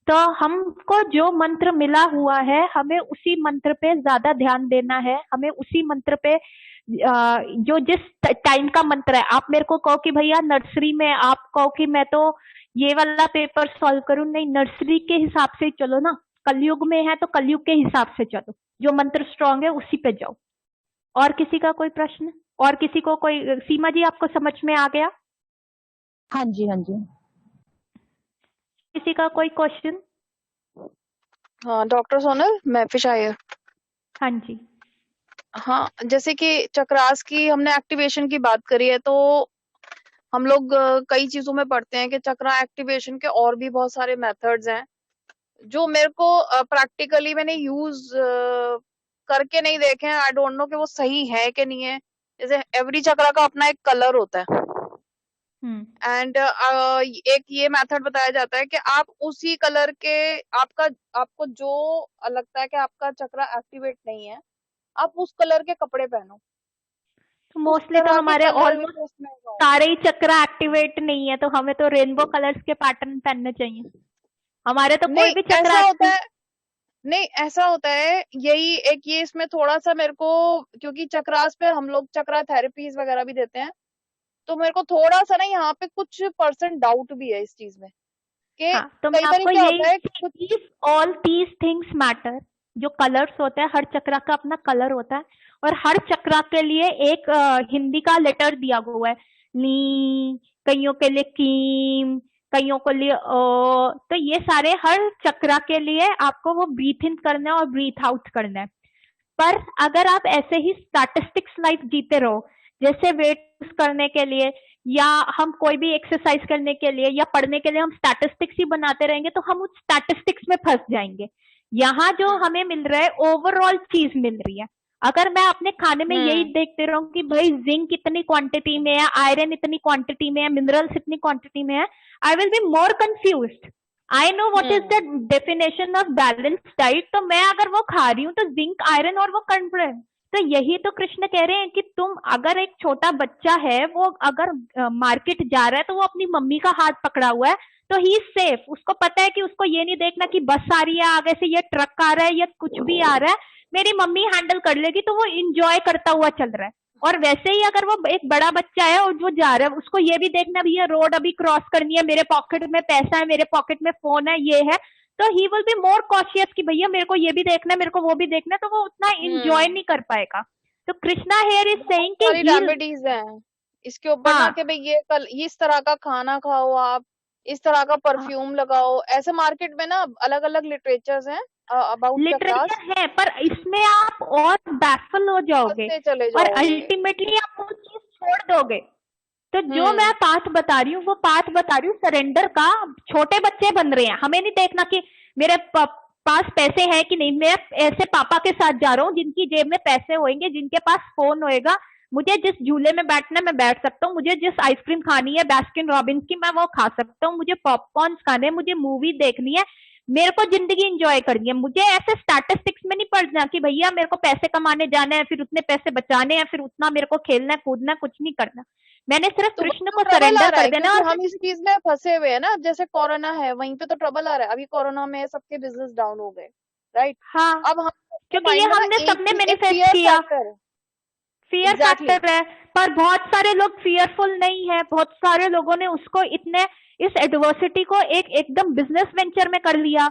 तो हमको जो मंत्र मिला हुआ है हमें उसी मंत्र पे ज्यादा ध्यान देना है, हमें उसी मंत्र पे जो जिस टाइम का मंत्र है। आप मेरे को कहो कि भैया नर्सरी में, आप कहो कि मैं तो ये वाला पेपर सॉल्व करूं, नहीं, नर्सरी के हिसाब से चलो ना। कलयुग में है तो कलयुग के हिसाब से चलो, जो मंत्र स्ट्रांग है उसी पे जाओ। और किसी का कोई प्रश्न? और किसी को कोई? सीमा जी आपको समझ में आ गया? हाँ जी, हाँ जी। किसी का कोई क्वेश्चन? हाँ डॉक्टर सोनल, मैं फिशायर। हाँ जी। हाँ, जैसे कि चक्रास की हमने एक्टिवेशन की बात करी है, तो हम लोग कई चीजों में पढ़ते हैं कि चक्रा एक्टिवेशन के और भी बहुत सारे मेथड्स हैं जो मेरे को प्रैक्टिकली मैंने यूज करके नहीं देखे हैं। आई डोंट नो कि वो सही है कि नहीं है। जैसे एवरी चक्रा का अपना एक कलर होता है एंड एक ये मेथड बताया जाता है कि आप उसी कलर के, आपको जो लगता है कि आपका चक्रा एक्टिवेट नहीं है, आप उस कलर के कपड़े पहनो। तो मोस्टली तो हमारे ऑलमोस्ट सारे ही चक्र एक्टिवेट नहीं है, तो हमें तो रेनबो कलर्स के पैटर्न पहनने चाहिए। हमारे तो कोई भी चक्र ऐसा होता है, नहीं ऐसा होता है, यही एक ये इसमें थोड़ा सा मेरे को, क्योंकि चक्रास पे हम लोग चक्रा थेरेपीज वगैरह भी देते हैं, तो मेरे को थोड़ा सा ना यहाँ पे कुछ % डाउट भी है इस चीज में कि हाँ, तो मैं कई बार आपको क्या होता है यही ऑल दीज थिंग्स मैटर। जो कलर्स होते हैं, हर चक्रा का अपना कलर होता है और हर चक्रा के लिए एक हिंदी का लेटर दिया हुआ है। नी, कईयों के लिए कीम, कईयों के लिए तो ये सारे हर चक्रा के लिए आपको वो ब्रीथ इन करना है और ब्रीथ आउट करना है। पर अगर आप ऐसे ही स्टैटिस्टिक्स लाइफ जीते रहो, जैसे वेट करने के लिए या हम कोई भी एक्सरसाइज करने के लिए या पढ़ने के लिए हम स्टैटिस्टिक्स ही बनाते रहेंगे, तो हम उस स्टैटिस्टिक्स में फंस जाएंगे। यहाँ जो हमें मिल रहा है ओवरऑल चीज मिल रही है। अगर मैं अपने खाने में यही देखते रहूं कि भाई जिंक इतनी क्वांटिटी में है, आयरन इतनी क्वांटिटी में है, मिनरल्स इतनी क्वांटिटी में है, I will be more confused. I know what is the definition of balance diet. तो मैं अगर वो खा रही हूँ तो जिंक, आयरन और वो कंटेंट, तो यही तो कृष्ण कह रहे हैं कि तुम, अगर एक छोटा बच्चा है वो अगर मार्केट जा रहा है तो वो अपनी मम्मी का हाथ पकड़ा हुआ है, तो ही सेफ। उसको पता है कि उसको ये नहीं देखना कि बस आ रही है आगे से, ये ट्रक आ रहा है या कुछ भी आ रहा है, मेरी मम्मी हैंडल कर लेगी, तो वो इंजॉय करता हुआ चल रहा है। और वैसे ही अगर वो एक बड़ा बच्चा है और वो जा रहा है, उसको ये भी देखना भी है रोड अभी क्रॉस करनी है, मेरे पॉकेट में पैसा है, मेरे पॉकेट में फोन है, ये है, तो he will be more cautious कि भैया मेरे को ये भी देखना है, मेरे को वो भी देखना है, तो वो उतना इंजॉय नहीं कर पाएगा। तो कृष्णा हेयर इज सेइंग कि रेमेडीज हैं इसके ऊपर ना कि भाई ये इस तरह का खाना खाओ, आप इस तरह का परफ्यूम लगाओ। ऐसे मार्केट में ना अलग अलग लिटरेचर्स हैं अबाउट लिटरेचर है, पर इसमें आप और बैफल हो जाओगे और अल्टीमेटली आप वो चीज छोड़ दोगे। तो जो मैं पाथ बता रही हूँ वो पाथ बता रही हूँ सरेंडर का। छोटे बच्चे बन रहे हैं, हमें नहीं देखना कि मेरे पास पैसे है कि नहीं। मैं ऐसे पापा के साथ जा रहा हूँ जिनकी जेब में पैसे होंगे, जिनके पास फोन होएगा, मुझे जिस झूले में बैठना है मैं बैठ सकता हूँ, मुझे जिस आइसक्रीम खानी है बास्किन रॉबिन्स की मैं वो खा सकता हूँ, मुझे पॉपकॉर्न खाने, मुझे मूवी देखनी है, मेरे को जिंदगी एंजॉय करनी है। मुझे ऐसे स्टैटिस्टिक्स में नहीं पढ़ना कि भैया मेरे को पैसे कमाने जाना है, फिर उतने पैसे बचाने हैं, फिर उतना मेरे को खेलना है कूदना, कुछ नहीं करना। मैंने सिर्फ कृष्ण को सरेंडर कर देना। और हम इस चीज में फंसे हुए हैं ना, जैसे कोरोना है वहीं पे तो ट्रबल आ रहा है। अभी कोरोना में सबके बिजनेस डाउन हो गए, राइट? हाँ, अब हम क्योंकि ये हमने सबने मैनिफेस्ट किया। फियर फैक्टर है, पर बहुत सारे लोग फियरफुल नहीं है। बहुत सारे लोगों ने उसको इतने इस एडवर्सिटी को एकदम बिजनेस वेंचर में कर लिया।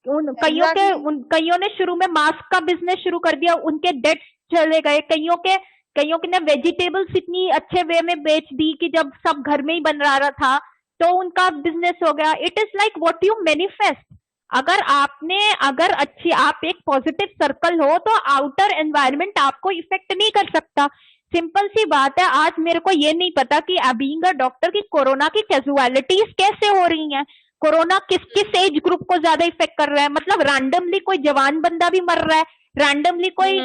कईयों ने शुरू में मास्क का बिजनेस शुरू कर दिया, उनके डेट्स चले गए। कईयों ने वेजिटेबल्स इतनी अच्छे वे में बेच दी कि जब सब घर में ही बन रहा था तो उनका बिजनेस हो गया। It is like what you manifest. अगर आप एक पॉजिटिव सर्कल हो तो आउटर एनवायरनमेंट आपको इफेक्ट नहीं कर सकता। सिंपल सी बात है। आज मेरे को ये नहीं पता कि बीइंग अ डॉक्टर की कोरोना की कैजुअलिटीज कैसे हो रही हैं। कोरोना किस किस एज ग्रुप को ज्यादा इफेक्ट कर रहा है? मतलब रैंडमली कोई जवान बंदा भी मर रहा है, रैंडमली कोई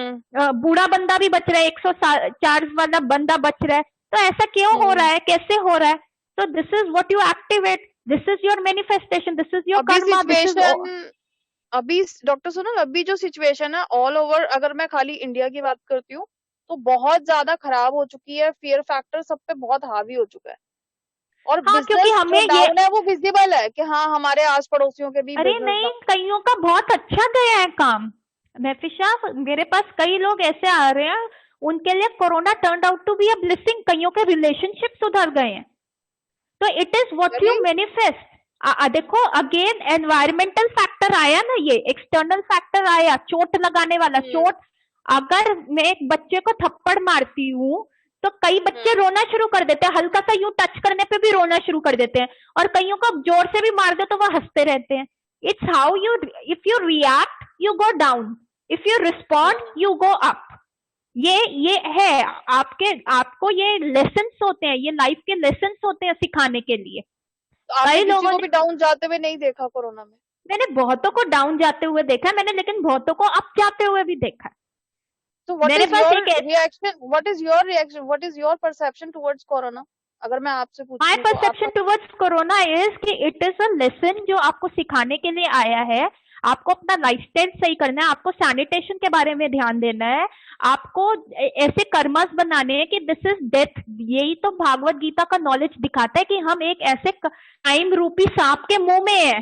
बूढ़ा बंदा भी बच रहा है, 104 वाला बंदा बच रहा है। तो ऐसा क्यों हो रहा है, कैसे हो रहा है? तो this is what you activate, this is your manifestation, this is your Karma, this is अभी डॉक्टर सोनल, अभी जो सिचुएशन है ऑल ओवर, अगर मैं खाली इंडिया की बात करती हूँ तो बहुत ज्यादा खराब हो चुकी है। फियर फैक्टर सब पे बहुत हावी हो चुका है, और हाँ, क्योंकि हमें जो डाउन है वो विजिबल है कि हाँ हमारे आस पड़ोसियों के भी अरे business नहीं, down। कईयों का बहुत अच्छा गया है काम। महफिशा, मेरे पास कई लोग ऐसे आ रहे हैं, उनके लिए corona turn out to be a blessing, कईयों के रिलेशनशिप सुधर गए हैं। तो it is what you manifest. देखो अगेन एनवायरमेंटल फैक्टर आया ना, ये एक्सटर्नल फैक्टर आया, चोट लगाने वाला। चोट, अगर मैं एक बच्चे को थप्पड़ मारती हूँ तो कई बच्चे रोना शुरू कर देते हैं, हल्का सा यूं टच करने पे भी रोना शुरू कर देते हैं, और कईयों को जोर से भी मार दो तो वो हंसते रहते हैं। It's how you, if you react you go down, if you respond you go up. ये है आपको ये लेसन्स होते हैं, ये लाइफ के लेसन्स होते हैं सिखाने के लिए। तो आपने कई किसी लोगों को ने, भी डाउन जाते हुए नहीं देखा कोरोना में? मैंने बहुतों को डाउन जाते हुए देखा है मैंने, लेकिन बहुतों को अप जाते हुए भी देखा है। तो व्हाट मेरे इज पास योर एक reaction, what is your perception towards corona? अगर मैं आपसे माई पूछूं तो परसेप्शन आपका टुवर्ड्स कोरोना इज कि इट इज अ लेसन जो आपको सिखाने के लिए आया है। आपको अपना लाइफस्टाइल सही करना है, आपको सैनिटेशन के बारे में ध्यान देना है, आपको ऐसे कर्मस बनाने हैं कि दिस इज डेथ। यही तो भागवत गीता का नॉलेज दिखाता है कि हम एक ऐसे टाइम रूपी सांप के मुंह में है,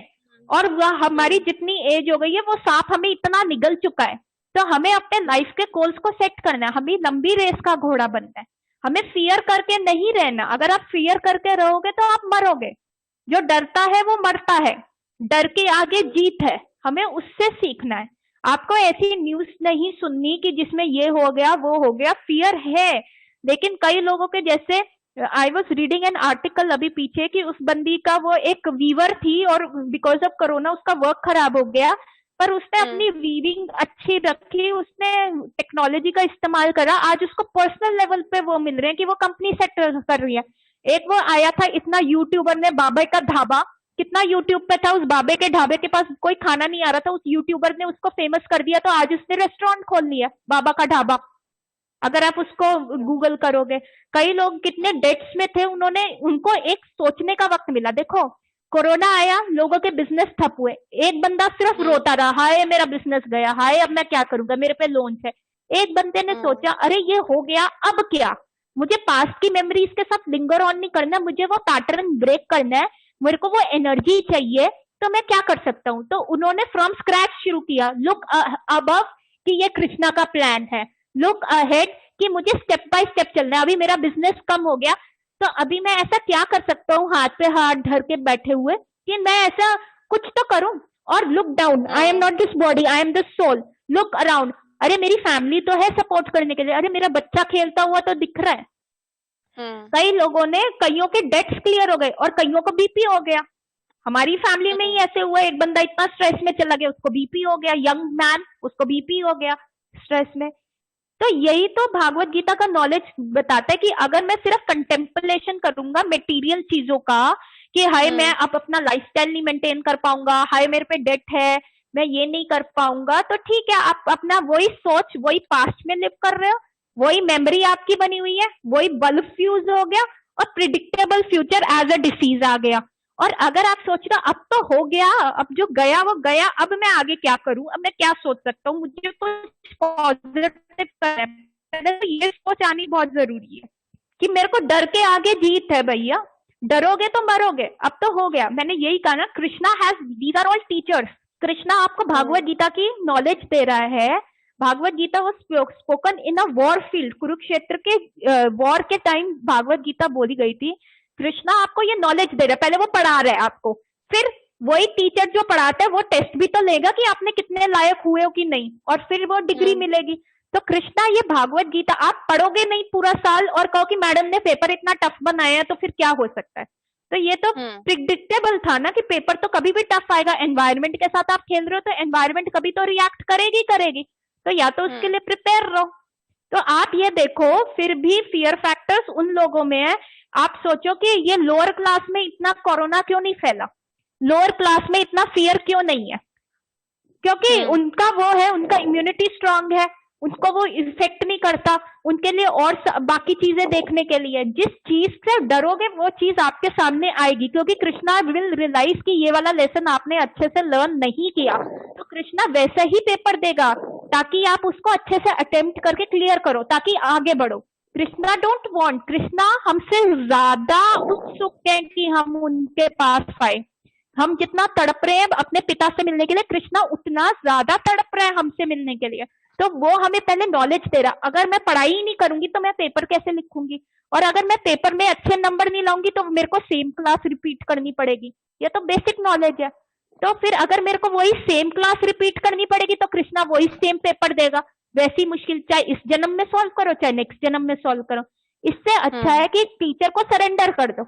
और वह हमारी जितनी एज हो गई है वो सांप हमें इतना निगल चुका है। तो हमें अपने लाइफ के गोल्स को सेट करना है, हमें लंबी रेस का घोड़ा बनना है, हमें फियर करके नहीं रहना। अगर आप फियर करके रहोगे तो आप मरोगे। जो डरता है वो मरता है, डर के आगे जीत है, हमें उससे सीखना है। आपको ऐसी न्यूज नहीं सुननी कि जिसमें ये हो गया वो हो गया। फियर है, लेकिन कई लोगों के जैसे I was reading an article अभी पीछे कि उस बंदी का, वो एक वीवर थी और बिकॉज ऑफ कोरोना उसका वर्क खराब हो गया, पर उसने अपनी वीविंग अच्छी रखी, उसने टेक्नोलॉजी का इस्तेमाल करा, आज उसको पर्सनल लेवल पे वो मिल रहे हैं कि वो कंपनी सेट कर रही है। एक वो आया था इतना यूट्यूबर ने, बाबे का ढाबा, कितना यूट्यूब पे था, उस बाबे के ढाबे के पास कोई खाना नहीं आ रहा था, उस यूट्यूबर ने उसको फेमस कर दिया, तो आज उसने रेस्टोरेंट खोल लिया, बाबा का ढाबा। अगर आप उसको गूगल करोगे, कई लोग कितने डेट्स में थे, उनको एक सोचने का वक्त मिला। देखो कोरोना आया, लोगों के बिजनेस ठप हुए, एक बंदा सिर्फ रोता रहा, हाय मेरा बिजनेस गया, हाय अब मैं क्या करूंगा, मेरे पे लोन है। एक बंदे ने सोचा अरे ये हो गया, अब क्या, मुझे पास्ट की मेमोरीज के साथ लिंगर ऑन नहीं करना, मुझे वो पैटर्न ब्रेक करना है, मेरे को वो एनर्जी चाहिए, तो मैं क्या कर सकता हूँ। तो उन्होंने फ्रॉम स्क्रैच शुरू किया, लुक अबव कि ये कृष्णा का प्लान है, लुक अहेड कि मुझे स्टेप बाय स्टेप चलना है। अभी मेरा बिजनेस कम हो गया, तो अभी मैं ऐसा क्या कर सकता हूँ हाथ पे हाथ धर के बैठे हुए कि मैं ऐसा कुछ तो करूं। और look down, I am not this body, I am this soul, look around, अरे मेरी फैमिली तो है सपोर्ट करने के लिए, अरे मेरा बच्चा खेलता हुआ तो दिख रहा है। कई लोगों ने, कईयों के डेट्स क्लियर हो गए और कईयों को बीपी हो गया। हमारी फैमिली में ही ऐसे हुआ, एक बंदा इतना स्ट्रेस में चला गया, उसको बीपी हो गया, यंग मैन, उसको बीपी हो गया स्ट्रेस में। तो यही तो भागवत गीता का नॉलेज बताता है कि अगर मैं सिर्फ कंटेम्पलेशन करूंगा मटेरियल चीजों का कि हाय मैं अब अपना लाइफस्टाइल नहीं मेंटेन कर पाऊंगा, हाय मेरे पे डेट है, मैं ये नहीं कर पाऊंगा, तो ठीक है, आप अपना वही सोच, वही पास्ट में लिव कर रहे हो, वही मेमोरी आपकी बनी हुई है, वही बल्ब फ्यूज हो गया और predictable future as a disease आ गया। और अगर आप सोच रहे हो अब तो हो गया, अब जो गया वो गया, अब मैं आगे क्या करूं, अब मैं क्या सोच सकता हूँ, मुझे कुछ पॉजिटिव करना है, तो ये सोच आनी बहुत जरूरी है कि मेरे को डर के आगे जीत है भैया, डरोगे तो मरोगे। अब तो हो गया, मैंने यही कहा ना, Krishna has, these are all teachers. Krishna आपको भागवत गीता की नॉलेज दे रहा है। भागवत गीता वो spoken in a war field, Kurukshetra के वॉर के टाइम भागवत गीता बोली गई थी। कृष्णा आपको ये नॉलेज दे रहा है, पहले वो पढ़ा रहा है आपको, फिर वही टीचर जो पढ़ाता है वो टेस्ट भी तो लेगा कि आपने कितने लायक हुए हो कि नहीं, और फिर वो डिग्री मिलेगी। तो कृष्णा ये भागवत गीता आप पढ़ोगे नहीं पूरा साल और कहो कि मैडम ने पेपर इतना टफ बनाया है, तो फिर क्या हो सकता है। तो ये तो प्रिडिक्टेबल था ना कि पेपर तो कभी भी टफ आएगा। एनवायरमेंट के साथ आप खेल रहे हो तो एनवायरमेंट कभी तो रिएक्ट करेगी, तो या तो उसके लिए प्रिपेयर रहो। तो आप ये देखो, फिर भी फियर फैक्टर्स उन लोगों में है। आप सोचो कि ये लोअर क्लास में इतना कोरोना क्यों नहीं फैला, लोअर क्लास में इतना फियर क्यों नहीं है? क्योंकि उनका वो है, उनका इम्यूनिटी स्ट्रांग है, उनको वो इफेक्ट नहीं करता, उनके लिए और बाकी चीजें देखने के लिए। जिस चीज से डरोगे वो चीज आपके सामने आएगी, क्योंकि कृष्णा विल रियलाइज कि ये वाला लेसन आपने अच्छे से लर्न नहीं किया, तो कृष्णा वैसा ही पेपर देगा ताकि आप उसको अच्छे से अटेम्प्ट करके क्लियर करो, ताकि आगे बढ़ो। कृष्णा डोंट वांट, कृष्णा हमसे ज्यादा उत्सुक है कि हम उनके पास आए। हम जितना तड़प रहे हैं अपने पिता से मिलने के लिए, कृष्णा उतना ज्यादा तड़प रहा है हमसे मिलने के लिए। तो वो हमें पहले नॉलेज दे रहा। अगर मैं पढ़ाई ही नहीं करूंगी तो मैं पेपर कैसे लिखूंगी, और अगर मैं पेपर में अच्छे नंबर नहीं लाऊंगी तो मेरे को सेम क्लास रिपीट करनी पड़ेगी। ये तो बेसिक नॉलेज है। तो फिर अगर मेरे को वही सेम क्लास रिपीट करनी पड़ेगी तो कृष्णा वही सेम पेपर देगा, वैसी मुश्किल, चाहे इस जन्म में सॉल्व करो चाहे नेक्स्ट जन्म में सॉल्व करो। इससे अच्छा है कि टीचर को सरेंडर कर दो,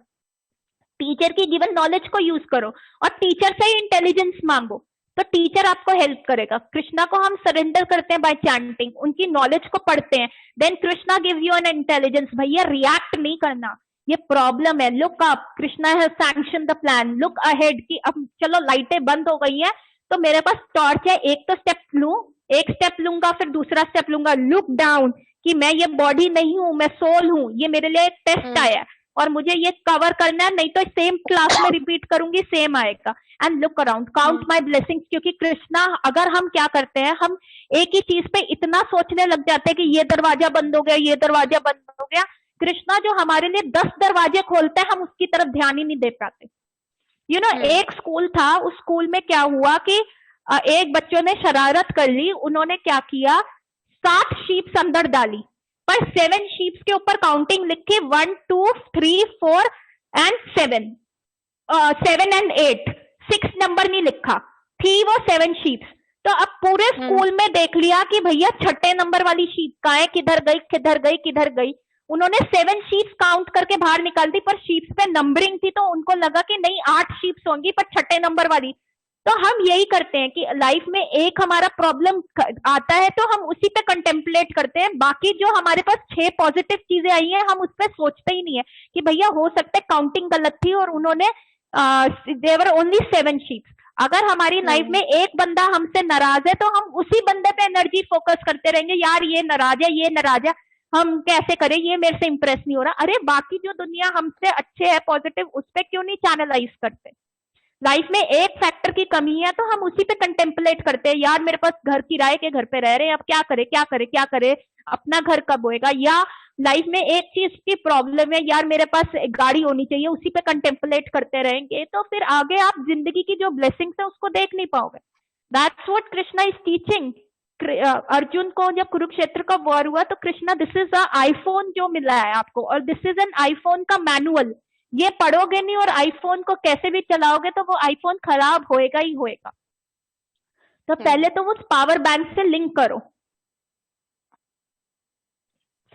टीचर की गिवन नॉलेज को यूज करो और टीचर से ही इंटेलिजेंस मांगो, तो टीचर आपको हेल्प करेगा। कृष्णा को हम सरेंडर करते हैं बाय चैंटिंग, उनकी नॉलेज को पढ़ते हैं, then Krishna give you an intelligence. भैया रिएक्ट नहीं करना, ये प्रॉब्लम है। Look up, Krishna has sanction the plan, look ahead कि अब चलो लाइटें बंद हो गई हैं तो मेरे पास टॉर्च है, एक तो स्टेप लूं, एक स्टेप लूंगा फिर दूसरा स्टेप लूंगा। लुक डाउन कि मैं ये बॉडी नहीं हूं, मैं सोल हूं, ये मेरे लिए एक टेस्ट आया है और मुझे ये कवर करना है, नहीं तो सेम क्लास में रिपीट करूंगी सेम आएगा। And look around, count my blessings. क्योंकि कृष्णा, अगर हम क्या करते हैं, हम एक ही चीज पे इतना सोचने लग जाते हैं कि ये दरवाजा बंद हो गया, ये दरवाजा बंद हो गया। कृष्णा जो हमारे लिए 10 दरवाजे खोलता है, हम उसकी तरफ ध्यान ही नहीं दे पाते। यू नो, एक स्कूल था, उस स्कूल में क्या हुआ कि एक बच्चों ने शरारत कर ली। उन्होंने क्या किया, 7 शीप्स अंदर डाली, पर 7 शीप्स के ऊपर काउंटिंग लिखी 1 2 3 4 एंड 7, 7 एंड 8, 6 नंबर नहीं लिखा, थी वो 7 शीप्स। तो अब पूरे स्कूल में देख लिया कि भैया 6ठे नंबर वाली शीप कहाँ है, किधर गई किधर गई किधर गई। उन्होंने 7 शीप्स काउंट करके बाहर निकाल दी, पर शीप्स पे नंबरिंग थी तो उनको लगा कि नहीं 8 शीप्स होंगी, पर 6ठे नंबर वाली। तो हम यही करते हैं कि लाइफ में एक हमारा प्रॉब्लम आता है तो हम उसी पे कंटेम्पलेट करते हैं, बाकी जो हमारे पास 6 पॉजिटिव चीजें आई हैं हम उस पर सोचते ही नहीं है कि भैया हो सकता है काउंटिंग गलत थी और उन्होंने देवर ओनली 7 शीप्स। अगर हमारी लाइफ में एक बंदा हमसे नाराज है तो हम उसी बंदे पे एनर्जी फोकस करते रहेंगे, यार ये नाराज है, ये नाराज है, हम कैसे करें, ये मेरे से इंप्रेस नहीं हो रहा। अरे बाकी जो दुनिया हमसे अच्छे है पॉजिटिव, उस पर क्यों नहीं चैनलाइज करते। लाइफ में एक फैक्टर की कमी है तो हम उसी पे कंटेम्पलेट करते हैं, यार मेरे पास घर किराए के घर पे रह रहे हैं, अब क्या करे क्या करे क्या करे, अपना घर कब होएगा। या लाइफ में एक चीज की प्रॉब्लम है, यार मेरे पास गाड़ी होनी चाहिए, उसी पे कंटेम्पलेट करते रहेंगे तो फिर आगे आप जिंदगी की जो ब्लेसिंग्स है उसको देख नहीं पाओगे। That's what Krishna is teaching. Arjun को जब कुरुक्षेत्र का वॉर हुआ तो Krishna, this is a iPhone जो मिला है आपको, और दिस इज एन आईफोन का मैनुअल, ये पढ़ोगे नहीं और आईफोन को कैसे भी चलाओगे तो वो आईफोन खराब होएगा ही होएगा। तो पहले तो उस पावर बैंक से लिंक करो,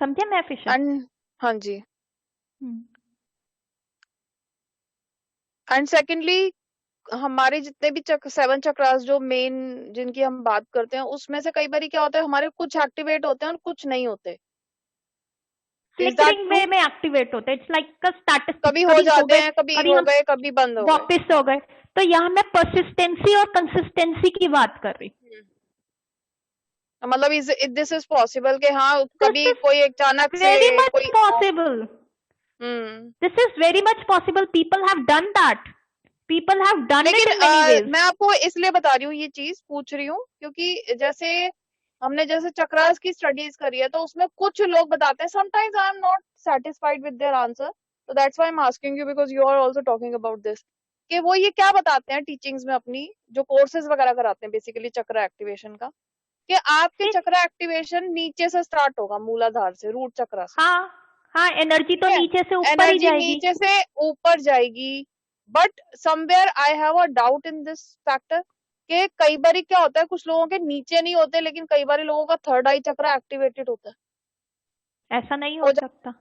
समझे मैं फिशर? हाँ जी। एंड सेकेंडली, हमारे जितने भी 7 चक्रास जो मेन जिनकी हम बात करते हैं, उसमें से कई बार क्या होता है, हमारे कुछ एक्टिवेट होते हैं और कुछ नहीं होते, फ्लिकरिंग वे में एक्टिवेट होते हैं। इट्स लाइक स्टैटिस्टिक, कभी हो जाते हैं, कभी हो गए, कभी बंद हो गए, वापस हो गए। तो यहाँ मैं परसिस्टेंसी और कंसिस्टेंसी की बात कर रही। मतलब दिस इज पॉसिबल कि हाँ कभी कोई अचानक से वेरी मच कोई possible, this is very much possible, people have done that, people have done it in many ways. मैं आपको इसलिए बता रही हूँ, ये चीज पूछ रही हूँ क्योंकि जैसे हमने जैसे चक्रास की स्टडीज करी है तो उसमें कुछ लोग बताते हैं, sometimes I am not satisfied with their answer, तो that's why I am asking you because you are also talking about this, कि वो ये क्या बताते हैं टीचिंग्स में अपनी जो कोर्सेज वगैरह कराते हैं बेसिकली चक्र एक्टिवेशन का, कि आपके चक्र एक्टिवेशन नीचे से स्टार्ट होगा, मूलाधार से, रूट चक्र से। हाँ, एनर्जी तो नीचे से ऊपर ही जाएगी, नीचे से ऊपर जाएगी, but somewhere I have a doubt in this factor कि कई बार क्या होता है, कुछ लोगों के नीचे नहीं होते लेकिन कई बार लोगों का थर्ड आई चक्र एक्टिवेटेड होता है। ऐसा नहीं हो सकता,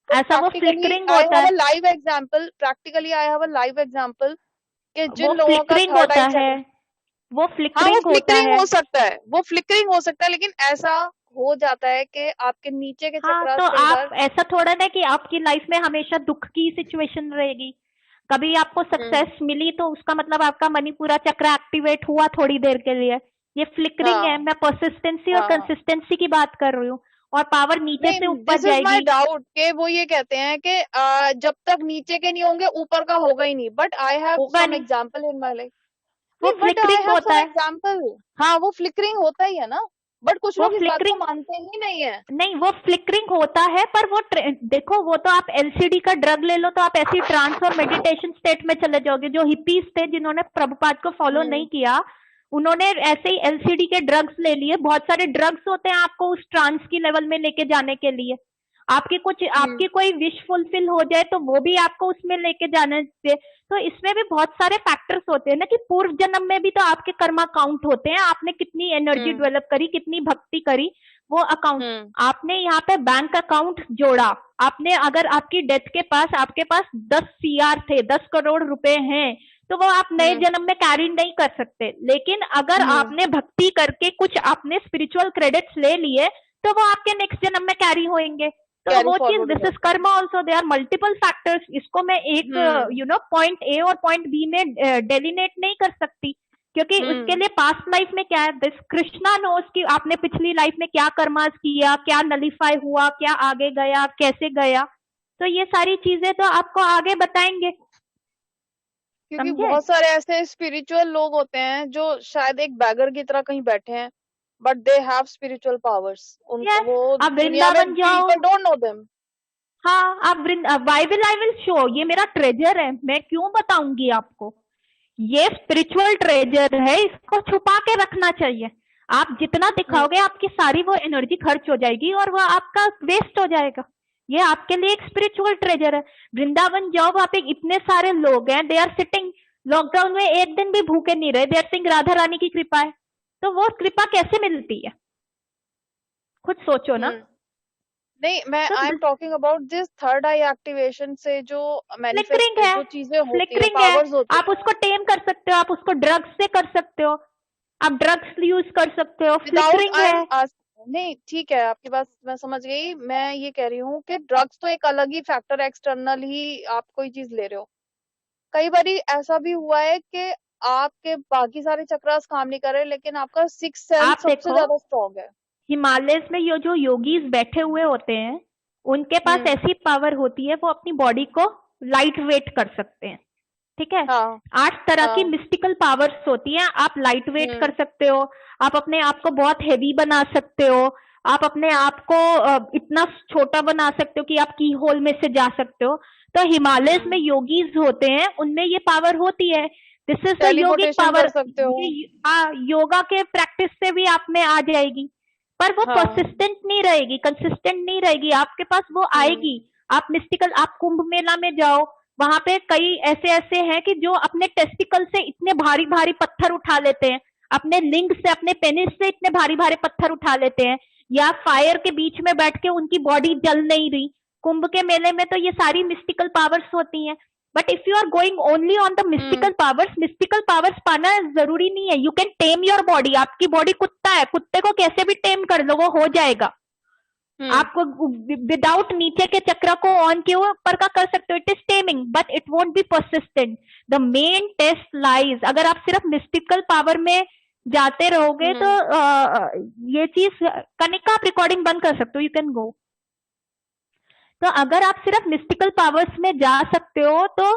ऐसा वो फ्लिकरिंग होता है। Live example, practically I have a live example कि जिन लोगों का फ्लिकरिंग होता है, वो फ्लिकरिंग होता है, हो सकता है, वो फ्लिकरिंग हो सकता है, लेकिन ऐसा हो जाता है कि आपके नीचे के चक्र तो आप ऐसा थोड़ा ना कि आपकी लाइफ में हमेशा दुख की सिचुएशन रहेगी, कभी आपको सक्सेस मिली तो उसका मतलब आपका मणिपुरा चक्र एक्टिवेट हुआ थोड़ी देर के लिए, ये फ्लिकरिंग है। हाँ मैं परसिस्टेंसी और हाँ कंसिस्टेंसी की बात कर रही हूँ, और पावर नीचे से नहीं, ऊपर दिस इज माई जाएगी। डाउट के वो ये कहते हैं कि जब तक नीचे के नहीं होंगे ऊपर का होगा ही नहीं, बट आई हैव होगा सम नहीं, एग्जांपल इन माय लाइफ। वो नहीं, बट आई फ्लिकरिंग हैव होता सम है, एग्जांपल। हाँ, वो फ्लिकरिंग होता ही है ना, बट कुछ वो लोग इस बात को फ्लिकरिंग मानते ही नहीं है। नहीं, वो फ्लिकरिंग होता है, पर वो देखो, वो तो आप एलसीडी का ड्रग ले लो तो आप ऐसी ट्रांस और मेडिटेशन स्टेट में चले जाओगे। जो हिपीज थे जिन्होंने प्रभुपाद को फॉलो नहीं किया, उन्होंने ऐसे ही एलसीडी के ड्रग्स ले लिए। बहुत सारे ड्रग्स होते हैं आपको उस ट्रांस की लेवल में लेके जाने के लिए। आपकी कोई विश फुलफिल हो जाए तो वो भी आपको उसमें लेके जाने से। तो इसमें भी बहुत सारे फैक्टर्स होते हैं ना, कि पूर्व जन्म में भी तो आपके कर्मा काउंट होते हैं। आपने कितनी एनर्जी डेवलप करी, कितनी भक्ति करी, वो अकाउंट। आपने यहाँ पे बैंक अकाउंट जोड़ा, आपने, अगर आपकी डेथ के पास आपके पास 10 CR थे, 10 करोड़ रुपए हैं, तो वो आप नए जन्म में कैरी नहीं कर सकते। लेकिन अगर आपने भक्ति करके कुछ आपने स्पिरिचुअल क्रेडिट्स ले लिए तो वो आपके नेक्स्ट जन्म में कैरी होंगे। तो कैरी वो चीज, forward this is karma also, they are multiple factors. इसको मैं एक पॉइंट ए और पॉइंट बी में डेलिनेट नहीं कर सकती, क्योंकि उसके लिए पास्ट लाइफ में क्या है, दिस कृष्णा नोस कि आपने पिछली लाइफ में क्या कर्मास किया, क्या नलिफाई हुआ, क्या आगे गया, कैसे गया। तो ये सारी चीजें तो आपको आगे बताएंगे। क्योंकि समझे? बहुत सारे ऐसे स्पिरिचुअल लोग होते हैं जो शायद एक बैगर की तरह कहीं बैठे हैं, but they have spiritual powers. उनको Yes, वो आप दुनिया में वृंदावन जाओ। People don't know them. हाँ, आप आई विल शो, ये मेरा ट्रेजर है, मैं क्यों बताऊंगी आपको। ये स्पिरिचुअल ट्रेजर है, इसको छुपा के रखना चाहिए। आप जितना दिखाओगे आपकी सारी वो एनर्जी खर्च हो जाएगी और वो आपका वेस्ट हो जाएगा। ये आपके लिए एक स्पिरिचुअल ट्रेजर है। वृंदावन जाओ, वहां पे इतने सारे लोग हैं, दे आर सिटिंग, लॉकडाउन में एक दिन भी भूखे नहीं रहे, दे आर सिंग राधा रानी की कृपा है। तो वो कृपा कैसे मिलती है, खुद सोचो ना। नहीं, मैं तो I am talking about this third I activation से जो फ्लिकरिंग है, जो चीजें होती है, फ्लिकरिंग है। पावर्स होती आप उसको टेम कर सकते हो, आप उसको ड्रग्स से कर सकते हो, आप ड्रग्स यूज कर सकते हो, फ्लिकरिंग है। नहीं, ठीक है, आपकी बात मैं समझ गई। मैं ये कह रही हूँ कि ड्रग्स तो एक अलग ही फैक्टर, एक्सटर्नल ही आप कोई चीज ले रहे हो। कई बार ऐसा भी हुआ है कि आपके बाकी सारे चक्रास काम नहीं कर रहे, लेकिन आपका सिक्स सेंस आप सबसे देखो, ज्यादा स्ट्रॉन्ग है। हिमालयस में ये जो योगीज बैठे हुए होते हैं, उनके पास ऐसी पावर होती है, वो अपनी बॉडी को लाइट वेट कर सकते हैं। ठीक है, हाँ 8 तरह की हाँ मिस्टिकल पावर्स होती हैं। आप लाइट वेट कर सकते हो, आप अपने आप को बहुत हेवी बना सकते हो, आप अपने आप को इतना छोटा बना सकते हो कि आप की होल में से जा सकते हो। तो हिमालयस में योगीज होते हैं, उनमें ये पावर होती है। This is the yogic teleportation power. कर सकते हो। हाँ, योगा के प्रैक्टिस से भी आप में आ जाएगी, पर वो हाँ। परसिस्टेंट नहीं रहेगी, कंसिस्टेंट नहीं रहेगी। आपके पास वो आएगी। आप मिस्टिकल, आप कुंभ मेला में जाओ, वहां पे कई ऐसे हैं कि जो अपने टेस्टिकल से इतने भारी भारी पत्थर उठा लेते हैं, अपने लिंग से, अपने पेनिस से इतने भारी भारी पत्थर उठा लेते हैं, या फायर के बीच में बैठ के उनकी बॉडी जल नहीं रही। कुंभ के मेले में तो ये सारी मिस्टिकल पावर्स होती हैं। But if you are going only on the mystical powers पाना जरूरी नहीं है। You can tame your body. आपकी बॉडी कुत्ता है, कुत्ते को कैसे भी टेम कर लो, वो हो जाएगा। आपको विदाउट नीचे के चक्र को ऑन के ऊपर का कर सकते हो, it is taming, but it won't be persistent. The main test lies, अगर आप सिर्फ मिस्टिकल पावर में जाते रहोगे तो ये चीज, कनिका आप रिकॉर्डिंग बंद कर सकते हो, यू कैन गो। तो अगर आप सिर्फ मिस्टिकल पावर्स में जा सकते हो तो